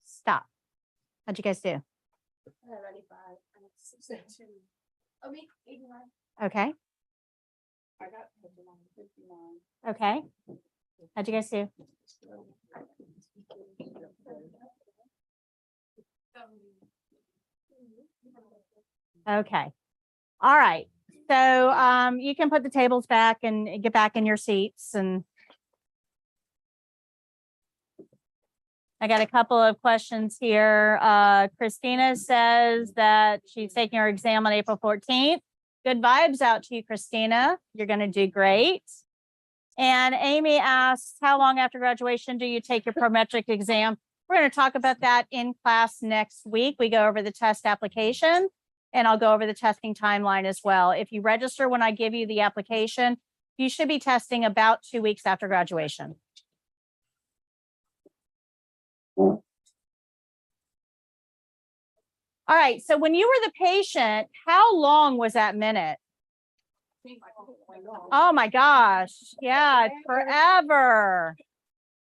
Stop. How'd you guys do? 95. I'm 62. I mean, 89. Okay, I got 59, 59. okay. How'd you guys do? Okay. All right. So you can put the tables back and get back in your seats, and I got a couple of questions here. Christina says that she's taking her exam on April 14th. Good vibes out to you, Christina. You're going to do great. And Amy asks, how long after graduation do you take your prometric exam? We're going to talk about that in class next week. We go over the test application, and I'll go over the testing timeline as well. If you register when I give you the application, you should be testing about 2 weeks after graduation. All right, so when you were the patient, how long was that minute? Oh my gosh, yeah, forever,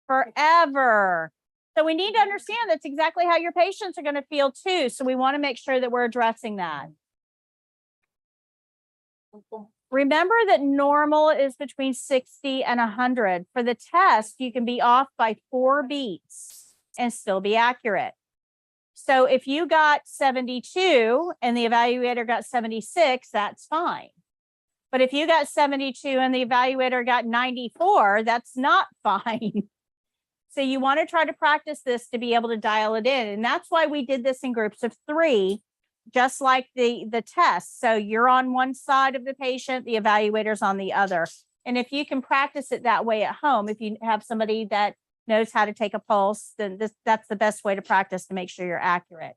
forever. So we need to understand that's exactly how your patients are going to feel too. So we want to make sure that we're addressing that. Remember that normal is between 60 and 100. For the test, you can be off by 4 beats and still be accurate. So if you got 72 and the evaluator got 76, that's fine. But if you got 72 and the evaluator got 94, that's not fine. So you want to try to practice this to be able to dial it in. And that's why we did this in groups of 3, just like the test. So you're on one side of the patient, the evaluator's on the other. And if you can practice it that way at home, if you have somebody that knows how to take a pulse, then that's the best way to practice to make sure you're accurate.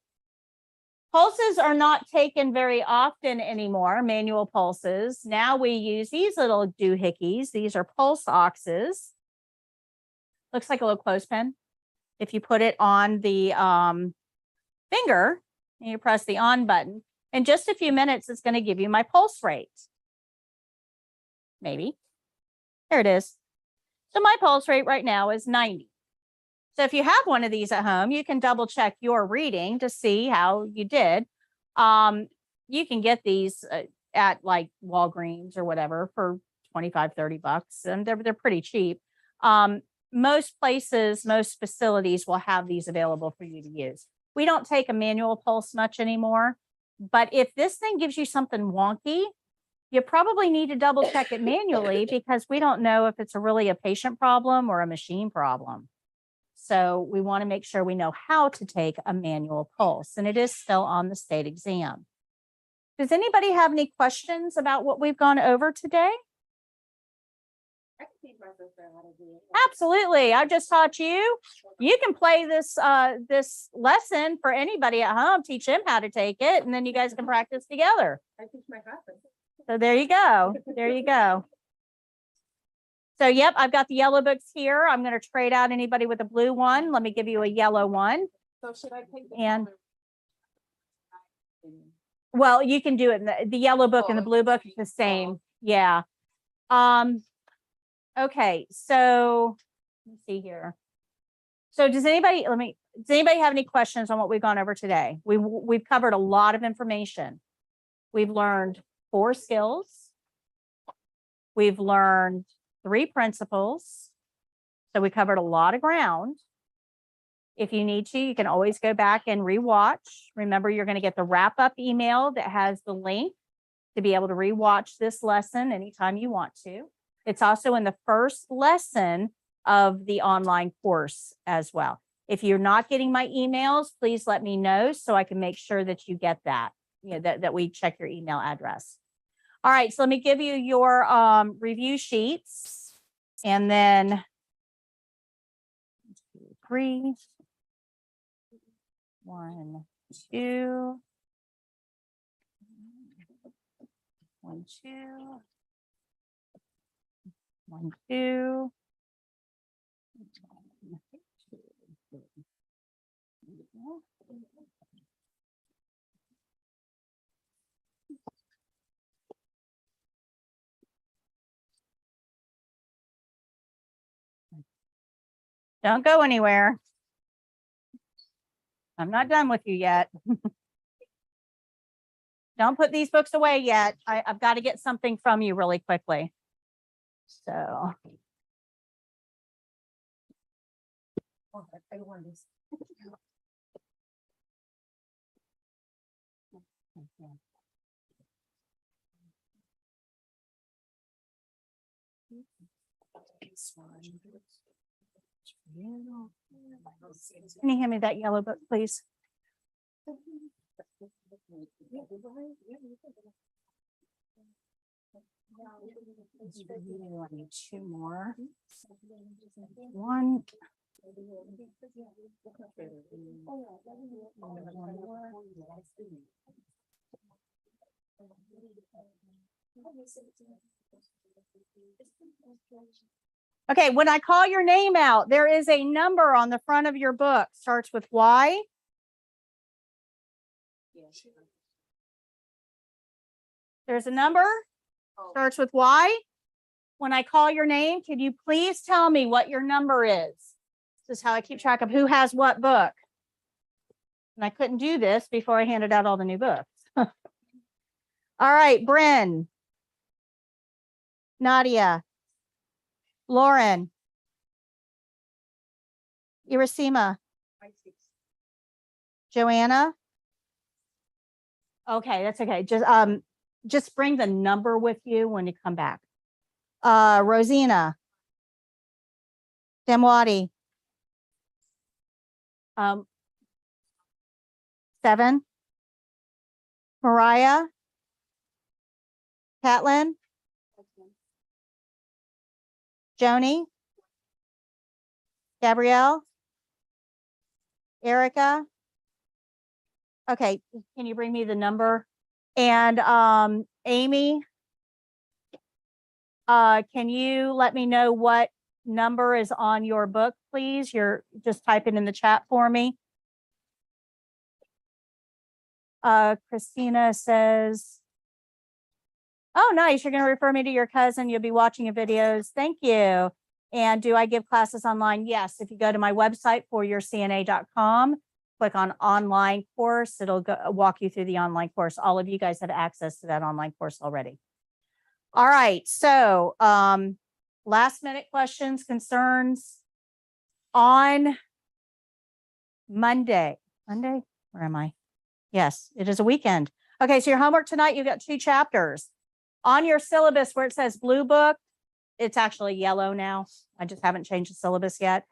Pulses are not taken very often anymore, manual pulses. Now we use these little doohickeys. These are pulse oxes. Looks like a little clothespin. If you put it on the finger and you press the on button, in just a few minutes, it's going to give you my pulse rate. Maybe. There it is. So my pulse rate right now is 90. So if you have one of these at home, you can double check your reading to see how you did. You can get these at like Walgreens or whatever for 25, 30 bucks, and they're pretty cheap. Most places, most facilities will have these available for you to use. We don't take a manual pulse much anymore, but if this thing gives you something wonky, You probably need to double check it manually because we don't know if it's really a patient problem or a machine problem. So we want to make sure we know how to take a manual pulse, and it is still on the state exam. Does anybody have any questions about what we've gone over today? I can teach myself how to do it. Absolutely. I just taught you. You can play this this lesson for anybody at home, teach them how to take it, and then you guys can practice together. I teach my husband. So there you go. There you go. So, yep, I've got the yellow books here. I'm going to trade out anybody with a blue one. Let me give you a yellow one. So should I take the And- color? Well, you can do it in the yellow book and the blue book is the same. Yeah. Okay. So let me see here. So does anybody have any questions on what we've gone over today? We've covered a lot of information. We've learned 4 skills. We've learned 3 principles. So we covered a lot of ground. If you need to, you can always go back and rewatch. Remember, you're going to get the wrap-up email that has the link to be able to rewatch this lesson anytime you want to. It's also in the first lesson of the online course as well. If you're not getting my emails, please let me know so I can make sure that you get that, that we check your email address. All right, so let me give you your review sheets, and then 1, 2, 3. 1, 2. 1, 2. 1, 2. Don't go anywhere. I'm not done with you yet. Don't put these books away yet. I've got to get something from you really quickly. So. Oh, I want this. Can you hand me that yellow book, please? I need 2 more. 1. Okay, when I call your name out, there is a number on the front of your book. Starts with Y. There's a number. Starts with Y. When I call your name, can you please tell me what your number is? This is how I keep track of who has what book. And I couldn't do this before I handed out all the new books. All right, Bryn, Nadia, Lauren, Irasima, Joanna. Okay, that's okay. Just bring the number with you when you come back. Rosina, Demwadi, 7, Mariah, Catlin, Joni, Gabrielle, Erica. Okay, can you bring me the number? And Amy, can you let me know what number is on your book, please? You're just type it in the chat for me. Christina says, oh, nice. You're going to refer me to your cousin. You'll be watching your videos. Thank you. And do I give classes online? Yes. If you go to my website, foryourcna.com, click on online course, it'll walk you through the online course. All of you guys have access to that online course already. All right. So last minute questions, concerns on Monday. Where am I? Yes, it is a weekend. Okay, so your homework tonight, you've got 2 chapters. On your syllabus where it says blue book, it's actually yellow now. I just haven't changed the syllabus yet.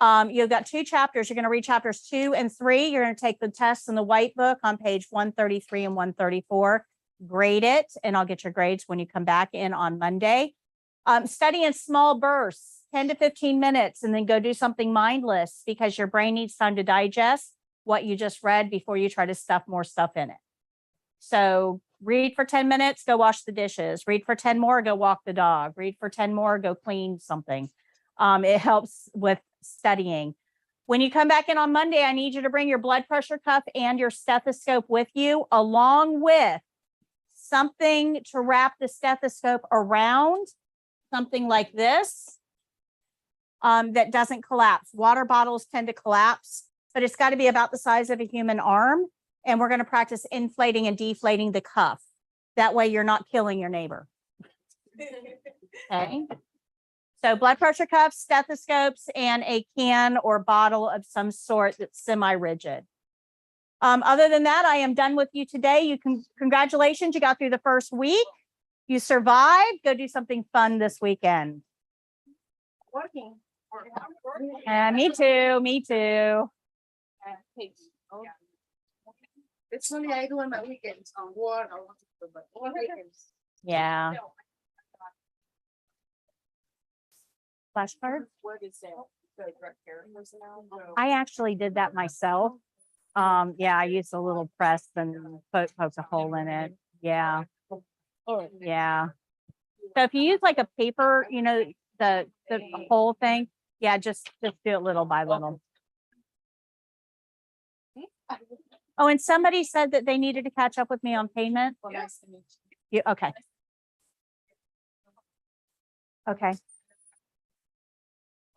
You've got 2 chapters. You're going to read chapters 2 and 3. You're going to take the tests in the white book on page 133 and 134. Grade it, and I'll get your grades when you come back in on Monday. Study in small bursts, 10 to 15 minutes, and then go do something mindless because your brain needs time to digest what you just read before you try to stuff more stuff in it. So read for 10 minutes, go wash the dishes. Read for 10 more, go walk the dog. Read for 10 more, go clean something. It helps with studying. When you come back in on Monday, I need you to bring your blood pressure cuff and your stethoscope with you, along with something to wrap the stethoscope around, something like this, that doesn't collapse. Water bottles tend to collapse, but it's got to be about the size of a human arm. And we're going to practice inflating and deflating the cuff. That way you're not killing your neighbor. Okay. So blood pressure cuffs, stethoscopes, and a can or bottle of some sort that's semi-rigid. Other than that, I am done with you today. You can, congratulations, you got through the first week. You survived. Go do something fun this weekend. Working. Me too. Me too. It's only I do on my weekends on work. But all weekends. Yeah. Flashcard. What is that? The direct care personnel? I actually did that myself. Yeah, I used a little press and poke a hole in it. Yeah. Yeah. So if you use like a paper, you know, the whole thing, yeah, just do it little by little. Oh, and somebody said that they needed to catch up with me on payment. Well, nice to meet You, okay. Okay.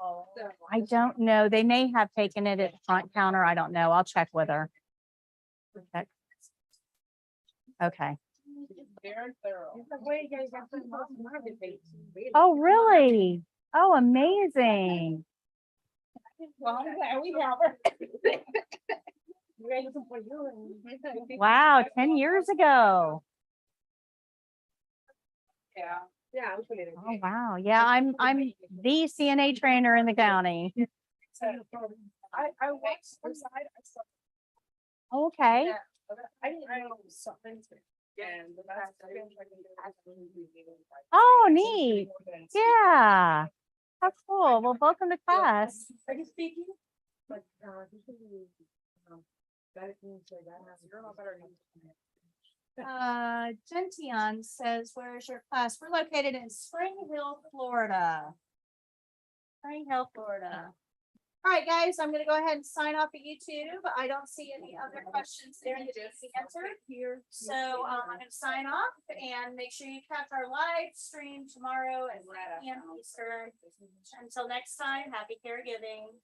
you. I don't know. They may have taken it at the front counter. I don't know. I'll check with her. Okay. Okay. Very thorough. Oh, really? Oh, amazing. Well, I'm glad we have her. Wow, 10 years ago. Yeah. Yeah. Oh, wow. Yeah, I'm the CNA trainer in the county. I watched the side. I saw. Okay. Yeah. I didn't know something. And the last. Oh, neat. Yeah. How cool. Well, welcome to class. Are you speaking? But, usually, that means like that. You're a lot better. Gentian says, where's your class? We're located in Spring Hill, Florida. Spring Hill, Florida. All right, guys, I'm going to go ahead and sign off at YouTube. I don't see any other questions there that need to be answered here. So I'm going to sign off and make sure you catch our live stream tomorrow at 1 p.m. Eastern. Until next time, happy caregiving.